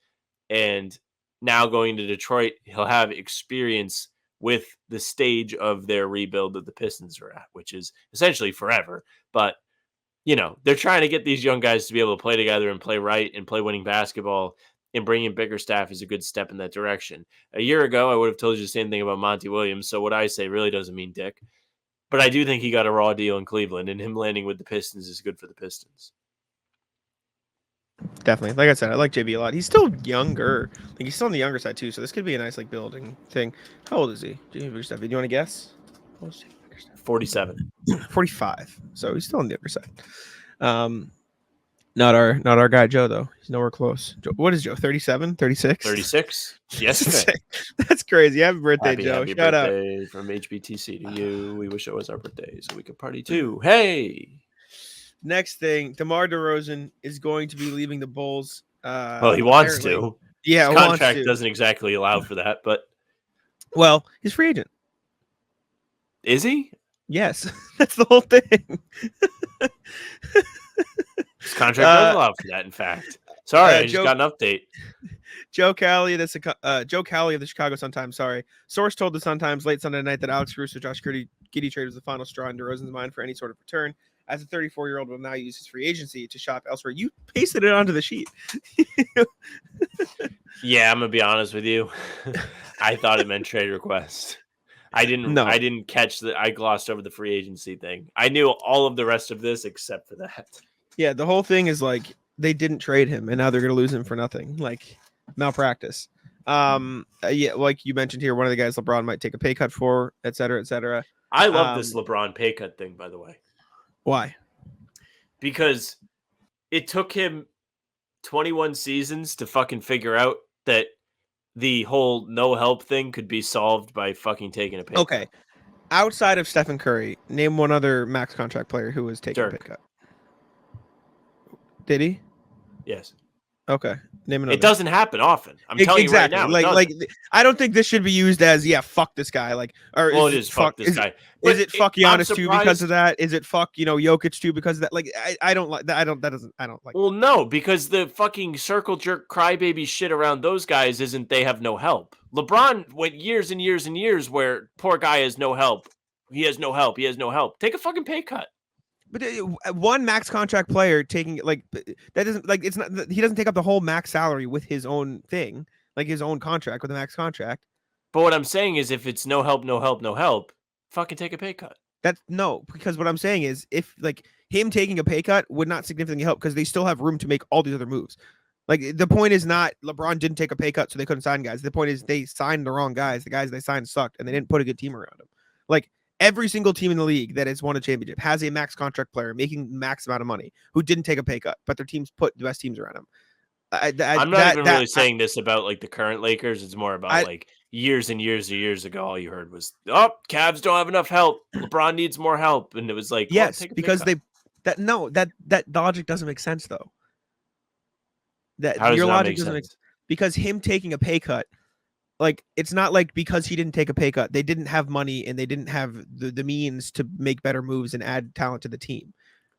And now going to Detroit, he'll have experience with the stage of their rebuild that the Pistons are at, which is essentially forever. But, they're trying to get these young guys to be able to play together and play right and play winning basketball. And bringing Bickerstaff is a good step in that direction. A year ago, I would have told you the same thing about Monty Williams. So what I say really doesn't mean dick. But I do think he got a raw deal in Cleveland, and him landing with the Pistons is good for the Pistons. Definitely. Like I said, I like JB a lot. He's still younger. Like he's still on the younger side too, so this could be a nice building thing. How old is he? JB Bickerstaff. Do you want to guess? How old is JB Bickerstaff? 47. 45. So he's still on the younger side. Not our guy Joe though. He's nowhere close. Joe, what is Joe? 37? 36? 36. Yesterday. That's crazy. Happy birthday, Joe. Happy Shout birthday from HBTC to you. We wish it was our birthday so we could party too. Hey. Next thing, DeMar DeRozan is going to be leaving the Bulls. Well, he wants to. Yeah, his contract doesn't exactly allow for that, but he's free agent. Is he? Yes, that's the whole thing. His contract doesn't allow for that. In fact, sorry, I just got an update. Joe Cali of the Chicago Sun-Times. Sorry, source told the Sun-Times late Sunday night that Alex Caruso, Josh Giddey trade was the final straw in DeRozan's mind for any sort of return. As a 34-year-old will now use his free agency to shop elsewhere. You pasted it onto the sheet. Yeah, I'm gonna be honest with you. I thought it meant trade request. I didn't catch that. I glossed over the free agency thing. I knew all of the rest of this except for that. Yeah, the whole thing is like they didn't trade him, and now they're gonna lose him for nothing. Like malpractice. Yeah, like you mentioned here, one of the guys LeBron might take a pay cut for, et cetera, et cetera. I love this LeBron pay cut thing, by the way. Why? Because it took him 21 seasons to fucking figure out that the whole no help thing could be solved by fucking taking a pay cut. Okay. Outside of Stephen Curry, name one other max contract player who was taking a pay cut. Did he? Yes. Okay. Name another. It doesn't happen often. I'm telling you right now. Like I don't think this should be used as fuck this guy. Like, or well, it is fuck this guy. Is it fuck Giannis too because of that? Is it fuck Jokic too because of that? Like, I don't like that. I don't like. Well, no, because the fucking circle jerk crybaby shit around those guys isn't they have no help. LeBron went years and years and years where poor guy has no help. He has no help. He has no help. Take a fucking pay cut. But one max contract player taking that doesn't it's not he doesn't take up the whole max salary with his own thing, like his own contract with a max contract. But what I'm saying is if it's no help, fucking take a pay cut. Because what I'm saying is if like him taking a pay cut would not significantly help because they still have room to make all these other moves. Like the point is not LeBron didn't take a pay cut so they couldn't sign guys. The point is they signed the wrong guys. The guys they signed sucked and they didn't put a good team around them. Like every single team in the league that has won a championship has a max contract player making max amount of money who didn't take a pay cut, but their teams put the best teams around them. I'm not even really saying this about like the current Lakers. It's more about like years and years and years ago. All you heard was, "Oh, Cavs don't have enough help. LeBron needs more help," and it was like, yes, because that logic doesn't make sense though. How does your logic doesn't make sense? Because him taking a pay cut. Like, it's not like because he didn't take a pay cut, they didn't have money and they didn't have the means to make better moves and add talent to the team.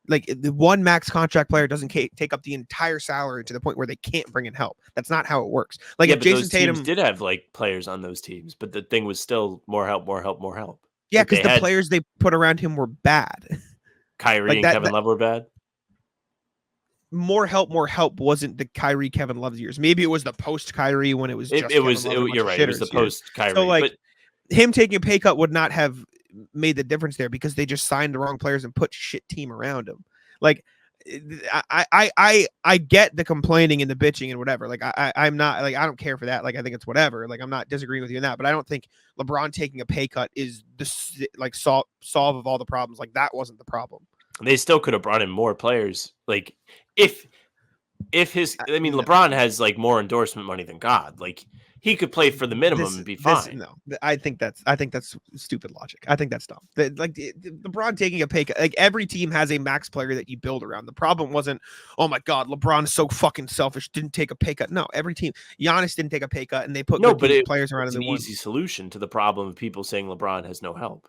Like, the one max contract player doesn't take up the entire salary to the point where they can't bring in help. That's not how it works. Like, if Jayson Tatum did have like players on those teams, but the thing was still more help. Yeah, because the players they put around him were bad. Kyrie and Kevin Love were bad. More help wasn't the Kyrie Kevin Love years. Maybe it was the post Kyrie when it was just you're right. It was the post Kyrie. So like him taking a pay cut would not have made the difference there because they just signed the wrong players and put shit team around him. Like I get the complaining and the bitching and whatever. Like I'm not like I don't care for that. Like I think it's whatever. Like I'm not disagreeing with you on that, but I don't think LeBron taking a pay cut is the like solve of all the problems. Like that wasn't the problem. They still could have brought in more players. Like if LeBron has like more endorsement money than God. Like he could play for the minimum and be fine. I think that's stupid logic. I think that's dumb. LeBron taking a pay cut. Like every team has a max player that you build around. The problem wasn't, oh my God, LeBron is so fucking selfish. Didn't take a pay cut. No, every team. Giannis didn't take a pay cut, and they put players around. It's an easy solution to the problem of people saying LeBron has no help.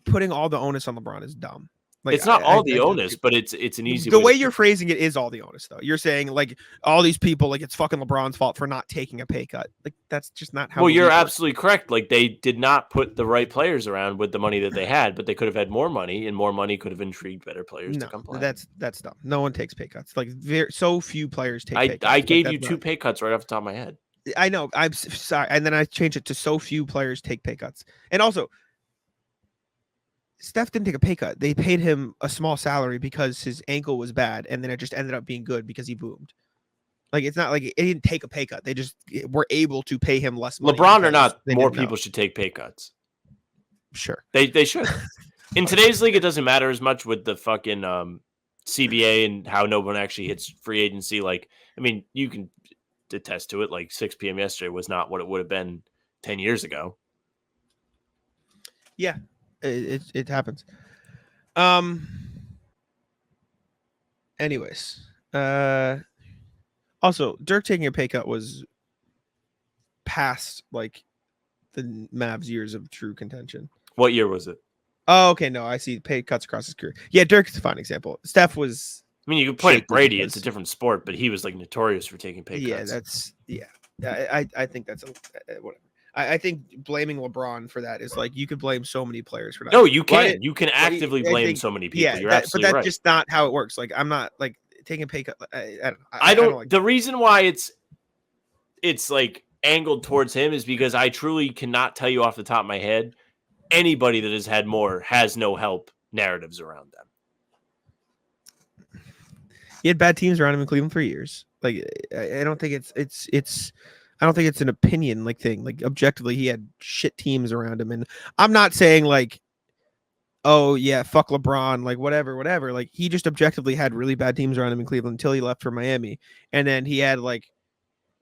Putting all the onus on LeBron is dumb. Like It's not all the I onus, but it's an easy the way way to- you're phrasing it is all the onus, though. You're saying like all these people, like it's fucking LeBron's fault for not taking a pay cut. Like that's just not how. Well, the you're league works. absolutely correct. Like they did not put the right players around with the money that they had, but they could have had more money, and more money could have intrigued better players to No, come play. that's dumb. No one takes pay cuts. Like so few players take. Pay cuts. I Like, gave that's you 2 not- pay cuts right off the top of my head. I know. I'm sorry, and then I changed it to so few players take pay cuts, and also. Steph didn't take a pay cut. They paid him a small salary because his ankle was bad, and then it just ended up being good because he boomed. Like it's not like it didn't take a pay cut. They just were able to pay him less money. LeBron or because not, they more didn't know. people should take pay cuts. Sure. They should. In today's league, it doesn't matter as much with the fucking CBA and how no one actually hits free agency. Like, I mean, you can attest to it. Like 6 p.m. yesterday was not what it would have been 10 years ago. Yeah, it happens. Anyways, also Dirk taking a pay cut was past like the Mavs years of true contention. What year was it? Oh, okay. No, I see pay cuts across his career. Yeah, Dirk's a fine example. Steph was. I mean, you could point at shaky Brady. because- It's a different sport, but he was like notorious for taking pay cuts. I think that's whatever. I think blaming LeBron for that is like you could blame so many players for that. No, you Why can. did- You can I actively blame think- so many people. Yeah, You're but absolutely that's right. just not how it works. Like I'm not like taking a pay cut. I don't. I don't. like The reason why it's like angled towards him is because I truly cannot tell you off the top of my head anybody that has had more has no help narratives around them. He had bad teams around him in Cleveland for years. Like I don't think it's I don't think it's an opinion like thing. Like objectively, he had shit teams around him, and I'm not saying like, oh yeah, fuck LeBron, like whatever. Like he just objectively had really bad teams around him in Cleveland until he left for Miami, and then he had like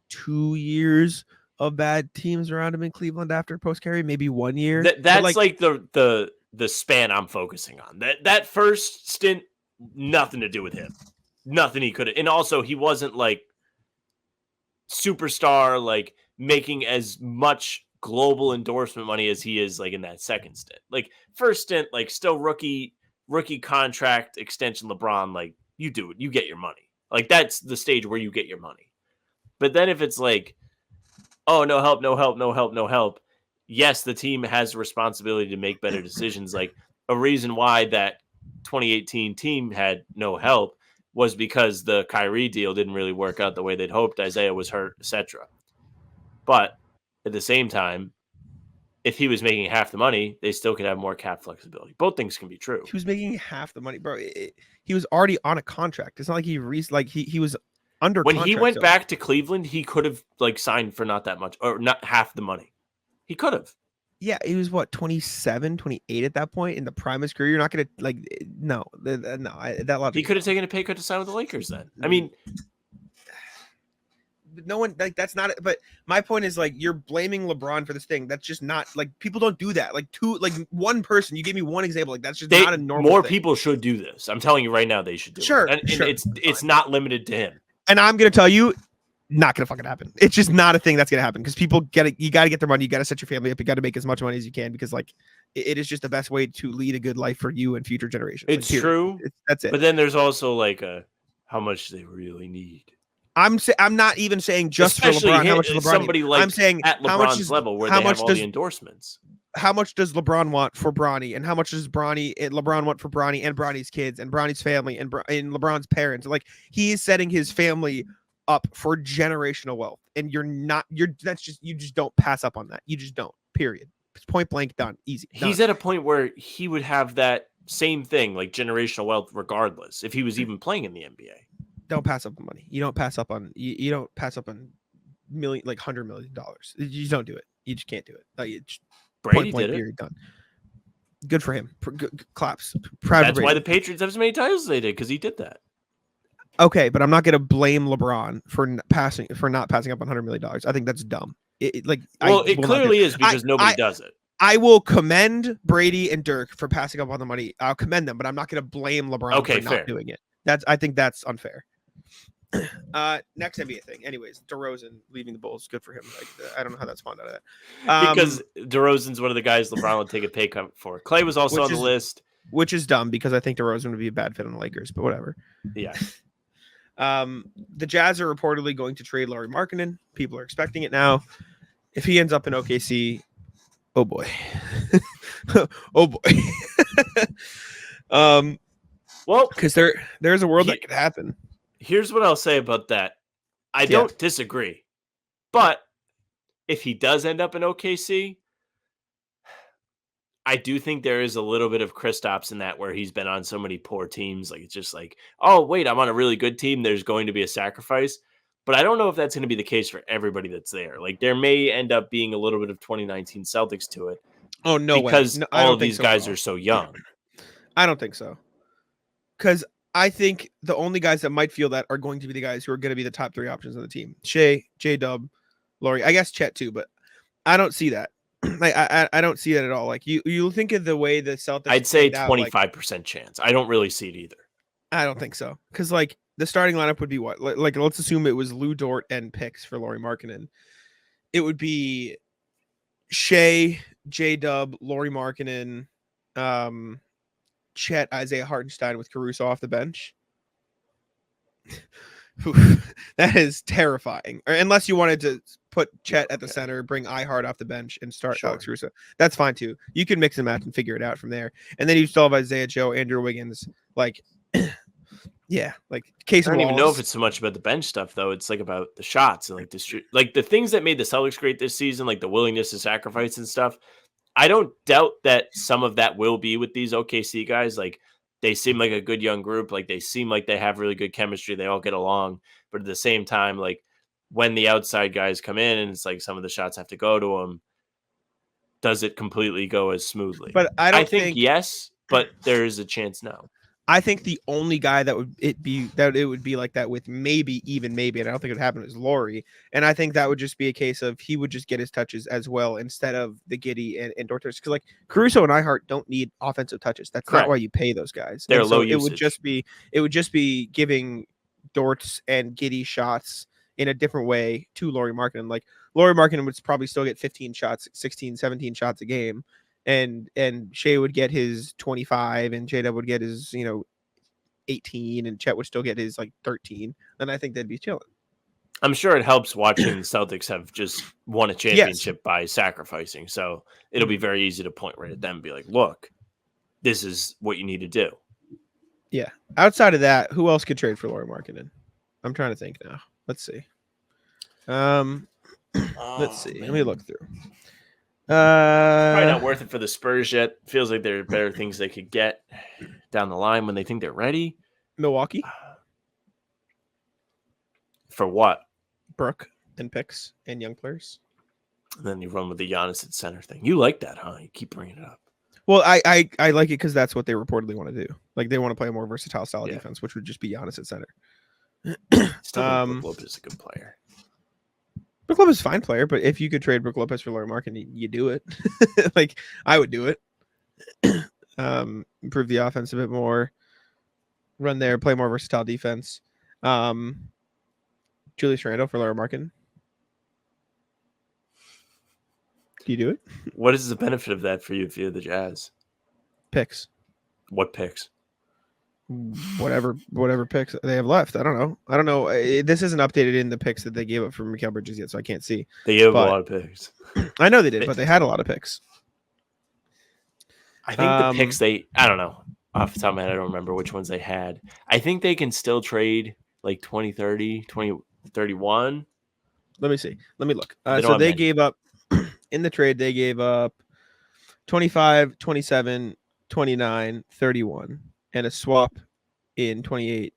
2 years of bad teams around him in Cleveland after post Carey, maybe 1 year. But, That's like the span I'm focusing on. That first stint, nothing to do with him. Nothing he could have. And also, he wasn't like superstar, like making as much global endorsement money as he is like in that second stint. Like first stint, like still rookie contract extension LeBron, like you do it, you get your money. Like that's the stage where you get your money. But then if it's like, oh, no help. Yes, the team has a responsibility to make better decisions. Like a reason why that 2018 team had no help was because the Kyrie deal didn't really work out the way they'd hoped. Isaiah was hurt, etc. But at the same time, if he was making half the money, they still could have more cap flexibility. Both things can be true. he was making half the money, bro. He was already on a contract. It's not like he was under When contract he went still. back to Cleveland, he could have like signed for not that much or not half the money. He could have. Yeah, he was what 27, 28 at that point in the prime of his career. You're not gonna like no, that logic. He could have taken a pay cut to sign with the Lakers then. I mean, no one like that's not. But my point is like you're blaming LeBron for this thing. That's just not like people don't do that. Like one person. You gave me one example. Like that's just not a normal. more thing. people should do this. I'm telling you right now, they should do Sure, it. And sure. it's not limited to him. And I'm gonna tell you, not gonna fucking happen. It's just not a thing that's gonna happen because people get it. You got to get their money. You got to set your family up. You got to make as much money as you can because like it is just the best way to lead a good life for you and future generations. It's true. That's it. But then there's also like how much they really need. I'm not even saying just Especially for LeBron. How much does LeBron somebody need? like I'm saying at how much LeBron's is, level where how they much have all does the endorsements. how much does LeBron want for Bronny, and how much does LeBron want for Bronny and Bronny's kids and Bronny's family and LeBron's parents? Like he is setting his family up for generational wealth, and you just don't pass up on that. You just don't. Period. It's point blank done. Easy. Done. He's at a point where he would have that same thing, like generational wealth, regardless if he was even playing in the NBA. Don't pass up on money. You don't pass up on you don't pass up on $100 million. You don't do it. You just can't do it. Like it's Brady point blank did it. period done. Good for him. Claps. Proud. That's why the Patriots have as many titles as they did, because he did that. Okay, but I'm not going to blame LeBron for not passing up on $100 million. I think that's dumb. It Clearly is because nobody does it. I will commend Brady and Dirk for passing up on the money. I'll commend them, but I'm not going to blame LeBron for not doing it. I think that's unfair. Next NBA thing. Anyways, DeRozan leaving the Bulls. Good for him. Like, I don't know how that spawned out of that. Because DeRozan's one of the guys LeBron would take a pay cut for. Clay was also on the list. which is dumb because I think DeRozan would be a bad fit on the Lakers, but whatever. Yeah. The Jazz are reportedly going to trade Lauri Markkanen. People are expecting it now. If he ends up in OKC, oh boy. Oh boy. Well, because there's a world that could happen. Here's what I'll say about that. I don't disagree. But if he does end up in OKC, I do think there is a little bit of Kristaps in that where he's been on so many poor teams. Like, it's just like, oh, wait, I'm on a really good team. There's going to be a sacrifice. But I don't know if that's going to be the case for everybody that's there. Like, there may end up being a little bit of 2019 Celtics to it. Oh, no because way. all of these guys are so young. I don't think so. Because I think the only guys that might feel that are going to be the guys who are going to be the top 3 options on the team. Shea, J-Dub, Lauri. I guess Chet too, but I don't see that. Like I don't see that at all. Like you think of the way the Celtics. I'd say 25% chance. I don't really see it either. I don't think so. Because like the starting lineup would be what? Like let's assume it was Lou Dort and picks for Lauri Markkanen. It would be Shea, J-Dub, Lauri Markkanen, Chet, Isaiah Hartenstein with Caruso off the bench. That is terrifying. Or unless you wanted to put Chet at the center, bring Ihart off the bench, and start Alex Caruso. That's fine too. You can mix and match and figure it out from there. And then you still have Isaiah Joe, Andrew Wiggins. Like, yeah, like case. I don't even know if it's so much about the bench stuff though. It's like about the shots and like the things that made the Celtics great this season, like the willingness to sacrifice and stuff. I don't doubt that some of that will be with these OKC guys. Like, they seem like a good young group. Like, they seem like they have really good chemistry. They all get along. But at the same time, like, when the outside guys come in and it's like some of the shots have to go to them, does it completely go as smoothly? But I think yes, but there is a chance no. I think the only guy that it would be like that with maybe, and I don't think it would happen, is Lauri. And I think that would just be a case of he would just get his touches as well instead of the Giddey and Dort touches. Because like Caruso and Ihart don't need offensive touches. That's Correct. Not why you pay those guys. They're low usage. It would just be giving Dorts and Giddey shots in a different way to Lauri Markkanen. Like Lauri Markkanen would probably still get 15 shots, 16, 17 shots a game. And Shea would get his 25 and J-Dub would get his, 18 and Chet would still get his like 13. Then I think they'd be chilling. I'm sure it helps watching the Celtics have just won a championship by sacrificing. So it'll be very easy to point right at them and be like, look, this is what you need to do. Yeah. Outside of that, who else could trade for Lauri Markkanen? I'm trying to think now. Let's see. Let's see. Let me look through. Probably not worth it for the Spurs yet. Feels like there are better things they could get down the line when they think they're ready. Milwaukee. For what? Brooke and picks and young players. And then you run with the Giannis at center thing. You like that, huh? You keep bringing it up. Well, I like it because that's what they reportedly want to do. Like they want to play a more versatile style defense, which would just be Giannis at center. Still think Brook Lopez is a good player. Brook Lopez is a fine player, but if you could trade Brook Lopez for Lauri Markkanen, you do it. Like I would do it. Improve the offense a bit more. Run there, play more versatile defense. Julius Randle for Lauri Markkanen. Do you do it? What is the benefit of that for you if you're the Jazz? Picks. What picks? Whatever picks they have left. I don't know. This isn't updated in the picks that they gave up for Mikal Bridges yet, so I can't see. They gave up a lot of picks. I know they did, but they had a lot of picks. I think the picks I don't know. Off the top of my head, I don't remember which ones they had. I think they can still trade like 2030, 2031. Let me see. Let me look. So they gave up in the trade, they gave up 25, 27, 29, 31. And a swap in 28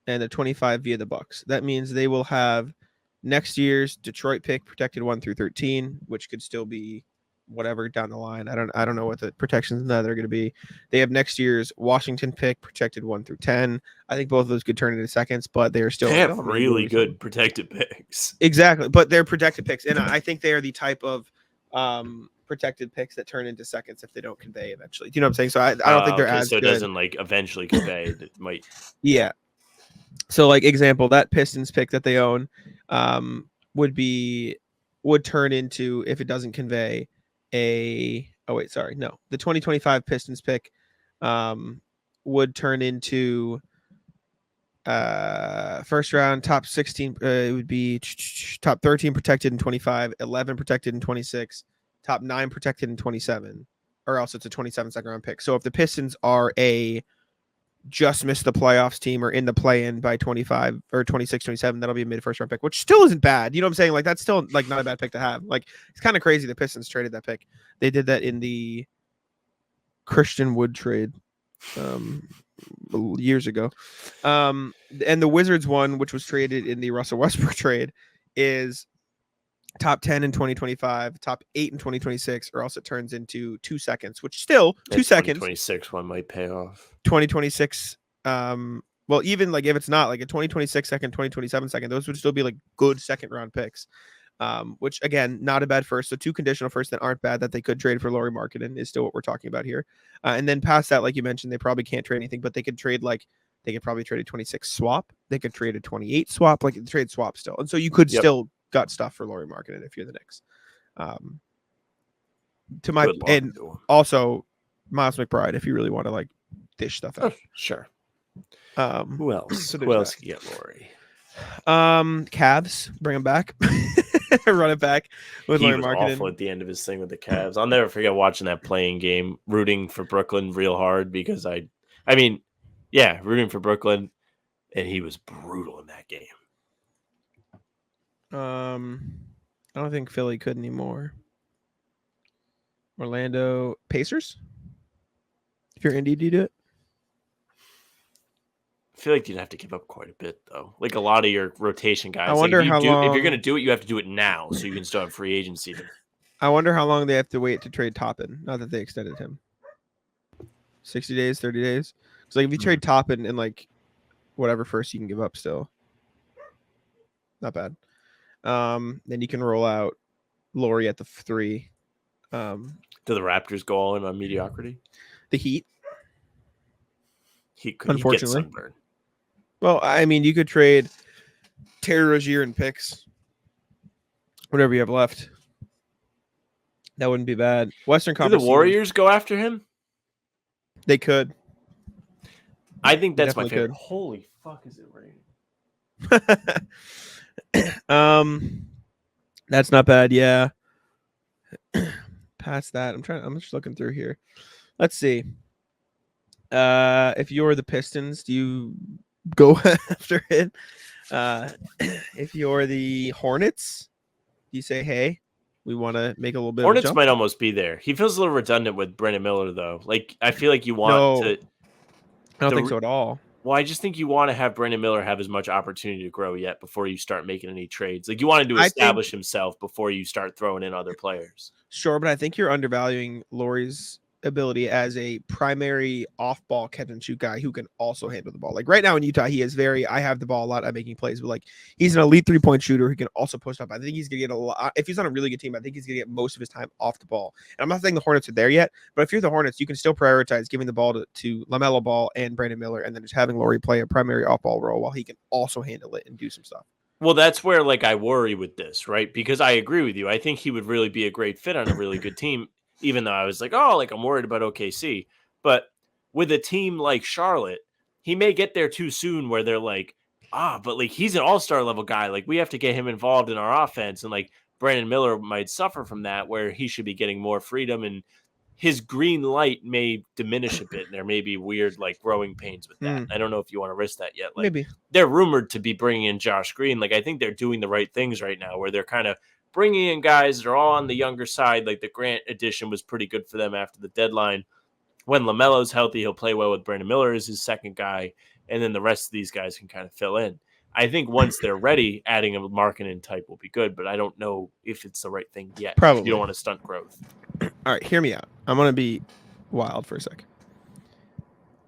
and a 25 via the Bucks. That means they will have next year's Detroit pick protected 1 through 13, which could still be whatever down the line. I don't know what the protections that are going to be. They have next year's Washington pick protected 1 through 10. I think both of those could turn into seconds, but they are still really good protected picks. Exactly, but they're protected picks, and I think they are the type of protected picks that turn into seconds if they don't convey eventually. Do you know what I'm saying? So I don't think they're as so it good. Doesn't like eventually convey. It might. Yeah. So like example, that Pistons pick that they own would turn into, if it doesn't convey, the 2025 Pistons pick would turn into first round top 16. It would be top 13 protected in 25, 11 protected in 26, top 9 protected in 27, or else it's a 27 second round pick. So if the Pistons are a just missed the playoffs team or in the play-in by 25 or 26, 27, that'll be a mid first round pick, which still isn't bad. You know what I'm saying? Like, that's still like not a bad pick to have. Like, it's kind of crazy the Pistons traded that pick. They did that in the Christian Wood trade years ago. And the Wizards one, which was traded in the Russell Westbrook trade, is top 10 in 2025, top 8 in 2026, or else it turns into 2 seconds, which still 2 seconds. 2026 one might pay off. 2026. Well, even like if it's not like a 2026 second, 2027 second, those would still be like good second round picks. Which again, not a bad first. So 2 conditional firsts that aren't bad that they could trade for Lauri Markkanen is still what we're talking about here. And then past that, like you mentioned, they probably can't trade anything, but they could trade they could probably trade a 26 swap. They could trade a 28 swap, like trade swap still. And so you could still got stuff for Lauri Markkanen if you're the Knicks. To my and also Miles McBride if you really want to like dish stuff out. Sure. Who else? So who else can get Lauri? Cavs, bring him back. Run it back with Lauri Markkanen. Awful at the end of his thing with the Cavs. I'll never forget watching that playing game, rooting for Brooklyn real hard because rooting for Brooklyn, and he was brutal in that game. I don't think Philly could anymore. Orlando Pacers. If you're Indy, do you do it? I feel like you'd have to give up quite a bit, though. Like a lot of your rotation guys. I wonder how long. If you're going to do it, you have to do it now, so you can still have free agency. I wonder how long they have to wait to trade Toppin. Not that they extended him. 60 days, 30 days. Because like if you trade Toppin and like whatever first you can give up, still not bad. Then you can roll out Lauri at the 3. Do the Raptors go all in on mediocrity? The Heat. He unfortunately get sunburned. Well, I mean, you could trade Terry Rozier and picks, whatever you have left. That wouldn't be bad. Western Conference. Do the Warriors go after him? They could. I think that's my favorite. Holy fuck, is it raining? That's not bad. Yeah. Past that, I'm just looking through here. Let's see. If you're the Pistons, do you go after it? If you're the Hornets, do you say, hey, we want to make a little bit Hornets of a jump? might almost be there. He feels a little redundant with Brandon Miller, though. Like, I feel like you want to. I don't think so at all. Well, I just think you want to have Brandon Miller have as much opportunity to grow yet before you start making any trades. Like, you want him to establish himself before you start throwing in other players. Sure, but I think you're undervaluing Lauri's ability as a primary off-ball catch and shoot guy who can also handle the ball. Like right now in Utah, he is I have the ball a lot. I'm making plays, but like he's an elite 3-point shooter who can also post up. I think he's gonna get a lot. If he's on a really good team, I think he's gonna get most of his time off the ball. And I'm not saying the Hornets are there yet, but if you're the Hornets, you can still prioritize giving the ball to LaMelo Ball and Brandon Miller, and then just having Lauri play a primary off-ball role while he can also handle it and do some stuff. Well, that's where like I worry with this, right? Because I agree with you. I think he would really be a great fit on a really good team. Even though I was like, I'm worried about OKC. But with a team like Charlotte, he may get there too soon where they're like, but like he's an all-star level guy. Like we have to get him involved in our offense. And like Brandon Miller might suffer from that where he should be getting more freedom and his green light may diminish a bit. And there may be weird like growing pains with that. I don't know if you want to risk that yet. Like maybe they're rumored to be bringing in Josh Green. Like I think they're doing the right things right now where they're kind of bringing in guys that are all on the younger side. Like the Grant addition was pretty good for them after the deadline. When LaMelo's healthy, he'll play well with Brandon Miller as his second guy. And then the rest of these guys can kind of fill in. I think once they're ready, adding a Markkanen type will be good, but I don't know if it's the right thing yet. Probably. You don't want to stunt growth. All right, hear me out. I'm going to be wild for a sec.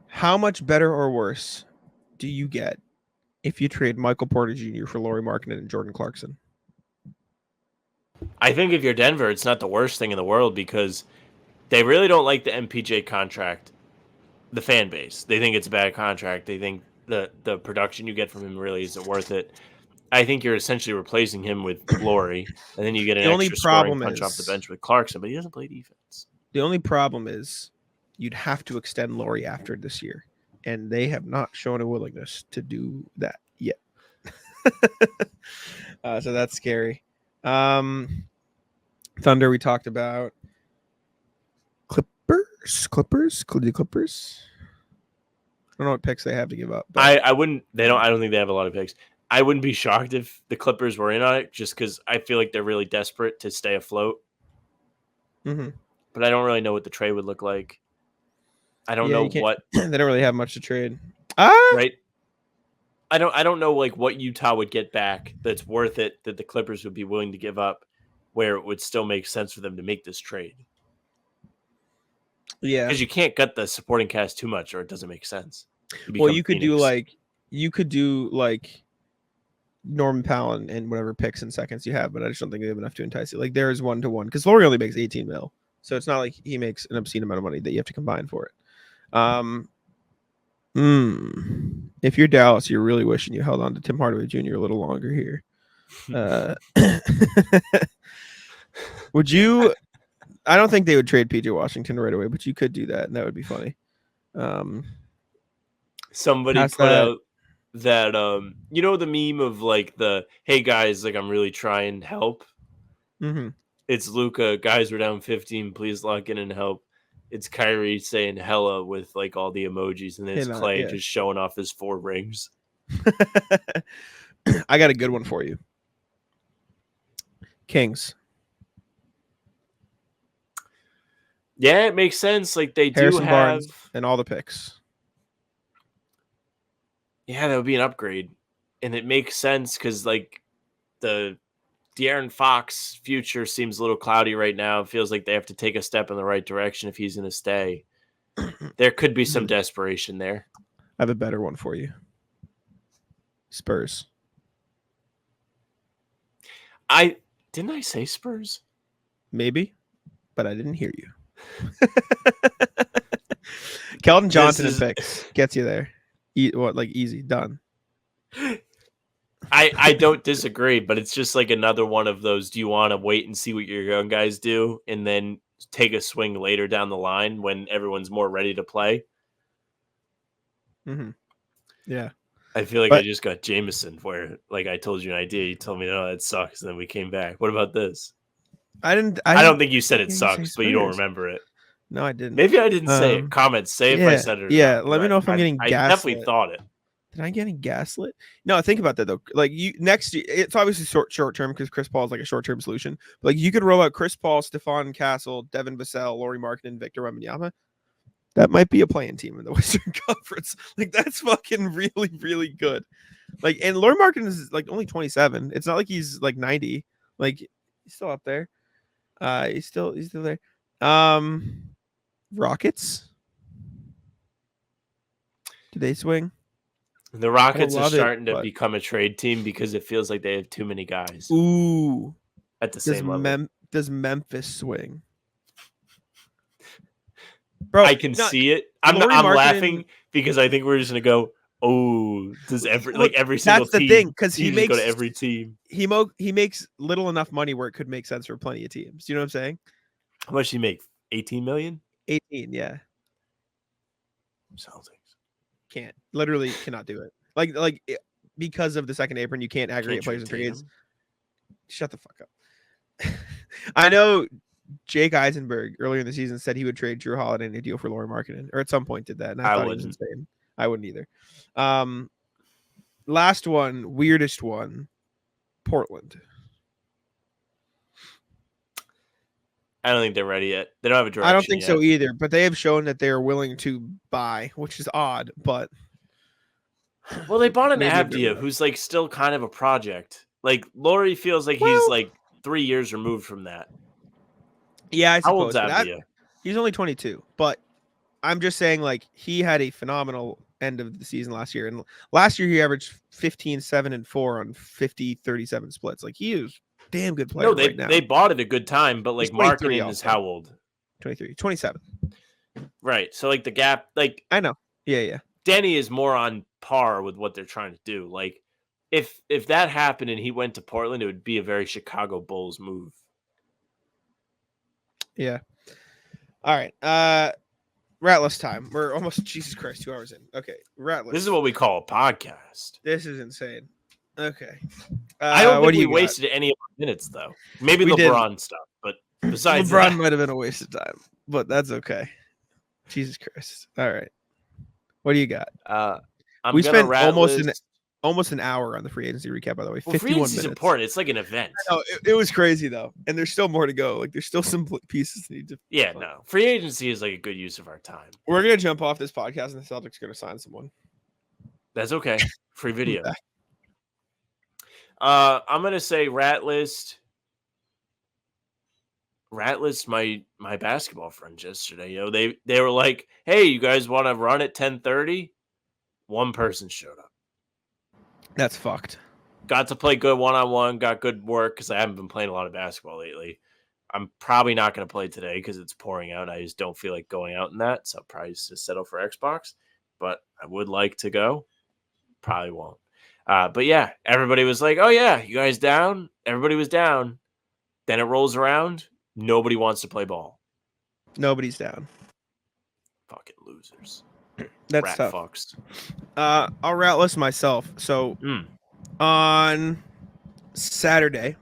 How much better or worse do you get if you trade Michael Porter Jr. for Lauri Markkanen and Jordan Clarkson? I think if you're Denver, it's not the worst thing in the world because they really don't like the MPJ contract, the fan base. They think it's a bad contract. They think the production you get from him really isn't worth it. I think you're essentially replacing him with Lauri, and then you get an extra scoring punch off the bench with Clarkson, but he doesn't play defense. The only problem is you'd have to extend Lauri after this year, and they have not shown a willingness to do that yet. So that's scary. Thunder we talked about. Clippers. I don't know what picks they have to give up. But I wouldn't. I don't think they have a lot of picks. I wouldn't be shocked if the Clippers were in on it, just because I feel like they're really desperate to stay afloat. mm-hmm. But I don't really know what the trade would look like. I don't know what they don't really have much to trade. Right. I don't know like what Utah would get back that's worth it that the Clippers would be willing to give up, where it would still make sense for them to make this trade. Yeah, because you can't gut the supporting cast too much, or it doesn't make sense. Well, you could do like Norman Powell and whatever picks and seconds you have, but I just don't think they have enough to entice it. Like there is 1-to-1 because Lauri only makes 18 mil, so it's not like he makes an obscene amount of money that you have to combine for it. If you're Dallas, you're really wishing you held on to Tim Hardaway Jr. a little longer here. Would you? I don't think they would trade PJ Washington right away, but you could do that, and that would be funny. Somebody put out that the meme of like the hey guys, like I'm really trying to help. Mm-hmm. It's Luka, guys, we're down 15, please lock in and help. It's Kyrie saying hella with like all the emojis, and then it's Clay just showing off his 4 rings. I got a good one for you. Kings. Yeah, it makes sense. Like they Harrison do have Barnes and all the picks. Yeah, that would be an upgrade. And it makes sense because like the De'Aaron Fox future seems a little cloudy right now. It feels like they have to take a step in the right direction if he's going to stay. There could be some desperation there. I have a better one for you. Spurs. Didn't I say Spurs? Maybe, but I didn't hear you. Keldon Johnson and picks gets you there. Easy, done. I don't disagree, but it's just like another one of those. Do you want to wait and see what your young guys do, and then take a swing later down the line when everyone's more ready to play? Mm-hmm. Yeah, I feel like I just got Jameson, where like I told you an idea, you told me no, that sucks, and then we came back. What about this? I don't think you said it sucks, but you don't remember it. No, I didn't. Maybe I didn't say it. Comments, say if I said it or not. Let me know if I'm getting gaslit. I definitely thought it. Did I get gaslit? No, think about that though. Like next year, it's obviously short term because Chris Paul is like a short term solution. But like you could roll out Chris Paul, Stephon Castle, Devin Vassell, Lauri Markkanen, Victor Wembanyama. That might be a playing team in the Western Conference. Like that's fucking really, really good. Like, and Lauri Markkanen is like only 27. It's not like he's like 90. Like he's still up there. He's still there. Rockets. Do they swing? The Rockets are starting to become a trade team because it feels like they have too many guys. Ooh. At the same level. Does Memphis swing? Bro, I can see it. I'm laughing because I think we're just gonna go. Oh, does every single team? That's the thing because he makes go to every team. He makes little enough money where it could make sense for plenty of teams. You know what I'm saying? How much do you make? 18 million? 18, yeah. Celtics literally cannot do it. Because of the second apron, you can't aggregate players in trades. Shut the fuck up. I know Jake Eisenberg earlier in the season said he would trade Drew Holiday in a deal for Lauri Markkanen, or at some point did that, and I thought he was insane. I wouldn't either. Last one, weirdest one, Portland. I don't think they're ready yet. They don't have a direction. I don't think so either, but they have shown that they are willing to buy, which is odd, but well, they bought an Avdia who's like still kind of a project. Like Lauri feels like he's like 3 years removed from that. Yeah, I suppose. How old's Avdia? He's only 22, but I'm just saying like he had a phenomenal end of the season last year, and last year he averaged 15, 7, and 4 on 50, 37 splits. Like he is damn good player. No, they bought it a good time, but like Markkanen is how old? 23, 27. Right. So like the gap, like I know. Yeah. Denny is more on par with what they're trying to do. Like if that happened and he went to Portland, it would be a very Chicago Bulls move. Yeah. All right. Ratless time. We're almost, Jesus Christ, 2 hours in. Okay, Ratless. This is what we call a podcast. This is insane. Okay. I don't what think do we you got? wasted any of our minutes, though. Maybe We LeBron stuff, but besides LeBron that, might have been a waste of time, but that's okay. Jesus Christ. All right. What do you got? I'm We gonna spent rat list. almost an hour on the free agency recap, by the way. Well, 51 free agency is minutes. important. It's like an event. No, it was crazy though, and there's still more to go. Like there's still some pieces that need to. Yeah, no. Free agency is like a good use of our time. We're gonna jump off this podcast, and the Celtics are gonna sign someone. That's okay. Free video. I'm gonna say rat list. Rat list my basketball friends yesterday. You know, they were like, "Hey, you guys want to run at 10:30?" One person showed up. That's fucked. Got to play good one-on-one. Got good work because I haven't been playing a lot of basketball lately. I'm probably not going to play today because it's pouring out. I just don't feel like going out in that, so I'll probably just settle for Xbox. But I would like to go. Probably won't. But yeah, everybody was like, "Oh yeah, you guys down?" Everybody was down. Then it rolls around. Nobody wants to play ball. Nobody's down. Fucking losers. That's Rat tough. fucks. I'll route list myself. So on Saturday,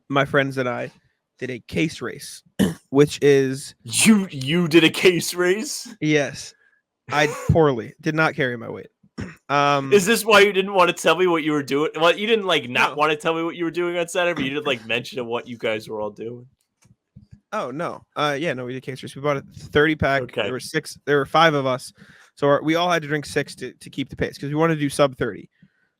my friends and I did a case race, which is you did a case race? Yes. I poorly did not carry my weight. Is this why you didn't want to tell me what you were doing? Well, you didn't not No. want to tell me what you were doing on Saturday, but you did mention what you guys were all doing. Oh no. Yeah, no, we did case race. We bought a 30 pack. Okay. There were 5 of us. So we all had to drink 6 to keep the pace because we wanted to do sub 30.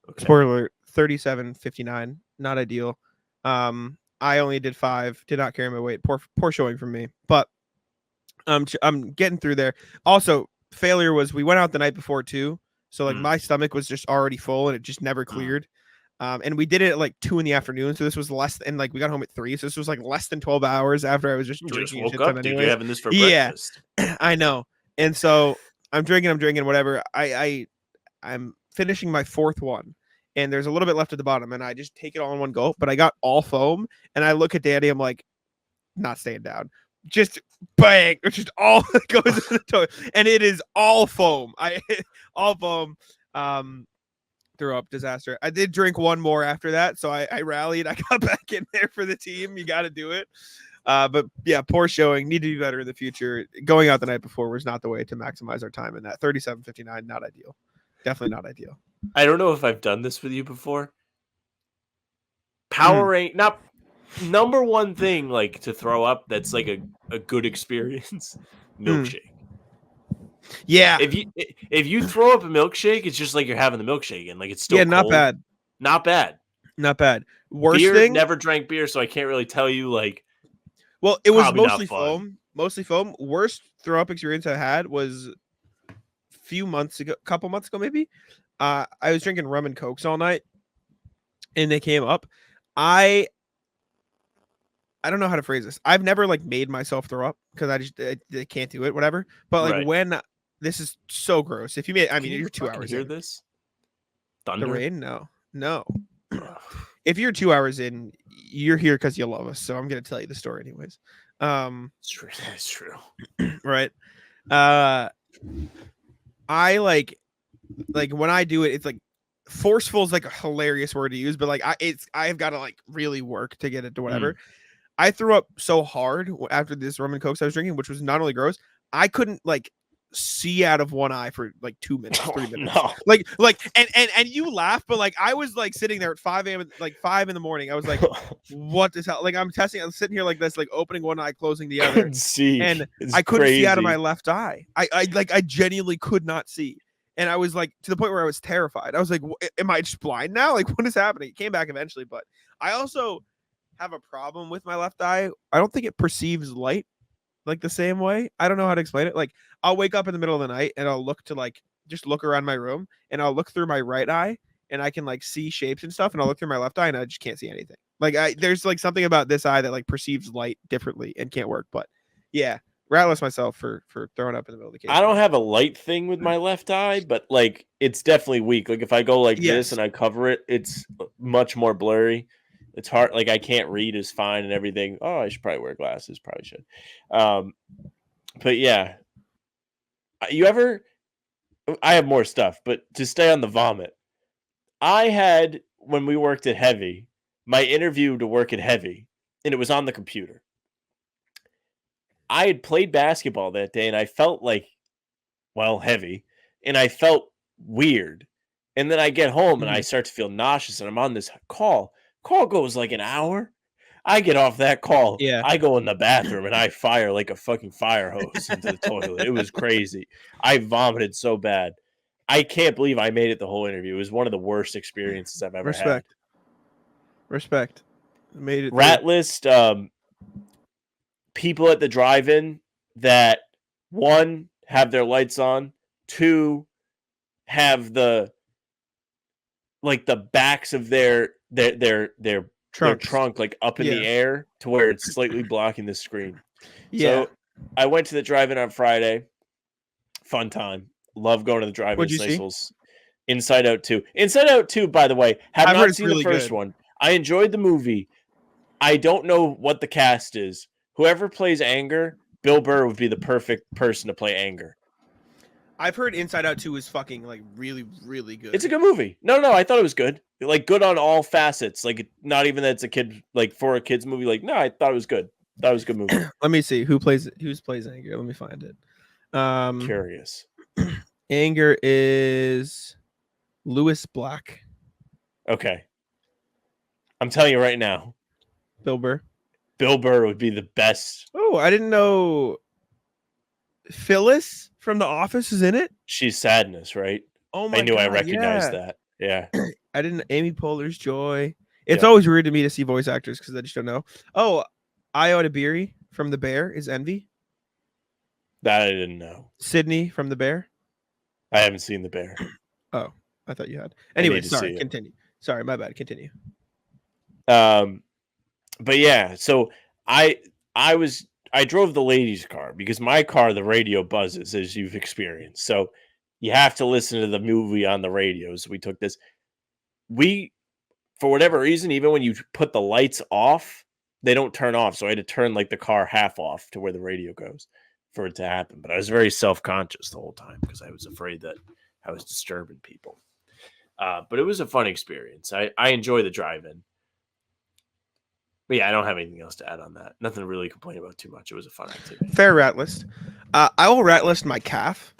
Okay. Spoiler alert, 37.59. Not ideal. I only did 5, did not carry my weight. Poor showing from me. But I'm getting through there. Also, failure was we went out the night before too. So my stomach was just already full and it just never cleared. And we did it at 2 p.m. So this was less than we got home at 3. So this was less than 12 hours after I was just drinking. You just woke up, dude. You're having this for breakfast. I know. And so I'm drinking, whatever. I'm finishing my 4th one. And there's a little bit left at the bottom. And I just take it all in one go. But I got all foam. And I look at Danny. I'm like, not staying down. Just bang. It's just all goes in the toilet. And it is all foam. All foam. Threw up, disaster. I did drink one more after that, so I rallied. I got back in there for the team. You got to do it. But yeah, poor showing. Need to be better in the future. Going out the night before was not the way to maximize our time in that. 37.59, not ideal. Definitely not ideal. I don't know if I've done this with you before. Powerade, not number one thing to throw up that's a good experience. Milkshake. Yeah. If you throw up a milkshake, it's just you're having the milkshake and it's still not cold. bad. Not bad. Not bad. Worst beer, thing. Never drank beer, so I can't really tell you Well, it was probably mostly foam. Mostly foam. Worst throw up experience I had was a couple months ago maybe. I was drinking rum and cokes all night, and they came up. I don't know how to phrase this. I've never made myself throw up because I can't do it, whatever. But Right. when this is so gross. If you made, you're 2 hours hear in. This The thunder. rain? No. If you're 2 hours in, you're here because you love us. So I'm gonna tell you the story anyways. It's true. That's true. Right. I when I do it, it's forceful is a hilarious word to use, but I've got to really work to get it to whatever. I threw up so hard after this rum and cokes I was drinking, which was not only gross, I couldn't see out of one eye for 2 minutes, 3 minutes. No. And you laugh, but I was sitting there at 5 a.m. 5 in the morning. I was like, what the hell? I'm sitting here like this, opening one eye, closing the other. And I couldn't see out of my left eye. I genuinely could not see. And I was to the point where I was terrified. I was like, am I just blind now? What is happening? It came back eventually, but I also have a problem with my left eye. I don't think it perceives light the same way. I don't know how to explain it. I'll wake up in the middle of the night and I'll look to just look around my room and I'll look through my right eye and I can see shapes and stuff, and I'll look through my left eye and I just can't see anything. There's something about this eye that perceives light differently and can't work. But yeah, ratless myself for throwing up in the middle of the case. I don't have a light thing with my left eye, but it's definitely weak. If I go this and I cover it, it's much more blurry. It's hard. I can't read as fine and everything. Oh, I should probably wear glasses. Probably should. But yeah, I have more stuff, but to stay on the vomit, I had, when we worked at Heavy, my interview to work at Heavy, and it was on the computer. I had played basketball that day, and I felt like, heavy, and I felt weird. And then I get home, and I start to feel nauseous, and I'm on this call. Call goes like an hour. I get off that call. Yeah. I go in the bathroom, and I fire like a fucking fire hose into the toilet. It was crazy. I vomited so bad. I can't believe I made it the whole interview. It was one of the worst experiences I've ever had. Respect. Made it. Rat list. People at the drive-in that, 1, have their lights on, 2, have the backs of their trunk like up in the air to where it's slightly blocking the screen. Yeah. So I went to the drive-in on Friday. Fun time. Love going to the drive-in. What'd you see? Inside Out 2. Inside Out 2, by the way, I've not seen the first one. I enjoyed the movie. I don't know what the cast is. Whoever plays Anger, Bill Burr would be the perfect person to play Anger. I've heard Inside Out 2 is fucking like really, really good. It's a good movie. No, I thought it was good. Like good on all facets. Like not even that it's a kid, like for a kid's movie. Like no, I thought it was good. Thought it was a good movie. Let me see who plays Anger. Let me find it. Curious. Anger is Lewis Black. Okay. I'm telling you right now, Bill Burr. Bill Burr would be the best. Oh, I didn't know Phyllis from The Office is in it. She's Sadness, right? Oh my god. I knew I recognized that. Yeah. I didn't. Amy Poehler's Joy. It's always weird to me to see voice actors because I just don't know. Oh, Io DeBerry from The Bear is Envy. That I didn't know. Sydney from The Bear. I haven't seen The Bear. Oh, I thought you had. Anyway, sorry. Continue. Sorry, my bad. Continue. But yeah, so I drove the ladies' car because my car, the radio buzzes, as you've experienced. So you have to listen to the movie on the radio. So we took this. For whatever reason, even when you put the lights off, they don't turn off. So I had to turn like the car half off to where the radio goes for it to happen. But I was very self-conscious the whole time because I was afraid that I was disturbing people. But it was a fun experience. I enjoy the drive-in. But yeah, I don't have anything else to add on that. Nothing to really complain about too much. It was a fun activity. Fair rat list. I will rat list my calf.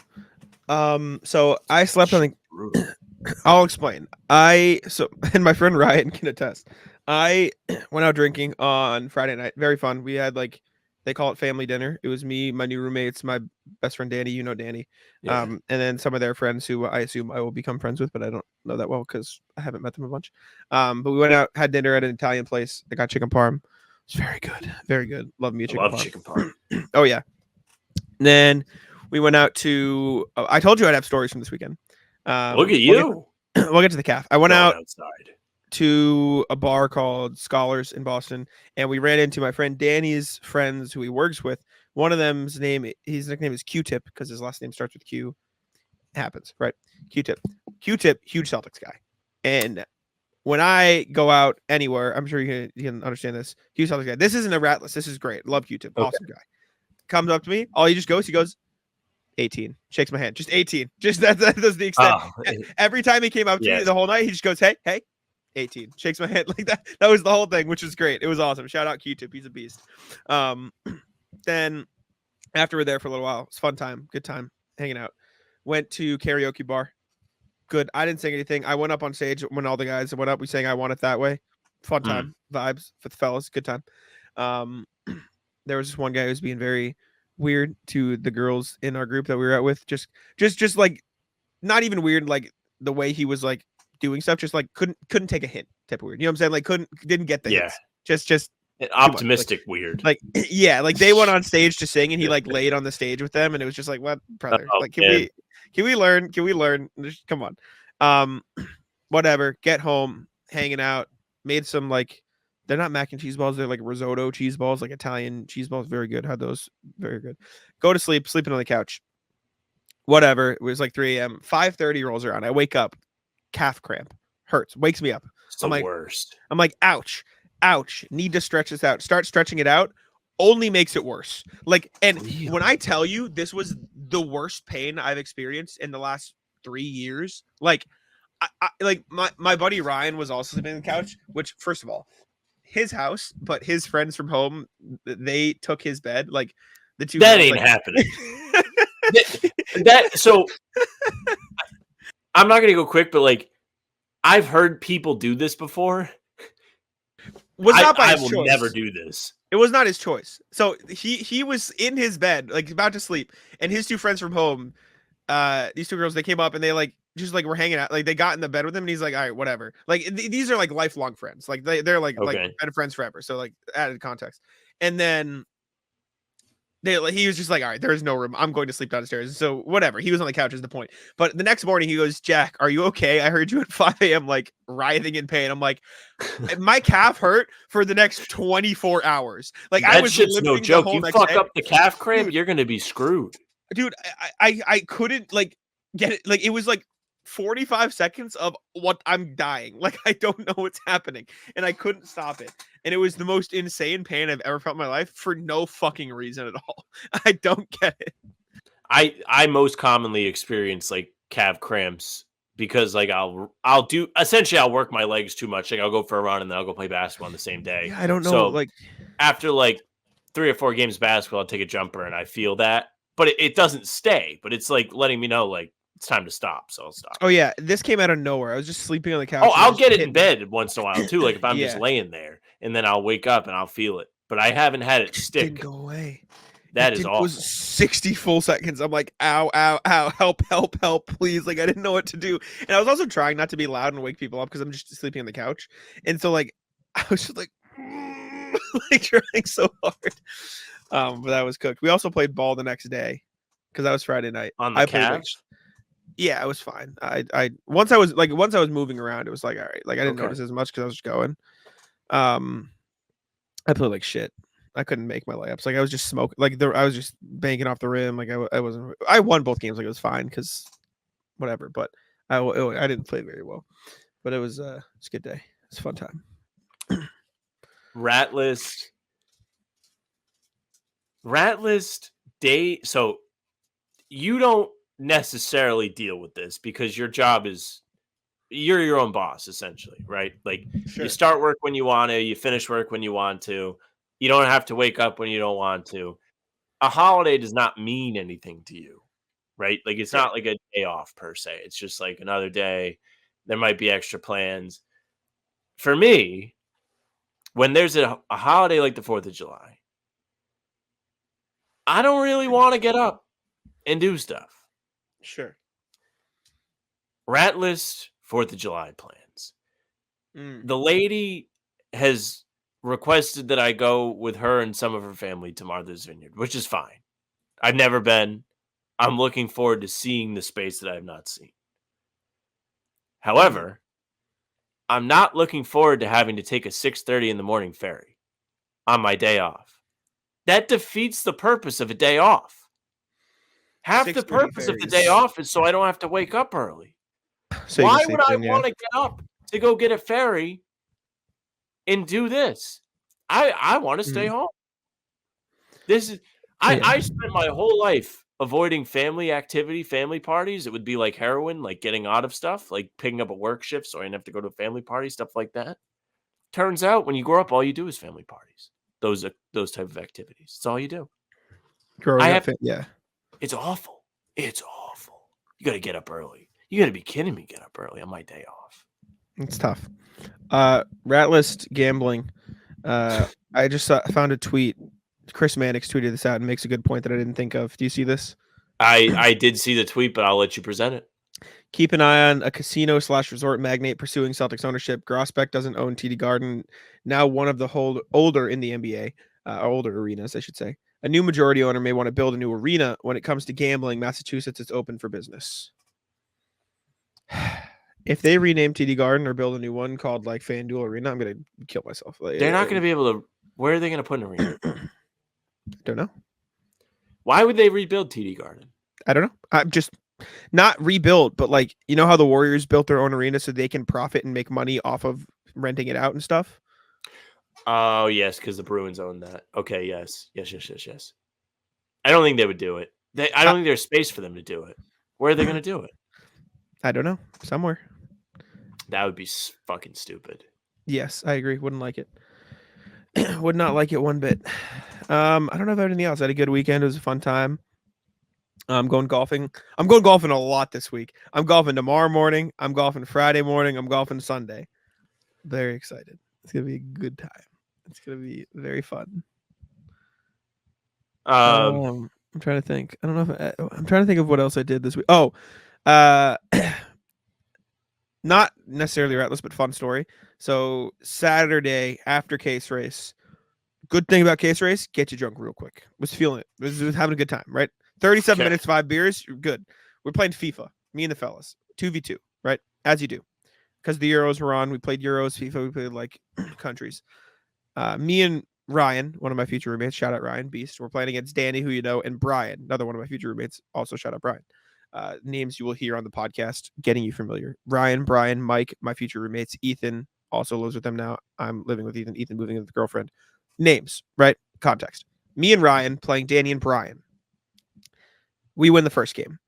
So I slept on the. I'll explain. And my friend Ryan can attest. I went out drinking on Friday night. Very fun. We had they call it family dinner. It was me, my new roommates, my best friend Danny. You know Danny. Yeah. And then some of their friends who I assume I will become friends with, but I don't know that well because I haven't met them a bunch. But we went out, had dinner at an Italian place. I got chicken parm. It's very good. Very good. Love me a chicken parm. Chicken parm. Oh, yeah. Then we went out to I told you I'd have stories from this weekend. Look at you. We'll get to the calf. I went out outside to a bar called Scholars in Boston, and we ran into my friend Danny's friends who he works with. One of them's his nickname is Q-Tip because his last name starts with Q. Happens, right? Q-Tip, huge Celtics guy. And when I go out anywhere, I'm sure you can understand this. Huge Celtics guy. This isn't a rat list. This is great. Love Q-Tip. Okay. Awesome guy. Comes up to me. He goes 18. Shakes my hand. Just 18. Just that's the extent. Every time he came up to me the whole night, he just goes, hey, 18. Shakes my hand like that. That was the whole thing, which was great. It was awesome. Shout out Q-Tip. He's a beast. Then after we're there for a little while, it's fun time. Good time hanging out. Went to karaoke bar. Good. I didn't sing anything. I went up on stage when all the guys went up. We sang I Want It That Way. Fun time. Vibes for the fellas. Good time. There was this one guy who was being very weird to the girls in our group that we were out with. Just like not even weird, like the way he was like doing stuff, just like couldn't take a hint type of weird. You know what I'm saying? Like didn't get the hints. Just optimistic weird. Like like they went on stage to sing and he like laid on the stage with them and it was just like, what, brother? Like can we learn? Just, come on. Whatever. Get home, hanging out, made some like they're not mac and cheese balls, they're like risotto cheese balls, like Italian cheese balls. Very good. Had those, very good. Go to sleep, sleeping on the couch. Whatever. It was like 3 a.m. 5:30 rolls around. I wake up, calf cramp. Hurts, wakes me up. It's the worst. I'm like, ouch. Need to stretch this out. Start stretching it out. only makes it worse. Like, and Really? when I tell you this was the worst pain I've experienced in the last 3 years, like, like my buddy Ryan was also sleeping on the couch, which first of all, his house, but his friends from home, they took his bed. Like the two That girls, ain't like, happening. So I'm not gonna go quick, but like I've heard people do this before. was not by I his will choice. never do this. It was not his choice. So he was in his bed, like about to sleep, and his two friends from home, these two girls, they came up and they like just like were hanging out. Like they got in the bed with him, and he's like, all right, whatever. Like these are like lifelong friends. Like they're like Okay. been friends forever. So like added context. And then he was just like, all right, there is no room. I'm going to sleep downstairs. So whatever. He was on the couch is the point. But the next morning he goes, Jack, are you okay? I heard you at 5 a.m. like writhing in pain. I'm like, my calf hurt for the next 24 hours. Like That I was shit's no limping the joke. whole You next fuck day. up the calf cramp, Dude. you're gonna be screwed. Dude, I couldn't like get it. Like it was like 45 seconds of what I'm dying. Like I don't know what's happening, and I couldn't stop it. And it was the most insane pain I've ever felt in my life for no fucking reason at all. I don't get it. I most commonly experience like calf cramps because like I'll work my legs too much. Like I'll go for a run and then I'll go play basketball on the same day. Yeah, I don't know. So like after like 3 or 4 games of basketball, I'll take a jumper and I feel that, but it doesn't stay. But it's like letting me know like it's time to stop. So I'll stop. oh yeah, this came out of nowhere. I was just sleeping on the couch. Oh, and I'll just get it hit in me. bed once in a while too. Like if I'm just Yeah. laying there and then I'll wake up and I'll feel it. But I haven't had it Didn't stick. go away. That is It awful. was 60 full seconds. I'm like, ow, ow, ow, help, help, help, please. Like, I didn't know what to do. And I was also trying not to be loud and wake people up because I'm just sleeping on the couch. And so, like, I was just like, like trying so hard. But that was cooked. We also played ball the next day because that was Friday night. On the I played, like, calves? yeah, it was fine. Once I was moving around, it was like, all right. Like, I didn't Okay. notice as much because I was just going. I played like shit. I couldn't make my layups. Like I was just smoking. Like I was just banking off the rim. Like I wasn't. I won both games. Like it was fine because whatever. But I didn't play very well. But it was a good day. It's a fun time. Rat list day. So you don't necessarily deal with this because your job is you're your own boss essentially, right? Like Sure. you start work when you want to, you finish work when you want to. You don't have to wake up when you don't want to. A holiday does not mean anything to you, right? Like it's not like a day off per se. It's just like another day. There might be extra plans. For me, when there's a holiday like the 4th of July, I don't really want to get up and do stuff. Sure. Rat list 4th of July plans. The lady has requested that I go with her and some of her family to Martha's Vineyard, which is fine. I've never been. I'm looking forward to seeing the space that I have not seen. However, I'm not looking forward to having to take a 6:30 in the morning ferry on my day off. That defeats the purpose of a day off. Half the 6:30 purpose of the day ferries. off is so I don't have to wake up early. So you Why can would sleep I in, yeah. want to get up to go get a ferry and do this? I want to stay home. This is I spent my whole life avoiding family activity, family parties. It would be like heroin, like getting out of stuff, like picking up a work shift so I didn't have to go to a family party, stuff like that. Turns out when you grow up, all you do is family parties. Those type of activities. That's all you do. Growing up, yeah. It's awful. It's awful. You got to get up early. You got to be kidding me. Get up early on my day off. It's tough. Rat list gambling. I just found a tweet. Chris Mannix tweeted this out and makes a good point that I didn't think of. Do you see this? I did see the tweet, but I'll let you present it. Keep an eye on a casino/resort magnate pursuing Celtics ownership. Grousbeck doesn't own TD Garden, now one of the older in the NBA, older arenas, I should say. A new majority owner may want to build a new arena. When it comes to gambling, Massachusetts is open for business. If they rename TD Garden or build a new one called like FanDuel Arena, I'm going to kill myself. They're not going to be able to. Where are they going to put an arena? Don't know. Why would they rebuild TD Garden? I don't know. I'm just not rebuild, but like, you know how the Warriors built their own arena so they can profit and make money off of renting it out and stuff? Oh, yes, because the Bruins own that. Okay, yes. I don't think they would do it. I don't think there's space for them to do it. Where are they going to do it? I don't know. Somewhere. That would be fucking stupid. Yes, I agree. Wouldn't like it. Would not like it one bit. I don't know about anything else. I had a good weekend. It was a fun time. I'm going golfing. I'm going golfing a lot this week. I'm golfing tomorrow morning. I'm golfing Friday morning. I'm golfing Sunday. Very excited. It's going to be a good time. It's going to be very fun. I'm trying to think. I don't know if I'm trying to think of what else I did this week. Oh, not necessarily Ratless, but fun story. So Saturday after case race, good thing about case race, get you drunk real quick. Was feeling it. Was having a good time, right? 37 minutes, 5 beers, you're good. We're playing FIFA, me and the fellas, 2v2, right? As you do. Because the Euros were on. We played Euros, FIFA, we played like countries. Me and Ryan, one of my future roommates, shout out Ryan, Beast. We're playing against Danny, who you know, and Brian, another one of my future roommates, also shout out Brian. Names you will hear on the podcast, getting you familiar. Ryan, Brian, Mike, my future roommates. Ethan also lives with them now. I'm living with Ethan. Ethan moving with his girlfriend. Names, right? Context. Me and Ryan playing Danny and Brian. We win the first game.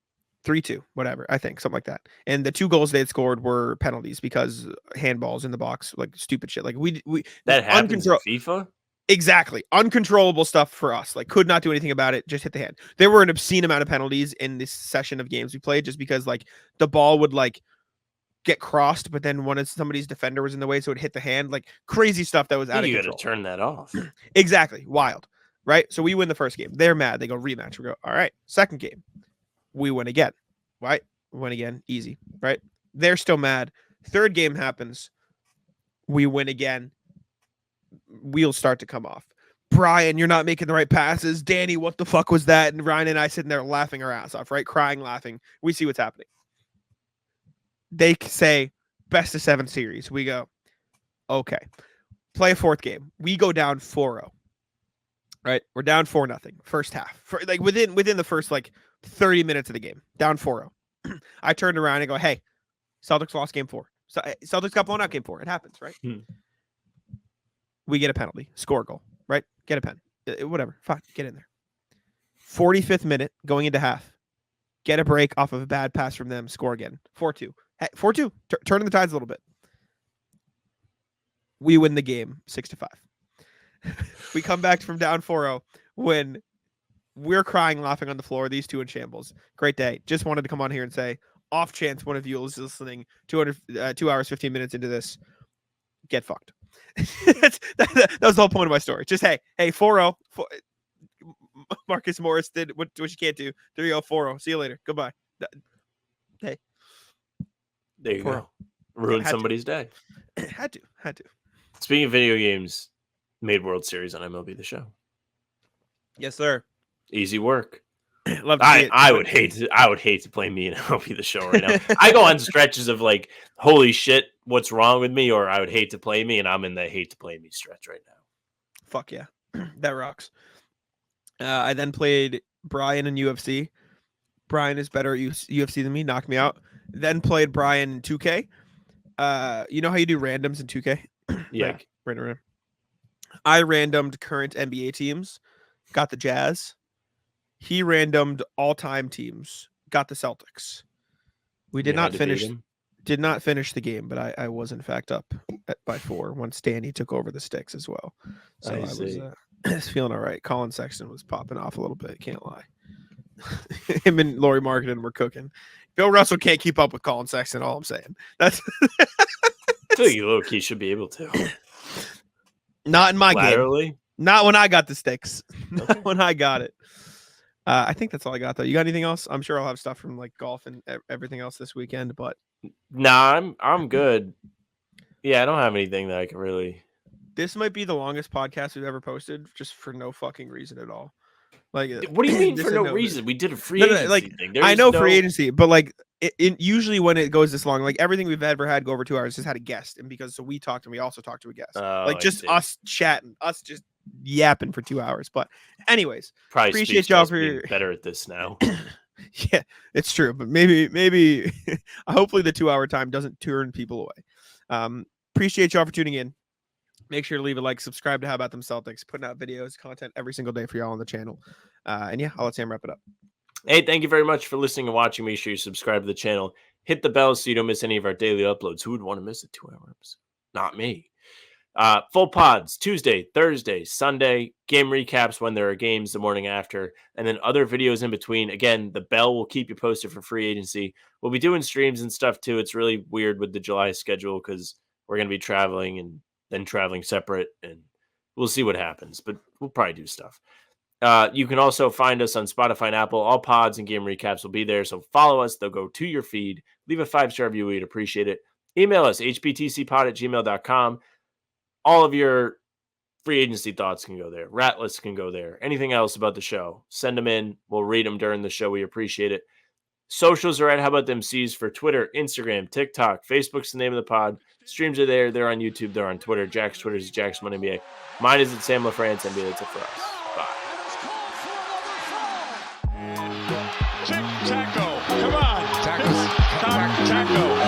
3-2, whatever, I think, something like that. And the 2 goals they had scored were penalties because handballs in the box, like stupid shit. Like we that happens in FIFA? Exactly. Uncontrollable stuff for us. Like could not do anything about it. Just hit the hand. There were an obscene amount of penalties in this session of games we played just because like the ball would like get crossed, but then one of somebody's defender was in the way, so it hit the hand. Like crazy stuff that was out of control. You got to turn that off. Exactly. Wild. Right? So we win the first game. They're mad. They go rematch. We go, all right, second game. We win again. Right? Win again. Easy. Right? They're still mad. Third game happens. We win again. Wheels start to come off. Brian, you're not making the right passes. Danny, what the fuck was that? And Ryan and I sitting there laughing our ass off, right? Crying, laughing. We see what's happening. They say best of 7 series. We go, okay. Play a fourth game. We go down 4-0. Right? We're down 4-0. First half. Like within the first like 30 minutes of the game. Down 4-0. I turned around and go, hey, Celtics lost game 4. So Celtics got blown out game 4. It happens, right? We get a penalty. Score a goal, right? Get a pen. Whatever. Fine. Get in there. 45th minute going into half. Get a break off of a bad pass from them. Score again. 4-2. Hey, 4-2. Turning the tides a little bit. We win the game 6-5. We come back from down 4-0 when we're crying, laughing on the floor. These 2 in shambles. Great day. Just wanted to come on here and say, off chance one of you is listening 2 hours, 15 minutes into this, get fucked. that was the whole point of my story. Just, hey, 4-0. Marcus Morris did what you can't do. 3-0, 4-0. See you later. Goodbye. Hey. There you go. Ruined somebody's day. Had to. Speaking of video games, made World Series on MLB The Show. Yes, sir. Easy work. Love to see it. I would hate to play me in MLB The Show right now. I go on stretches of like, holy shit, what's wrong with me? Or I would hate to play me, and I'm in the hate to play me stretch right now. Fuck yeah. That rocks. I then played Brian in UFC. Brian is better at UFC than me. Knocked me out. Then played Brian in 2K. You know how you do randoms in 2K? Yeah. Like, random. I randomed current NBA teams. Got the Jazz. He randomed all-time teams. Got the Celtics. We did not finish the game, but I was in fact up by 4 once Danny took over the sticks as well. So I was feeling all right. Colin Sexton was popping off a little bit. Can't lie. Him and Lauri Markkanen were cooking. Bill Russell can't keep up with Colin Sexton. All I'm saying. That's. I feel like you low-key should be able to. Not in my game. Not when I got the sticks. Okay. Not when I got it. I think that's all I got, though. You got anything else? I'm sure I'll have stuff from like golf and everything else this weekend, but nah, I'm good. Yeah, I don't have anything that I can really. This might be the longest podcast we've ever posted, just for no fucking reason at all. Like, what do you mean for no reason? We did a free agency thing. I know free agency, but like, it usually when it goes this long, like everything we've ever had go over 2 hours, just had a guest, and because we talked and we also talked to a guest, like just us chatting, us just yapping for 2 hours. But anyways, probably appreciate y'all for better at this now. Yeah, it's true, but maybe hopefully the 2 hour time doesn't turn people away. Appreciate y'all for tuning in. Make sure to leave a like, subscribe to How About Them Celtics, putting out videos, content every single day for y'all on the channel. And yeah, I'll let Sam wrap it up. Hey, thank you very much for listening and watching. Make sure you subscribe to the channel. Hit the bell so you don't miss any of our daily uploads. Who would want to miss a 2-hour episode? Not me. Full pods Tuesday, Thursday, Sunday, game recaps when there are games the morning after, and then other videos in between. Again, the bell will keep you posted for free agency. We'll be doing streams and stuff too. It's really weird with the July schedule because we're going to be traveling and then traveling separate, and we'll see what happens, but we'll probably do stuff. You can also find us on Spotify and Apple. All pods and game recaps will be there, so follow us. They'll go to your feed. Leave a 5-star review. We'd appreciate it. Email us, hbtcpod@gmail.com. All of your free agency thoughts can go there. Rat lists can go there. Anything else about the show, send them in. We'll read them during the show. We appreciate it. Socials are at How About Them C's for Twitter, Instagram, TikTok. Facebook's the name of the pod. Streams are there. They're on YouTube. They're on Twitter. Jack's Twitter is Jack's Money NBA. Mine is at Sam LaFrance NBA. That's it for us. Bye. Taco, come on. Taco.